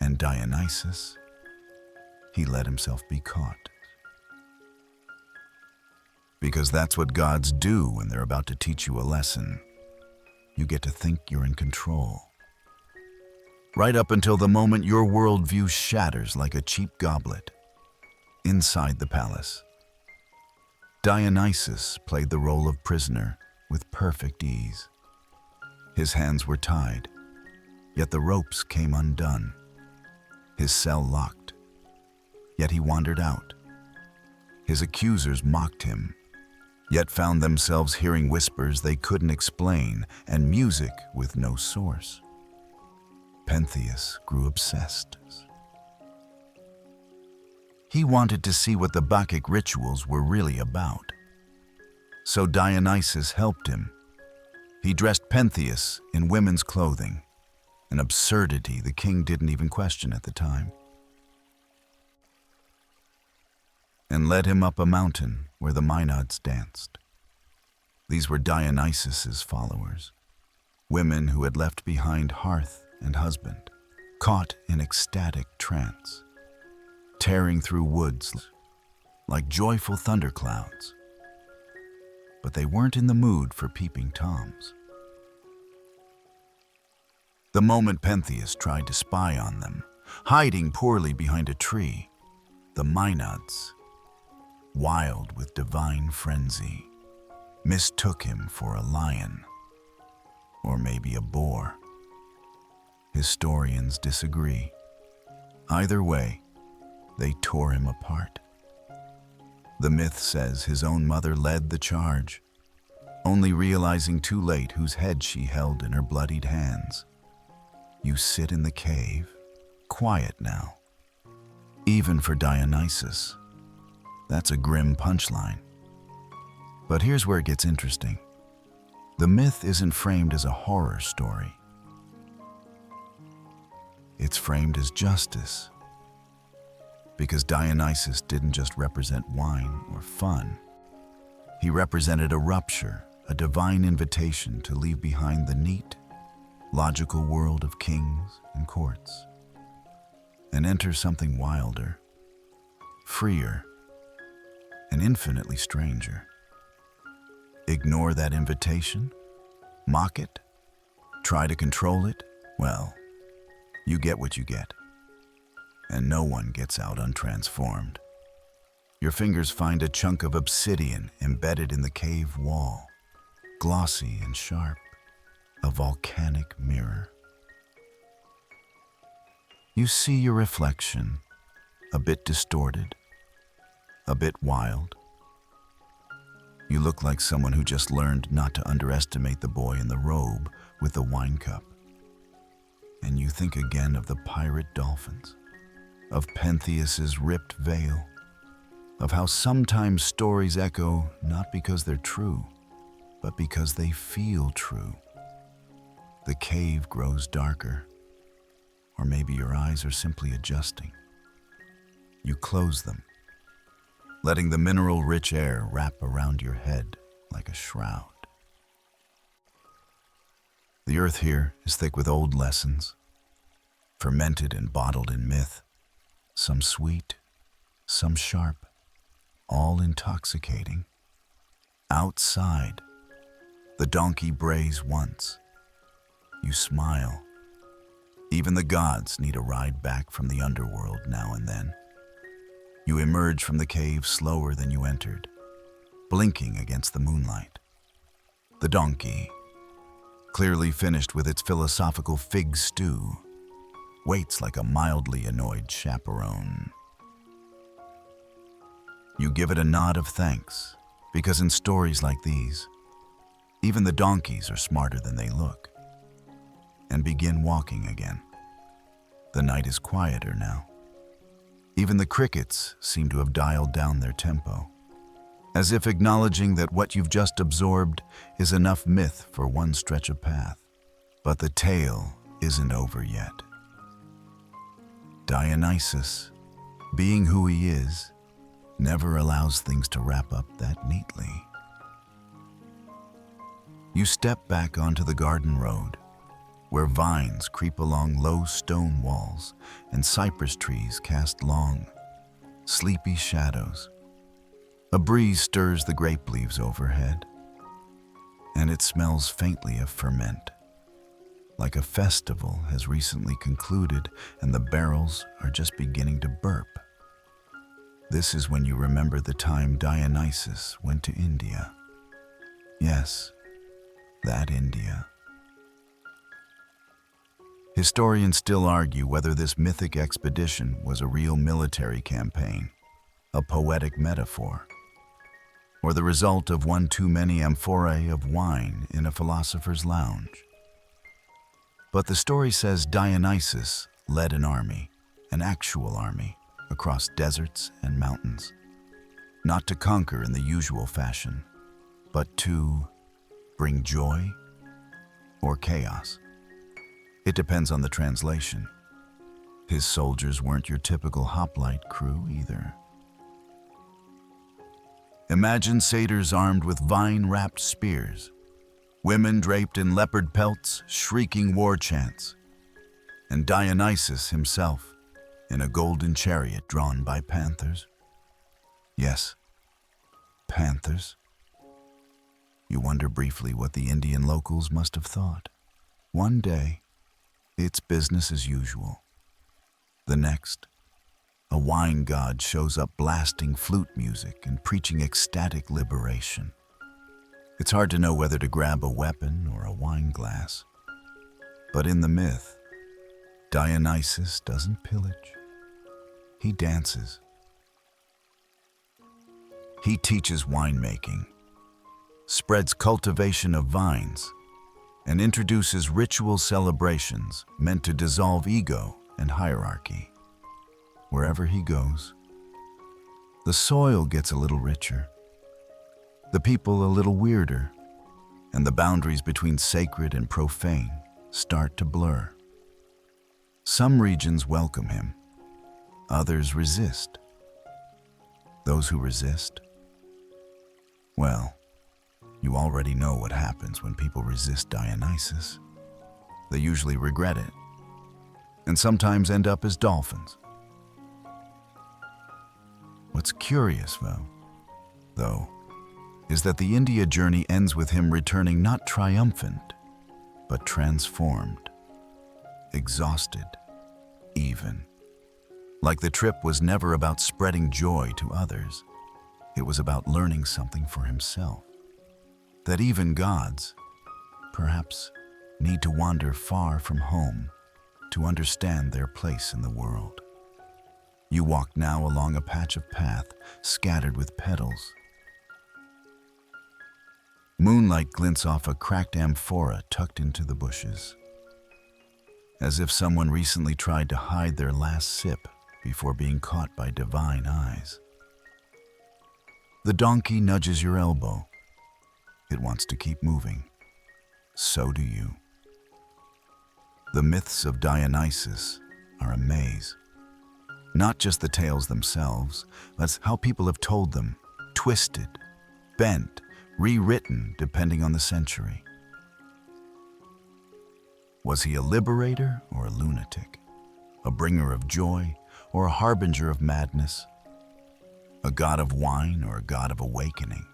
and Dionysus, he let himself be caught. Because that's what gods do when they're about to teach you a lesson. You get to think you're in control. Right up until the moment your worldview shatters like a cheap goblet. Inside the palace, Dionysus played the role of prisoner with perfect ease. His hands were tied, yet the ropes came undone. His cell locked, yet he wandered out. His accusers mocked him, yet found themselves hearing whispers they couldn't explain and music with no source. Pentheus grew obsessed. He wanted to see what the Bacchic rituals were really about. So Dionysus helped him. He dressed Pentheus in women's clothing, an absurdity the king didn't even question at the time, and led him up a mountain where the Maenads danced. These were Dionysus's followers, women who had left behind hearth and husband, caught in ecstatic trance, tearing through woods like joyful thunderclouds. But they weren't in the mood for peeping toms. The moment Pentheus tried to spy on them, hiding poorly behind a tree, the Maenads, wild with divine frenzy, mistook him for a lion, or maybe a boar. Historians disagree. Either way, they tore him apart. The myth says his own mother led the charge, only realizing too late whose head she held in her bloodied hands. You sit in the cave, quiet now. Even for Dionysus, that's a grim punchline. But here's where it gets interesting. The myth isn't framed as a horror story. It's framed as justice. Because Dionysus didn't just represent wine or fun. He represented a rupture, a divine invitation to leave behind the neat, logical world of kings and courts, and enter something wilder, freer, and infinitely stranger. Ignore that invitation? Mock it? Try to control it? Well, you get what you get. And no one gets out untransformed. Your fingers find a chunk of obsidian embedded in the cave wall, glossy and sharp, a volcanic mirror. You see your reflection, a bit distorted, a bit wild. You look like someone who just learned not to underestimate the boy in the robe with the wine cup. And you think again of the pirate dolphins, of Pentheus's ripped veil, of how sometimes stories echo not because they're true, but because they feel true. The cave grows darker, or maybe your eyes are simply adjusting. You close them, letting the mineral-rich air wrap around your head like a shroud. The earth here is thick with old lessons, fermented and bottled in myth, some sweet, some sharp, all intoxicating. Outside, the donkey brays once. You smile. Even the gods need a ride back from the underworld now and then. You emerge from the cave slower than you entered, blinking against the moonlight. The donkey, clearly finished with its philosophical fig stew, waits like a mildly annoyed chaperone. You give it a nod of thanks, because in stories like these, even the donkeys are smarter than they look. and begin walking again. The night is quieter now. Even the crickets seem to have dialed down their tempo, as if acknowledging that what you've just absorbed is enough myth for one stretch of path. But the tale isn't over yet. Dionysus, being who he is, never allows things to wrap up that neatly. You step back onto the garden road, where vines creep along low stone walls and cypress trees cast long, sleepy shadows. A breeze stirs the grape leaves overhead, and it smells faintly of ferment, like a festival has recently concluded and the barrels are just beginning to burp. This is when you remember the time Dionysus went to India. Yes, that India. Historians still argue whether this mythic expedition was a real military campaign, a poetic metaphor, or the result of one too many amphorae of wine in a philosopher's lounge. But the story says Dionysus led an army, an actual army, across deserts and mountains, not to conquer in the usual fashion, but to bring joy or chaos. It depends on the translation. His soldiers weren't your typical hoplite crew either. Imagine satyrs armed with vine-wrapped spears, women draped in leopard pelts shrieking war chants, and Dionysus himself in a golden chariot drawn by panthers. Yes, panthers. You wonder briefly what the Indian locals must have thought. One day, it's business as usual. The next, a wine god shows up blasting flute music and preaching ecstatic liberation. It's hard to know whether to grab a weapon or a wine glass. But in the myth, Dionysus doesn't pillage. He dances. He teaches winemaking, spreads cultivation of vines, and introduces ritual celebrations meant to dissolve ego and hierarchy. Wherever he goes, the soil gets a little richer, the people a little weirder, and the boundaries between sacred and profane start to blur. Some regions welcome him, others resist. Those who resist, well, you already know what happens when people resist Dionysus. They usually regret it, and sometimes end up as dolphins. What's curious, though, is that the India journey ends with him returning not triumphant, but transformed, exhausted, even. Like the trip was never about spreading joy to others. It was about learning something for himself. That even gods, perhaps, need to wander far from home to understand their place in the world. You walk now along a patch of path scattered with petals. Moonlight glints off a cracked amphora tucked into the bushes, as if someone recently tried to hide their last sip before being caught by divine eyes. The donkey nudges your elbow. It wants to keep moving. So do you. The myths of Dionysus are a maze. Not just the tales themselves, but how people have told them, twisted, bent, rewritten depending on the century. Was he a liberator or a lunatic? A bringer of joy or a harbinger of madness? A god of wine or a god of awakening?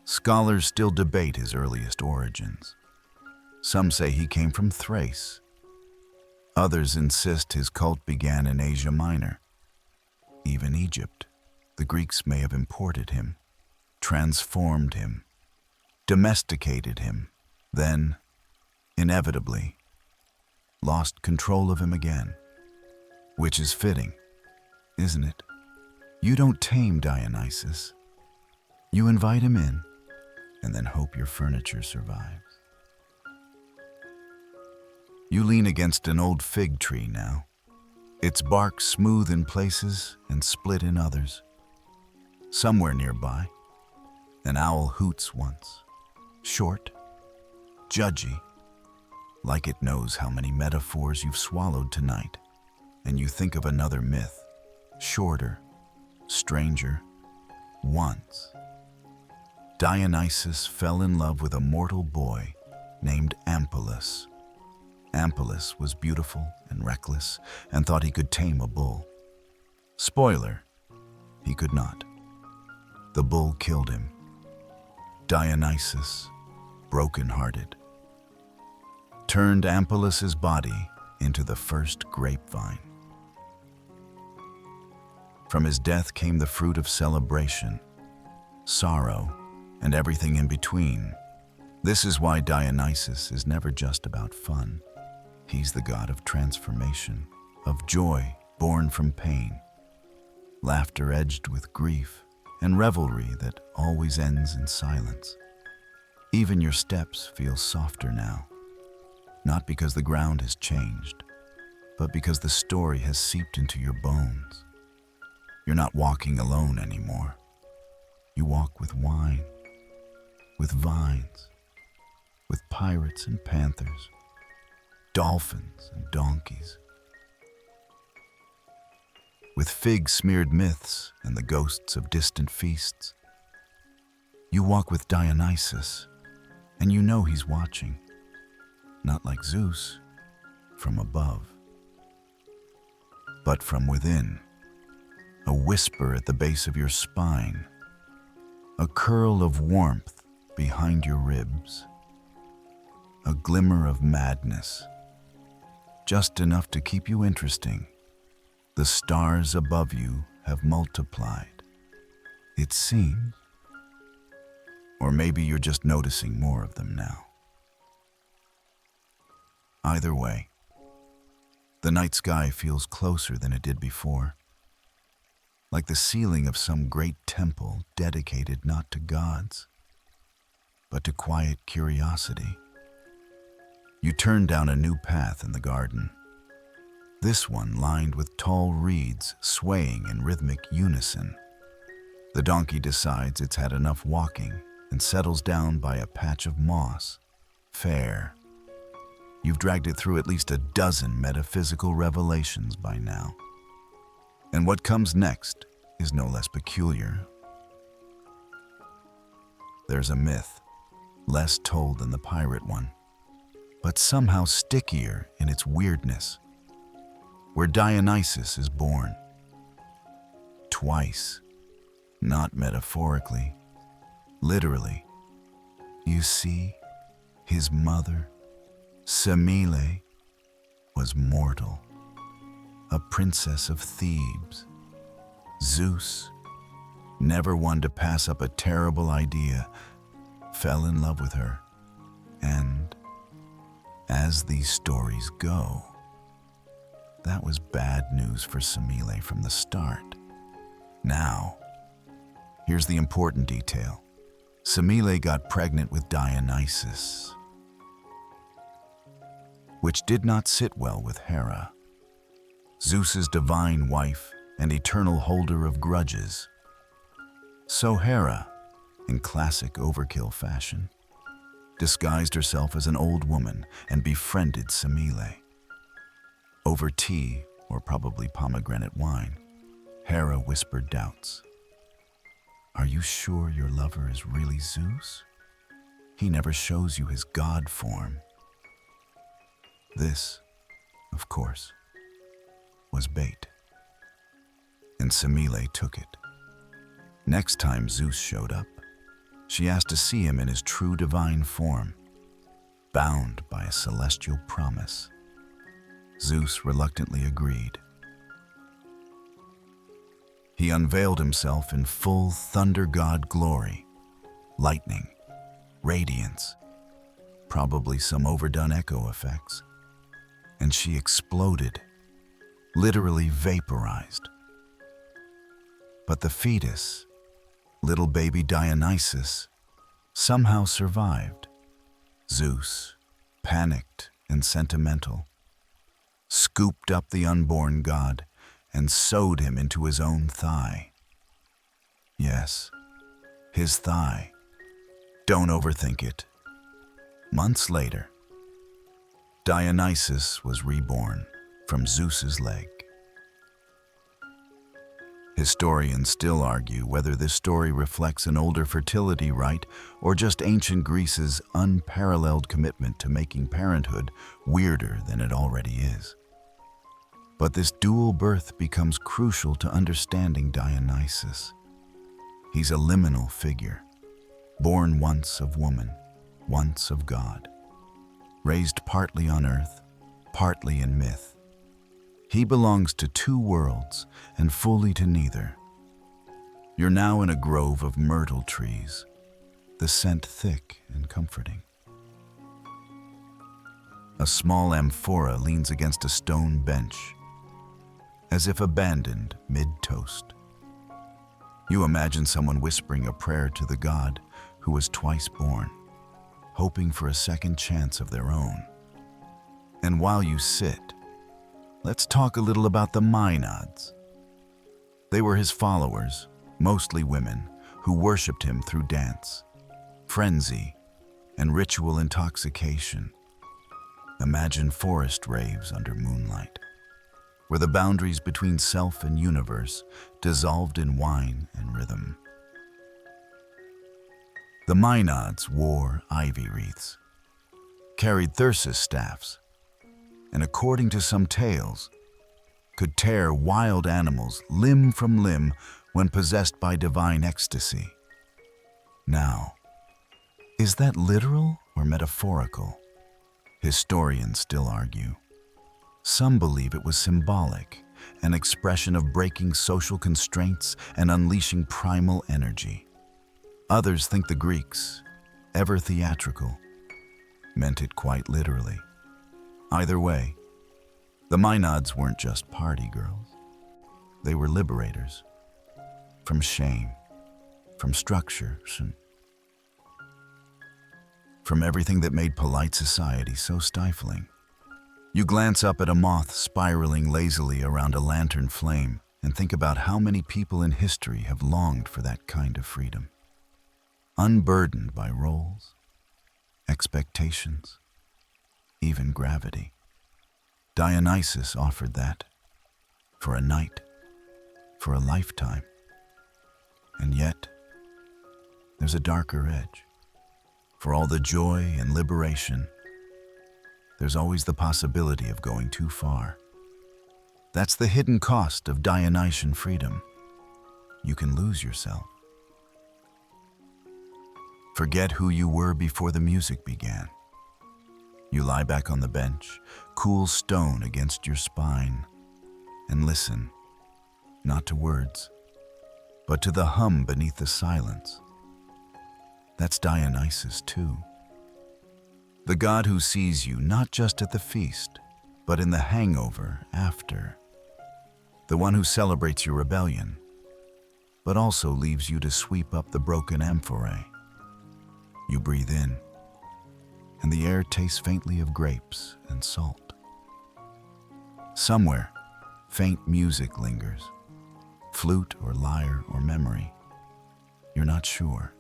Scholars still debate his earliest origins. Some say he came from Thrace. Others insist his cult began in Asia Minor. Even Egypt. The Greeks may have imported him, transformed him, domesticated him, then, inevitably, lost control of him again. Which is fitting, isn't it? You don't tame Dionysus. You invite him in, and then hope your furniture survives. You lean against an old fig tree now, its bark smooth in places and split in others. Somewhere nearby, an owl hoots once, short, judgy, like it knows how many metaphors you've swallowed tonight, and you think of another myth, shorter, stranger. Once, Dionysus fell in love with a mortal boy named Ampullus. Ampullus was beautiful and reckless and thought he could tame a bull. Spoiler, he could not. The bull killed him. Dionysus, broken-hearted, turned Ampullus's body into the first grapevine. From his death came the fruit of celebration, sorrow, and everything in between. This is why Dionysus is never just about fun. He's the god of transformation, of joy born from pain, laughter edged with grief, and revelry that always ends in silence. Even your steps feel softer now, not because the ground has changed, but because the story has seeped into your bones. You're not walking alone anymore. You walk with wine, with vines, with pirates and panthers, dolphins and donkeys, with fig-smeared myths and the ghosts of distant feasts. You walk with Dionysus, and you know he's watching, not like Zeus, from above, but from within. A whisper at the base of your spine, a curl of warmth behind your ribs, a glimmer of madness, just enough to keep you interesting. The stars above you have multiplied, it seems. Or maybe you're just noticing more of them now. Either way, the night sky feels closer than it did before, like the ceiling of some great temple dedicated not to gods, but to quiet curiosity. You turn down a new path in the garden, this one lined with tall reeds swaying in rhythmic unison. The donkey decides it's had enough walking and settles down by a patch of moss. Fair. You've dragged it through at least a dozen metaphysical revelations by now. And what comes next is no less peculiar. There's a myth, less told than the pirate one, but somehow stickier in its weirdness, where Dionysus is born. Twice, not metaphorically, literally. You see, his mother, Semele, was mortal, a princess of Thebes. Zeus, never one to pass up a terrible idea, fell in love with her. And, as these stories go, that was bad news for Semele from the start. Now, here's the important detail. Semele got pregnant with Dionysus, which did not sit well with Hera, Zeus's divine wife and eternal holder of grudges. So Hera, in classic overkill fashion, disguised herself as an old woman and befriended Semele. Over tea, or probably pomegranate wine, Hera whispered doubts. Are you sure your lover is really Zeus? He never shows you his god form. This, of course, was bait. And Semele took it. Next time Zeus showed up, she asked to see him in his true divine form, bound by a celestial promise. Zeus reluctantly agreed. He unveiled himself in full thunder god glory, lightning, radiance, probably some overdone echo effects, and she exploded, literally vaporized. But the fetus, little baby Dionysus, somehow survived. Zeus, panicked and sentimental, scooped up the unborn god and sewed him into his own thigh. Yes, his thigh. Don't overthink it. Months later, Dionysus was reborn from Zeus's leg. Historians still argue whether this story reflects an older fertility rite or just ancient Greece's unparalleled commitment to making parenthood weirder than it already is. But this dual birth becomes crucial to understanding Dionysus. He's a liminal figure, born once of woman, once of God, raised partly on earth, partly in myth. He belongs to two worlds and fully to neither. You're now in a grove of myrtle trees, the scent thick and comforting. A small amphora leans against a stone bench, as if abandoned mid-toast. You imagine someone whispering a prayer to the god who was twice born, hoping for a second chance of their own. And while you sit, let's talk a little about the Maenads. They were his followers, mostly women, who worshipped him through dance, frenzy, and ritual intoxication. Imagine forest raves under moonlight, where the boundaries between self and universe dissolved in wine and rhythm. The Maenads wore ivy wreaths, carried thyrsus staffs, and according to some tales, could tear wild animals limb from limb when possessed by divine ecstasy. Now, is that literal or metaphorical? Historians still argue. Some believe it was symbolic, an expression of breaking social constraints and unleashing primal energy. Others think the Greeks, ever theatrical, meant it quite literally. Either way, the Maenads weren't just party girls. They were liberators. From shame, from structures, and from everything that made polite society so stifling. You glance up at a moth spiraling lazily around a lantern flame and think about how many people in history have longed for that kind of freedom. Unburdened by roles, expectations, even gravity. Dionysus offered that, for a night, for a lifetime. And yet, there's a darker edge. For all the joy and liberation, there's always the possibility of going too far. That's the hidden cost of Dionysian freedom. You can lose yourself. Forget who you were before the music began. You lie back on the bench, cool stone against your spine, and listen, not to words, but to the hum beneath the silence. That's Dionysus too. The god who sees you not just at the feast, but in the hangover after. The one who celebrates your rebellion, but also leaves you to sweep up the broken amphorae. You breathe in, and the air tastes faintly of grapes and salt. Somewhere, faint music lingers, flute or lyre or memory. You're not sure.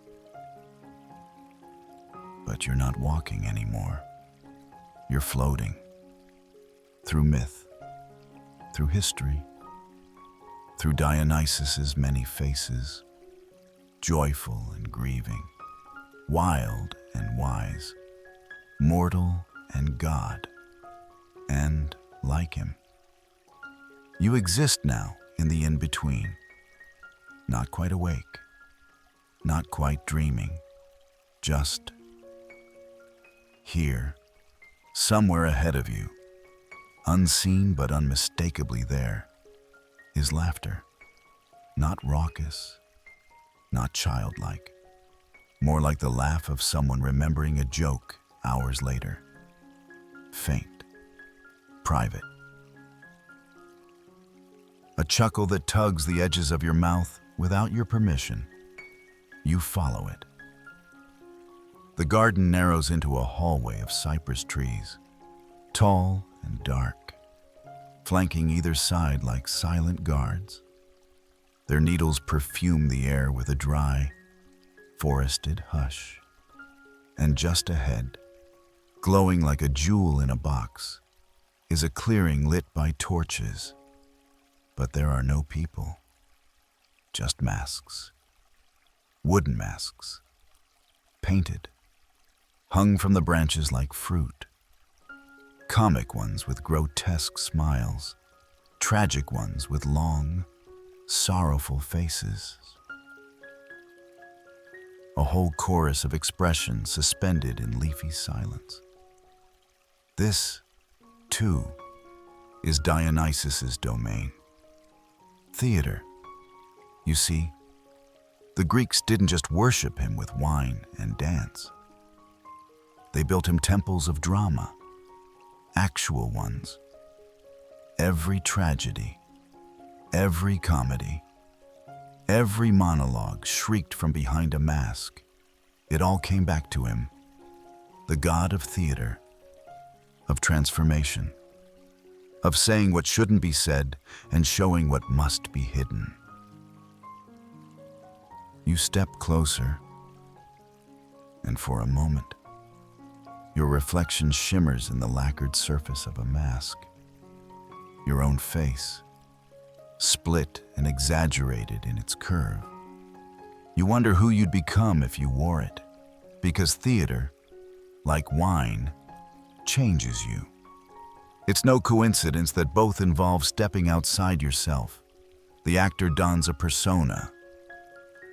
But you're not walking anymore. You're floating. Through myth, through history, through Dionysus's many faces, joyful and grieving, wild and wise, mortal and God, and like him. You exist now in the in-between, not quite awake, not quite dreaming, just here, somewhere ahead of you, unseen but unmistakably there, is laughter. Not raucous, not childlike, more like the laugh of someone remembering a joke hours later. Faint, private. A chuckle that tugs the edges of your mouth without your permission. You follow it. The garden narrows into a hallway of cypress trees. tall and dark, flanking either side like silent guards. Their needles perfume the air with a dry, forested hush. And just ahead, glowing like a jewel in a box, is a clearing lit by torches. But there are no people, just masks. Wooden masks, painted, hung from the branches like fruit. Comic ones with grotesque smiles, tragic ones with long, sorrowful faces. A whole chorus of expression suspended in leafy silence. This, too, is Dionysus's domain. Theater. You see, the Greeks didn't just worship him with wine and dance. They built him temples of drama, actual ones. Every tragedy, every comedy, every monologue shrieked from behind a mask. It all came back to him, the god of theater, of transformation, of saying what shouldn't be said and showing what must be hidden. You step closer, and for a moment, your reflection shimmers in the lacquered surface of a mask. Your own face, split and exaggerated in its curve. You wonder who you'd become if you wore it, because theater, like wine, changes you. It's no coincidence that both involve stepping outside yourself. The actor dons a persona,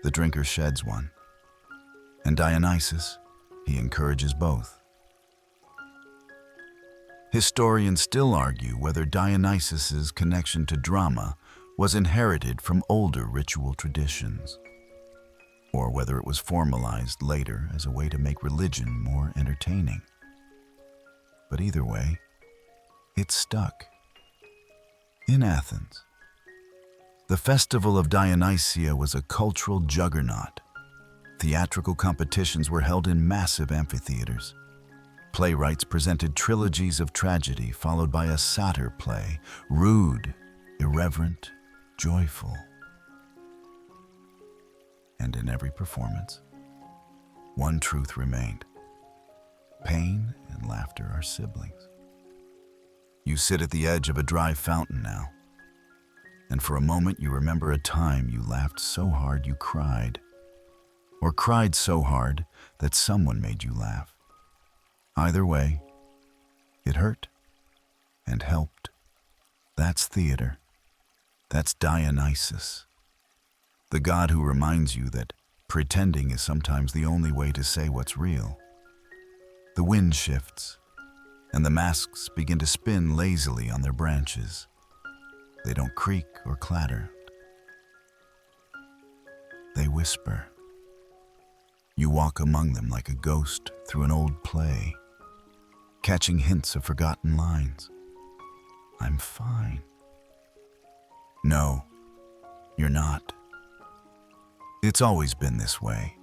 the drinker sheds one. And Dionysus, he encourages both. Historians still argue whether Dionysus's connection to drama was inherited from older ritual traditions, or whether it was formalized later as a way to make religion more entertaining. But either way, it stuck. In Athens, the festival of Dionysia was a cultural juggernaut. Theatrical competitions were held in massive amphitheaters. Playwrights presented trilogies of tragedy followed by a satyr play, rude, irreverent, joyful. And in every performance, one truth remained. Pain and laughter are siblings. You sit at the edge of a dry fountain now, and for a moment you remember a time you laughed so hard you cried, or cried so hard that someone made you laugh. Either way, it hurt and helped. That's theater. That's Dionysus, the god who reminds you that pretending is sometimes the only way to say what's real. The wind shifts, and the masks begin to spin lazily on their branches. They don't creak or clatter. They whisper. You walk among them like a ghost through an old play, catching hints of forgotten lines. I'm fine. No, you're not. It's always been this way.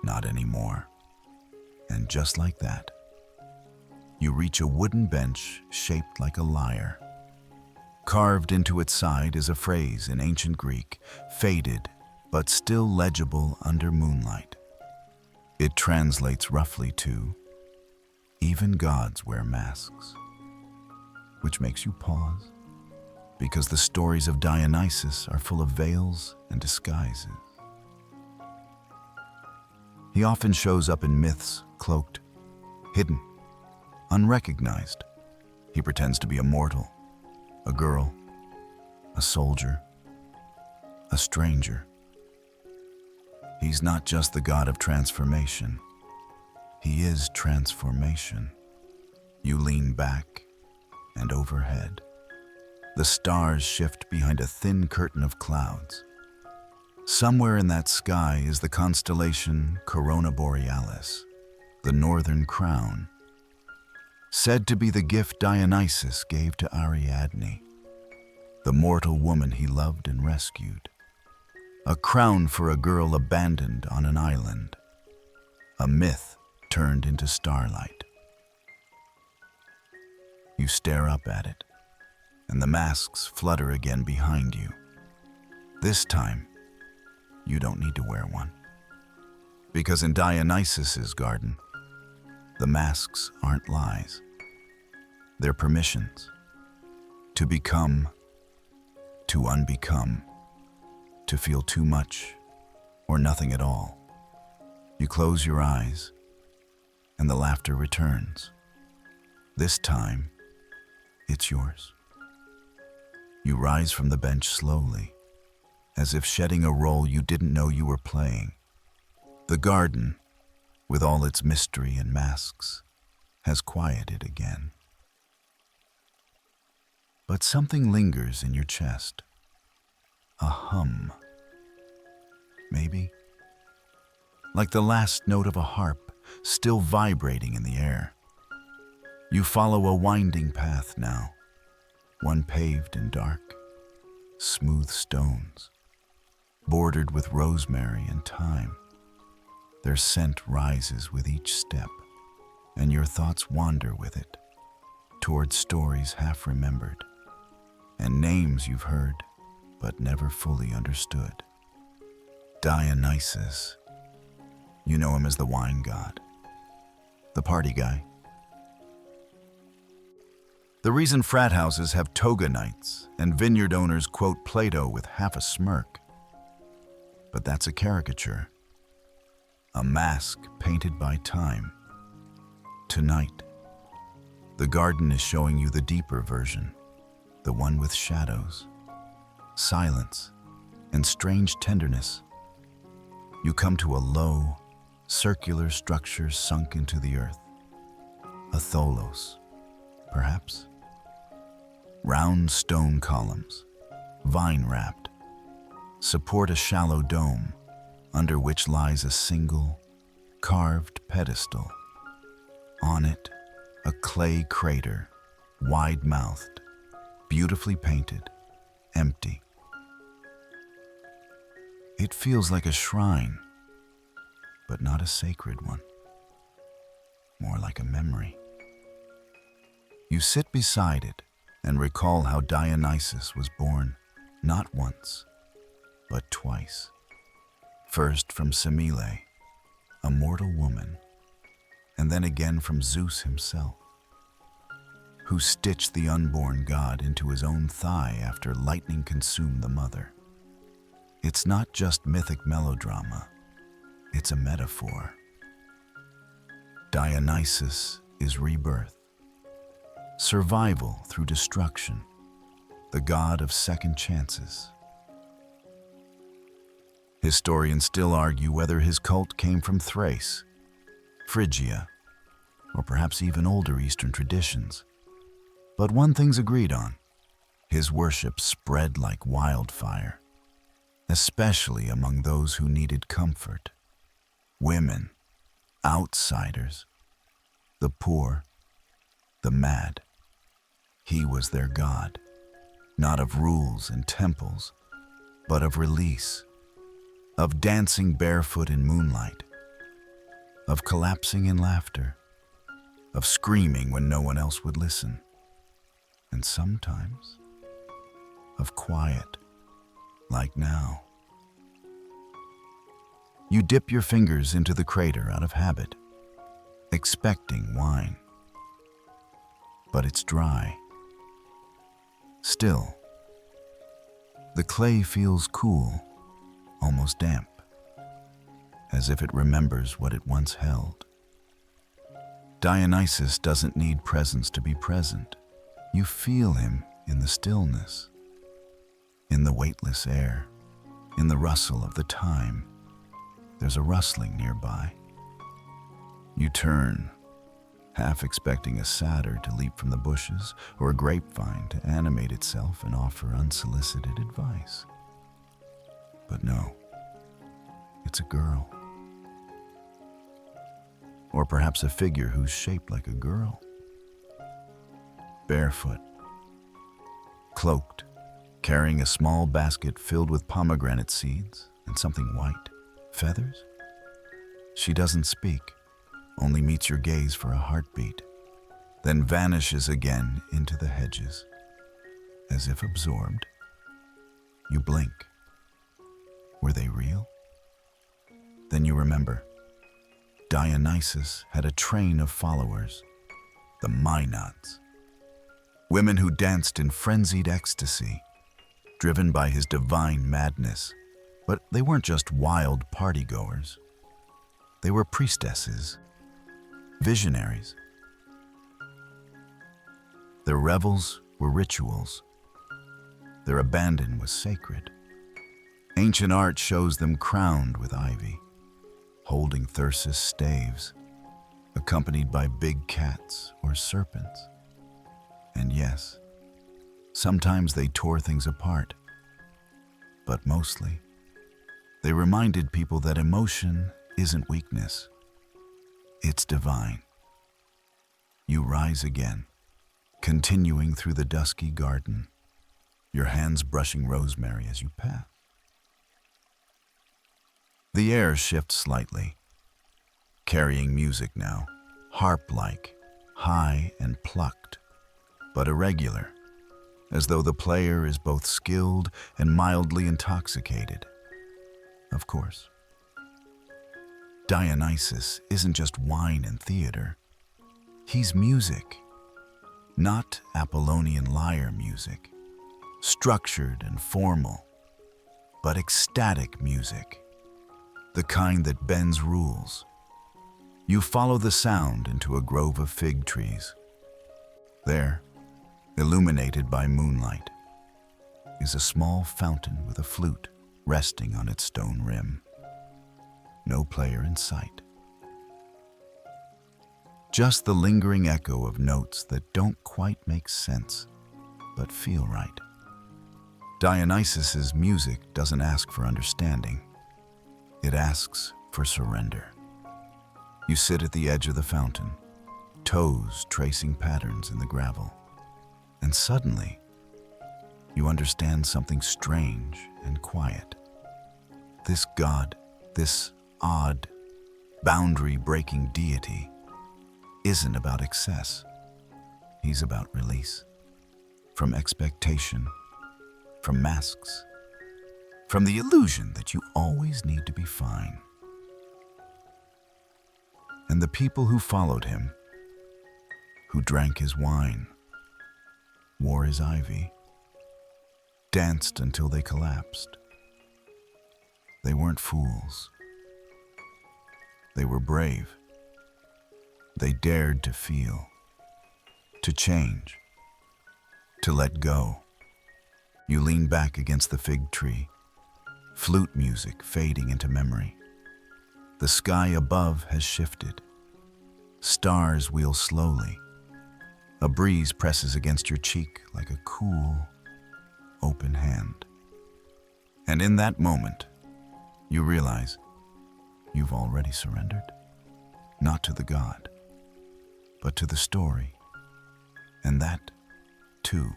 Not anymore. And just like that, you reach a wooden bench shaped like a lyre. Carved into its side is a phrase in ancient Greek, faded but still legible under moonlight. It translates roughly to, "Even gods wear masks," which makes you pause, because the stories of Dionysus are full of veils and disguises. He often shows up in myths, cloaked, hidden, unrecognized. He pretends to be a mortal, a girl, a soldier, a stranger. He's not just the god of transformation. He is transformation. You lean back, and overhead, the stars shift behind a thin curtain of clouds. Somewhere in that sky is the constellation Corona Borealis, the northern crown, said to be the gift Dionysus gave to Ariadne, the mortal woman he loved and rescued. A crown for a girl abandoned on an island, a myth turned into starlight. You stare up at it, and the masks flutter again behind you. This time, you don't need to wear one. Because in Dionysus's garden, the masks aren't lies. They're permissions. To become, to unbecome, to feel too much or nothing at all. You close your eyes, and the laughter returns. This time, it's yours. You rise from the bench slowly, as if shedding a role you didn't know you were playing. The garden, with all its mystery and masks, has quieted again. But something lingers in your chest. A hum. Maybe. Like the last note of a harp, still vibrating in the air. You follow a winding path now, one paved in dark, smooth stones, bordered with rosemary and thyme. Their scent rises with each step, and your thoughts wander with it, toward stories half remembered, and names you've heard, but never fully understood. Dionysus. You know him as the wine god, the party guy. The reason frat houses have toga nights and vineyard owners quote Plato with half a smirk. But that's a caricature, a mask painted by time. Tonight, the garden is showing you the deeper version, the one with shadows, silence, and strange tenderness. You come to a low, circular structure sunk into the earth, a tholos, perhaps? Round stone columns, vine-wrapped, support a shallow dome under which lies a single, carved pedestal. On it, a clay crater, wide-mouthed, beautifully painted, empty. It feels like a shrine, but not a sacred one. More like a memory. You sit beside it and recall how Dionysus was born, not once, but twice. First from Semele, a mortal woman, and then again from Zeus himself, who stitched the unborn god into his own thigh after lightning consumed the mother. It's not just mythic melodrama, it's a metaphor. Dionysus is rebirth, survival through destruction, the god of second chances. Historians still argue whether his cult came from Thrace, Phrygia, or perhaps even older Eastern traditions. But one thing's agreed on: his worship spread like wildfire, especially among those who needed comfort. Women, outsiders, the poor, the mad. He was their god, not of rules and temples, but of release, of dancing barefoot in moonlight, of collapsing in laughter, of screaming when no one else would listen, and sometimes of quiet, like now. You dip your fingers into the crater out of habit, expecting wine. But it's dry. Still, the clay feels cool, almost damp, as if it remembers what it once held. Dionysus doesn't need presence to be present. You feel him in the stillness, in the weightless air, in the rustle of the thyme. There's a rustling nearby. You turn, half expecting a satyr to leap from the bushes or a grapevine to animate itself and offer unsolicited advice. But no, it's a girl. Or perhaps a figure who's shaped like a girl. Barefoot, cloaked, carrying a small basket filled with pomegranate seeds and something white. Feathers? She doesn't speak, only meets your gaze for a heartbeat. then vanishes again into the hedges. As if absorbed, you blink. Were they real? Then you remember. Dionysus had a train of followers, the Maenads, women who danced in frenzied ecstasy, driven by his divine madness. But they weren't just wild partygoers. They were priestesses, visionaries. Their revels were rituals. Their abandon was sacred. Ancient art shows them crowned with ivy, holding thyrsus staves, accompanied by big cats or serpents. And yes, sometimes they tore things apart, but mostly, they reminded people that emotion isn't weakness, it's divine. You rise again, continuing through the dusky garden, your hands brushing rosemary as you pass. The air shifts slightly, carrying music now, harp-like, high and plucked, but irregular, as though the player is both skilled and mildly intoxicated. Of course. Dionysus isn't just wine and theater. He's music, not Apollonian lyre music, structured and formal, but ecstatic music, the kind that bends rules. You follow the sound into a grove of fig trees. There, illuminated by moonlight, is a small fountain with a flute resting on its stone rim. No player in sight. Just the lingering echo of notes that don't quite make sense, but feel right. Dionysus's music doesn't ask for understanding. It asks for surrender. You sit at the edge of the fountain, toes tracing patterns in the gravel, and suddenly, you understand something strange and quiet. This god, this odd, boundary-breaking deity, isn't about excess. He's about release. From expectation, from masks, from the illusion that you always need to be fine. And the people who followed him, who drank his wine, wore his ivy, danced until they collapsed. They weren't fools. They were brave. They dared to feel, to change, to let go. You lean back against the fig tree, flute music fading into memory. The sky above has shifted. Stars wheel slowly. A breeze presses against your cheek like a cool, open hand. And in that moment, you realize you've already surrendered, not to the god, but to the story. And that, too,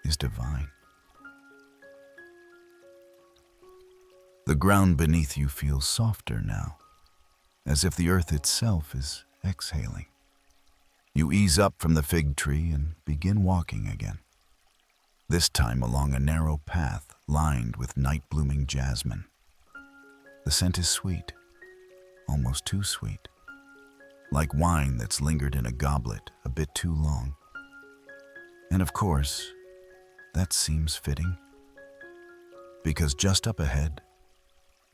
is divine. The ground beneath you feels softer now, as if the earth itself is exhaling. You ease up from the fig tree and begin walking again, this time along a narrow path lined with night-blooming jasmine. The scent is sweet, almost too sweet, like wine that's lingered in a goblet a bit too long. And of course, that seems fitting, because just up ahead,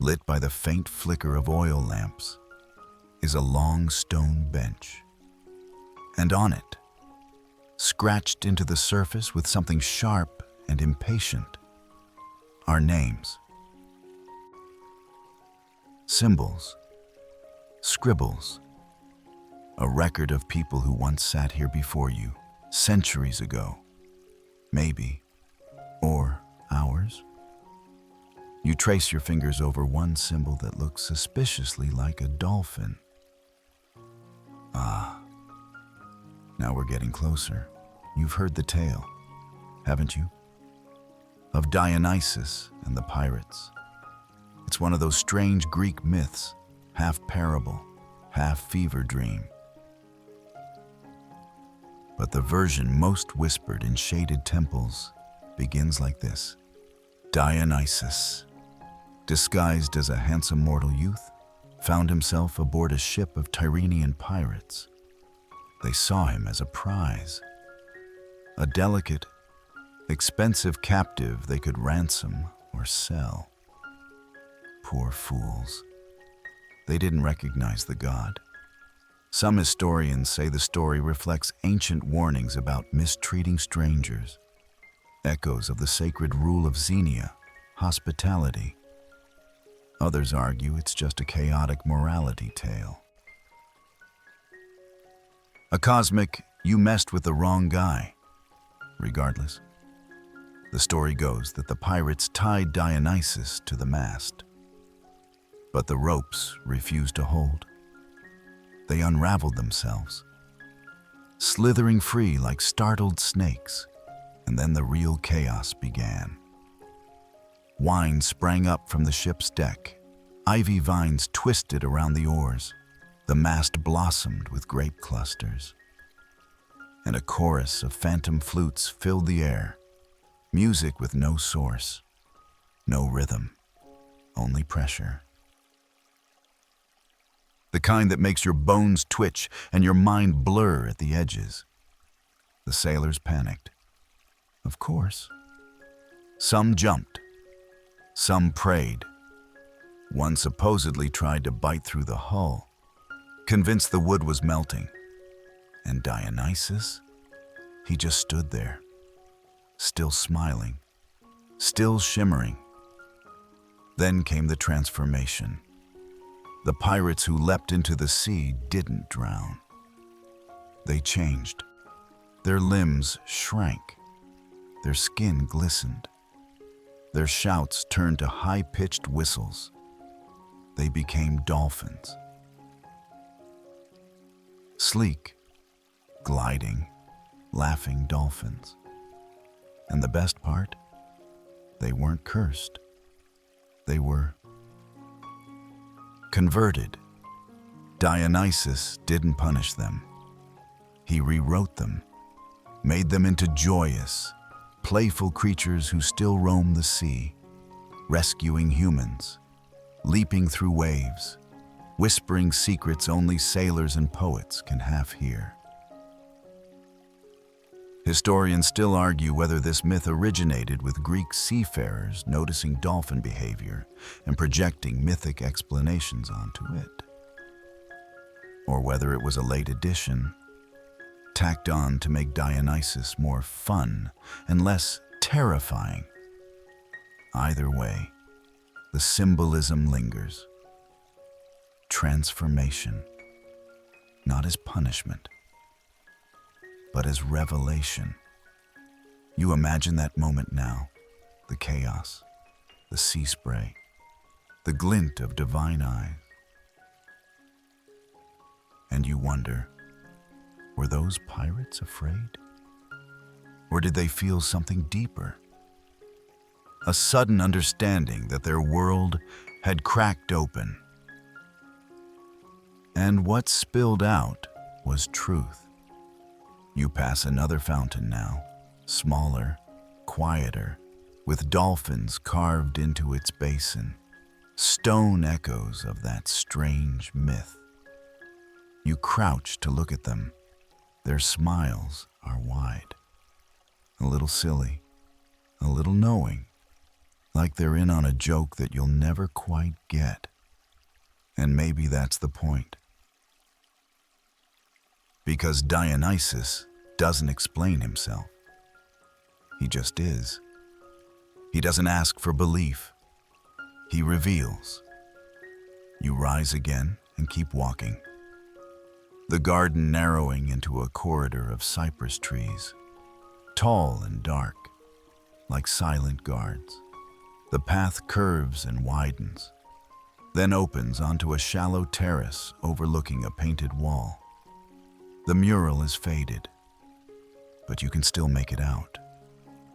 lit by the faint flicker of oil lamps, is a long stone bench. And on it, scratched into the surface with something sharp and impatient, are names. Symbols, scribbles, a record of people who once sat here before you, centuries ago, maybe, or hours. You trace your fingers over one symbol that looks suspiciously like a dolphin. Ah, now we're getting closer. You've heard the tale, haven't you? Of Dionysus and the pirates. It's one of those strange Greek myths, half parable, half fever dream. But the version most whispered in shaded temples begins like this. Dionysus, disguised as a handsome mortal youth, found himself aboard a ship of Tyrrhenian pirates. They saw him as a prize, a delicate, expensive captive they could ransom or sell. Poor fools. They didn't recognize the god. Some historians say the story reflects ancient warnings about mistreating strangers, echoes of the sacred rule of Xenia, hospitality. Others argue it's just a chaotic morality tale. A cosmic, you messed with the wrong guy. Regardless, the story goes that the pirates tied Dionysus to the mast. But the ropes refused to hold. They unraveled themselves, slithering free like startled snakes, and then the real chaos began. Wine sprang up from the ship's deck. Ivy vines twisted around the oars. The mast blossomed with grape clusters. And a chorus of phantom flutes filled the air. Music with no source, no rhythm, only pressure. The kind that makes your bones twitch and your mind blur at the edges. The sailors panicked. Of course. Some jumped. Some prayed. One supposedly tried to bite through the hull, convinced the wood was melting. And Dionysus? He just stood there, still smiling, still shimmering. Then came the transformation. The pirates who leapt into the sea didn't drown. They changed. Their limbs shrank. Their skin glistened. Their shouts turned to high-pitched whistles. They became dolphins. Sleek, gliding, laughing dolphins. And the best part? They weren't cursed. They were converted. Dionysus didn't punish them. He rewrote them, made them into joyous, playful creatures who still roam the sea, rescuing humans, leaping through waves, whispering secrets only sailors and poets can half hear. Historians still argue whether this myth originated with Greek seafarers noticing dolphin behavior and projecting mythic explanations onto it, or whether it was a late addition, tacked on to make Dionysus more fun and less terrifying. Either way, the symbolism lingers. Transformation, not as punishment, but as revelation. You imagine that moment now, the chaos, the sea spray, the glint of divine eyes. And you wonder, were those pirates afraid? Or did they feel something deeper? A sudden understanding that their world had cracked open. And what spilled out was truth. You pass another fountain now, smaller, quieter, with dolphins carved into its basin, stone echoes of that strange myth. You crouch to look at them. Their smiles are wide, a little silly, a little knowing, like they're in on a joke that you'll never quite get. And maybe that's the point. Because Dionysus doesn't explain himself. He just is. He doesn't ask for belief. He reveals. You rise again and keep walking. The garden narrowing into a corridor of cypress trees, tall and dark, like silent guards. The path curves and widens, then opens onto a shallow terrace overlooking a painted wall. The mural is faded, but you can still make it out.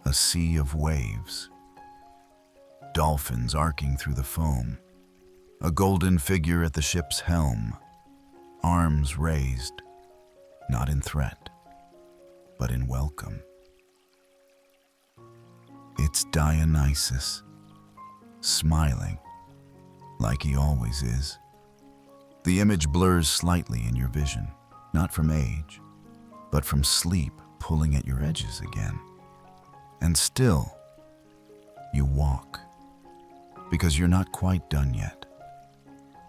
A sea of waves. Dolphins arcing through the foam. A golden figure at the ship's helm. Arms raised, not in threat, but in welcome. It's Dionysus, smiling, like he always is. The image blurs slightly in your vision, not from age, but from sleep pulling at your edges again. And still, you walk, because you're not quite done yet.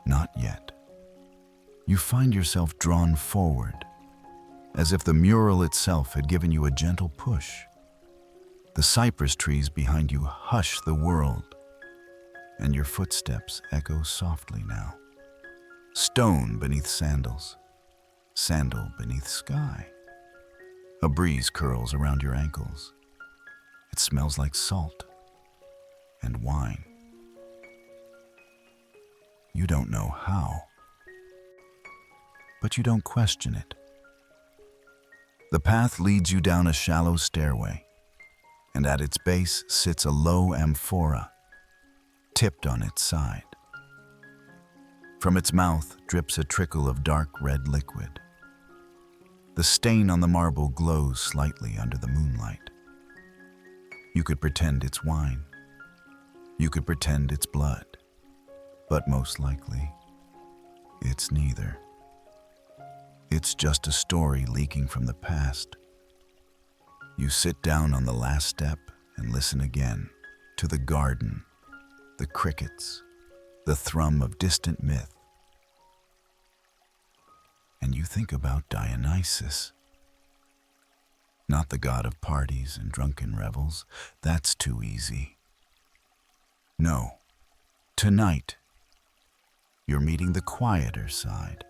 Not yet. You find yourself drawn forward, as if the mural itself had given you a gentle push. The cypress trees behind you hush the world, and your footsteps echo softly now. Stone beneath sandals, sandal beneath sky. A breeze curls around your ankles. It smells like salt and wine. You don't know how, but you don't question it. The path leads you down a shallow stairway, and at its base sits a low amphora, tipped on its side. From its mouth drips a trickle of dark red liquid. The stain on the marble glows slightly under the moonlight. You could pretend it's wine. You could pretend it's blood. But most likely, it's neither. It's just a story leaking from the past. You sit down on the last step and listen again to the garden, the crickets, the thrum of distant myth. And you think about Dionysus. Not the god of parties and drunken revels. That's too easy. No, tonight, you're meeting the quieter side.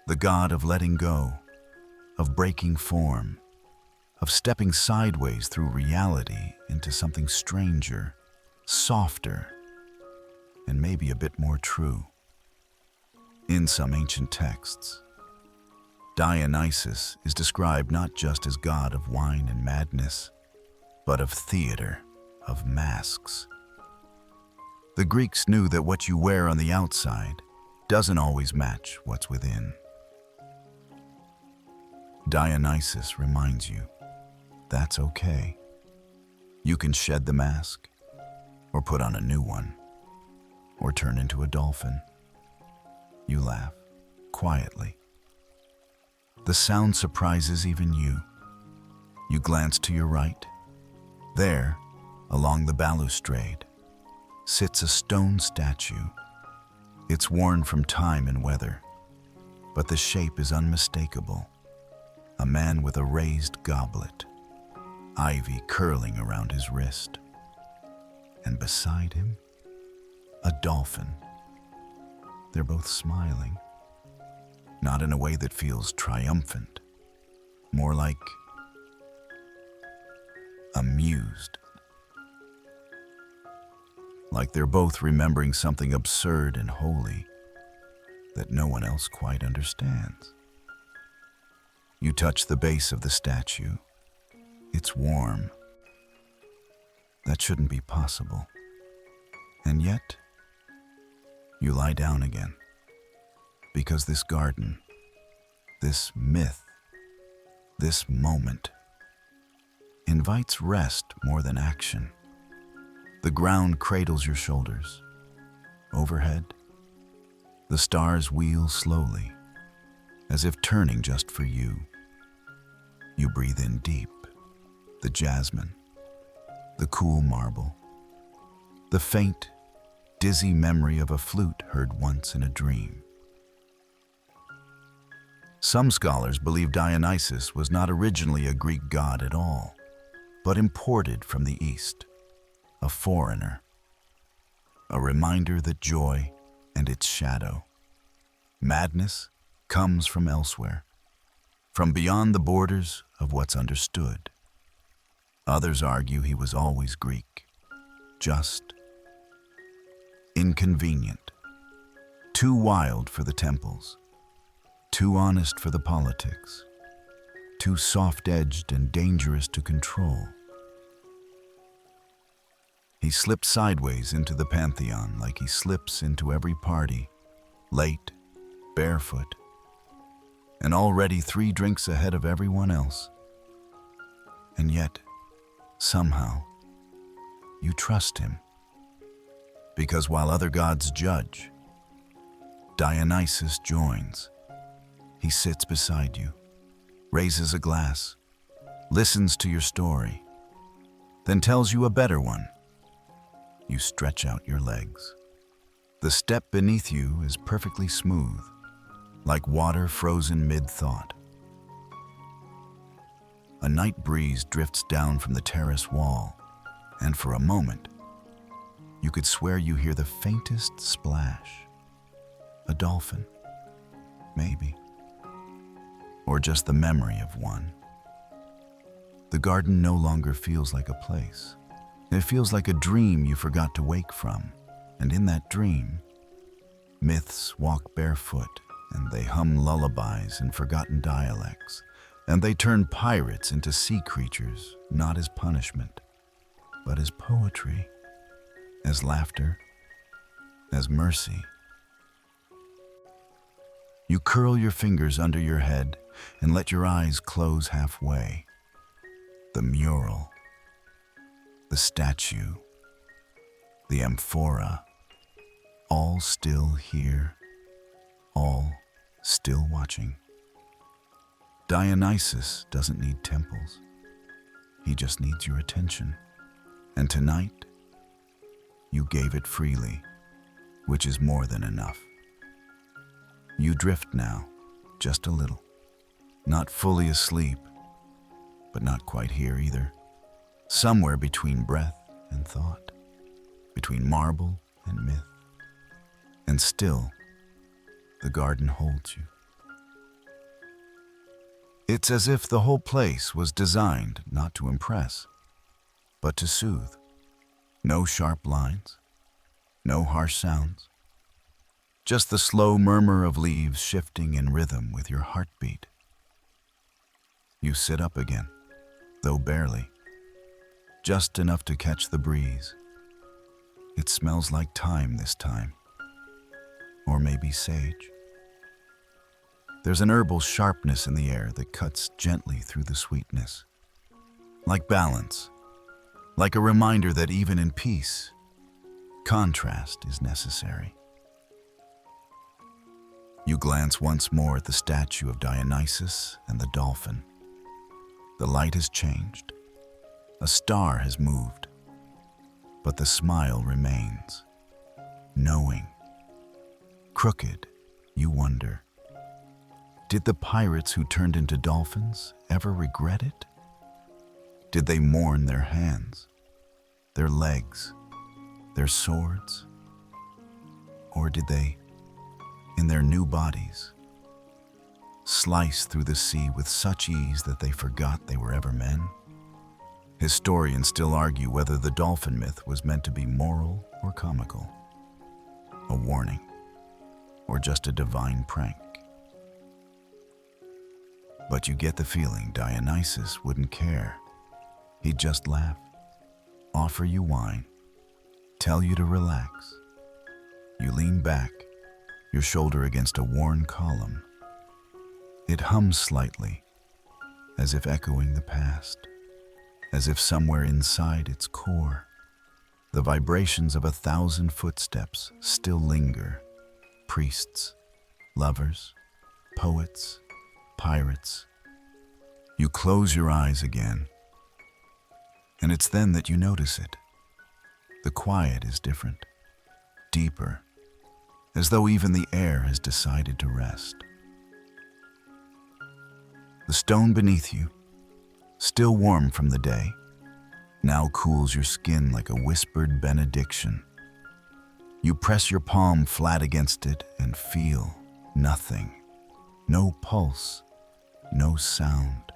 The god of letting go, of breaking form, of stepping sideways through reality into something stranger, softer, and maybe a bit more true. In some ancient texts, Dionysus is described not just as god of wine and madness, but of theater, of masks. The Greeks knew that what you wear on the outside doesn't always match what's within. Dionysus reminds you that's okay. You can shed the mask, or put on a new one, or turn into a dolphin. You laugh, quietly. The sound surprises even you. You glance to your right. There, along the balustrade, sits a stone statue. It's worn from time and weather, but the shape is unmistakable. A man with a raised goblet, ivy curling around his wrist. And beside him, a dolphin. They're both smiling, not in a way that feels triumphant, more like amused. Like they're both remembering something absurd and holy that no one else quite understands. You touch the base of the statue. It's warm. That shouldn't be possible. And yet, you lie down again. Because this garden, this myth, this moment, invites rest more than action. The ground cradles your shoulders. Overhead, the stars wheel slowly, as if turning just for you. You breathe in deep, the jasmine, the cool marble, the faint, dizzy memory of a flute heard once in a dream. Some scholars believe Dionysus was not originally a Greek god at all, but imported from the East, a foreigner, a reminder that joy and its shadow, madness, comes from elsewhere, from beyond the borders of what's understood. Others argue he was always Greek, just, inconvenient, too wild for the temples, too honest for the politics, too soft-edged and dangerous to control. He slipped sideways into the pantheon like he slips into every party, late, barefoot, and already 3 drinks ahead of everyone else. And yet, somehow, you trust him. Because while other gods judge, Dionysus joins. He sits beside you, raises a glass, listens to your story, then tells you a better one. You stretch out your legs. The step beneath you is perfectly smooth, like water frozen mid-thought. A night breeze drifts down from the terrace wall, and for a moment, you could swear you hear the faintest splash. A dolphin, maybe. Or just the memory of one. The garden no longer feels like a place. It feels like a dream you forgot to wake from. And in that dream, myths walk barefoot, and they hum lullabies in forgotten dialects, and they turn pirates into sea creatures, not as punishment, but as poetry, as laughter, as mercy. You curl your fingers under your head and let your eyes close halfway. The mural, the statue, the amphora, all still here, all still watching. Dionysus doesn't need temples. He just needs your attention. And tonight, you gave it freely, which is more than enough. You drift now, just a little. Not fully asleep, but not quite here either. Somewhere between breath and thought, between marble and myth. And still, the garden holds you. It's as if the whole place was designed not to impress, but to soothe. No sharp lines, no harsh sounds. Just the slow murmur of leaves shifting in rhythm with your heartbeat. You sit up again, though barely, just enough to catch the breeze. It smells like thyme this time, or maybe sage. There's an herbal sharpness in the air that cuts gently through the sweetness. Like balance, like a reminder that even in peace, contrast is necessary. You glance once more at the statue of Dionysus and the dolphin. The light has changed. A star has moved. But the smile remains. Knowing. Crooked, you wonder. Did the pirates who turned into dolphins ever regret it? Did they mourn their hands, their legs, their swords? Or did they, in their new bodies, slice through the sea with such ease that they forgot they were ever men? Historians still argue whether the dolphin myth was meant to be moral or comical, a warning, or just a divine prank. But you get the feeling Dionysus wouldn't care. He'd just laugh, offer you wine, tell you to relax. You lean back, your shoulder against a worn column. It hums slightly, as if echoing the past, as if somewhere inside its core, the vibrations of 1,000 footsteps still linger. Priests, lovers, poets, pirates. You close your eyes again, and it's then that you notice it. The quiet is different, deeper, as though even the air has decided to rest. The stone beneath you, still warm from the day, now cools your skin like a whispered benediction. You press your palm flat against it and feel nothing. No pulse, no sound,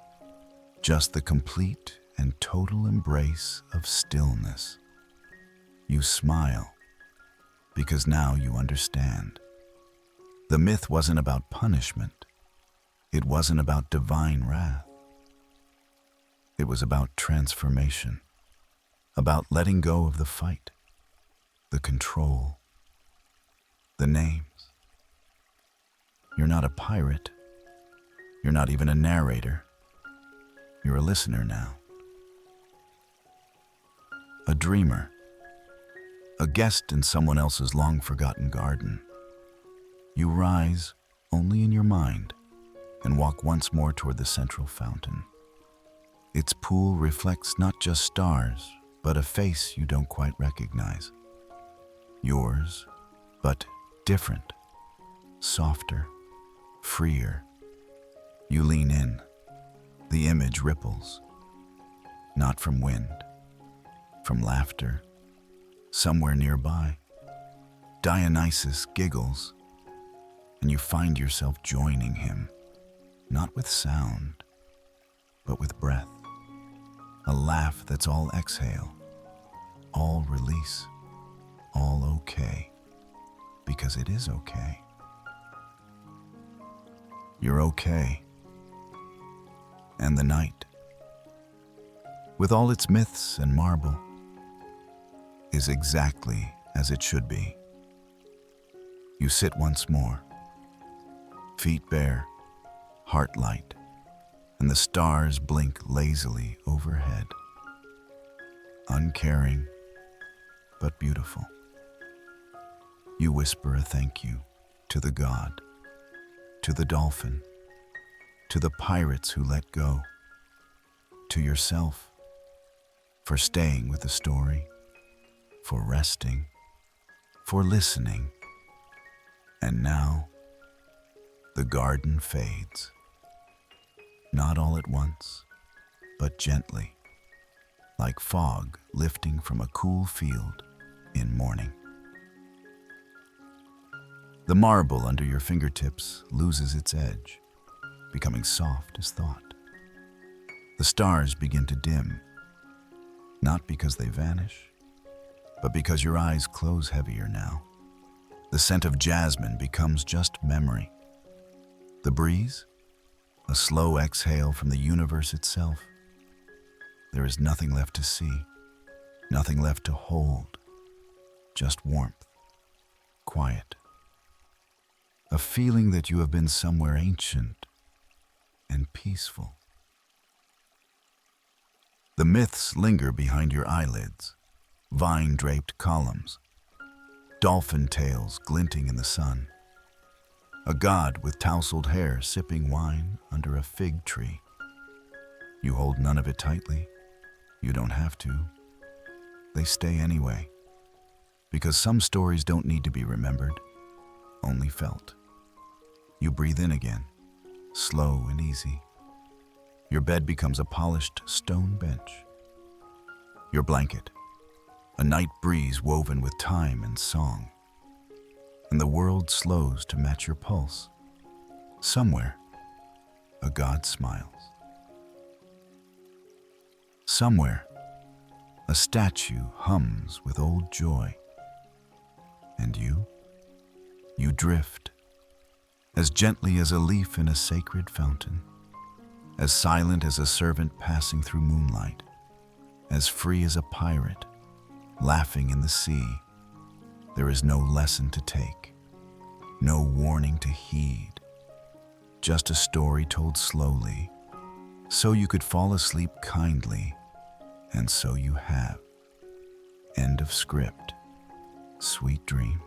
just the complete and total embrace of stillness. You smile, because now you understand. The myth wasn't about punishment. It wasn't about divine wrath. It was about transformation, about letting go of the fight, the control, the names. You're not a pirate. You're not even a narrator. You're a listener now, a dreamer, a guest in someone else's long-forgotten garden. You rise only in your mind and walk once more toward the central fountain. Its pool reflects not just stars, but a face you don't quite recognize. Yours, but different, softer, freer. You lean in. The image ripples, not from wind, from laughter, somewhere nearby. Dionysus giggles, and you find yourself joining him, not with sound, but with breath. A laugh that's all exhale, all release, all okay, because it is okay. You're okay. And the night, with all its myths and marble, is exactly as it should be. You sit once more, feet bare, heart light, and the stars blink lazily overhead. Uncaring, but beautiful. You whisper a thank you to the god, to the dolphin, to the pirates who let go, to yourself, for staying with the story, for resting, for listening. And now, the garden fades. Not all at once, but gently, like fog lifting from a cool field in morning. The marble under your fingertips loses its edge, becoming soft as thought. The stars begin to dim, not because they vanish, but because your eyes close heavier now. The scent of jasmine becomes just memory. The breeze, a slow exhale from the universe itself. There is nothing left to see, nothing left to hold, just warmth, quiet. A feeling that you have been somewhere ancient and peaceful. The myths linger behind your eyelids, vine-draped columns, dolphin tails glinting in the sun, a god with tousled hair sipping wine under a fig tree. You hold none of it tightly. You don't have to. They stay anyway, because some stories don't need to be remembered, only felt. You breathe in again, slow and easy. Your bed becomes a polished stone bench. Your blanket, a night breeze woven with time and song. And the world slows to match your pulse. Somewhere, a god smiles. Somewhere, a statue hums with old joy. And you drift, as gently as a leaf in a sacred fountain, as silent as a servant passing through moonlight, as free as a pirate, laughing in the sea. There is no lesson to take, no warning to heed, just a story told slowly, so you could fall asleep kindly, and so you have. End of script. Sweet dreams.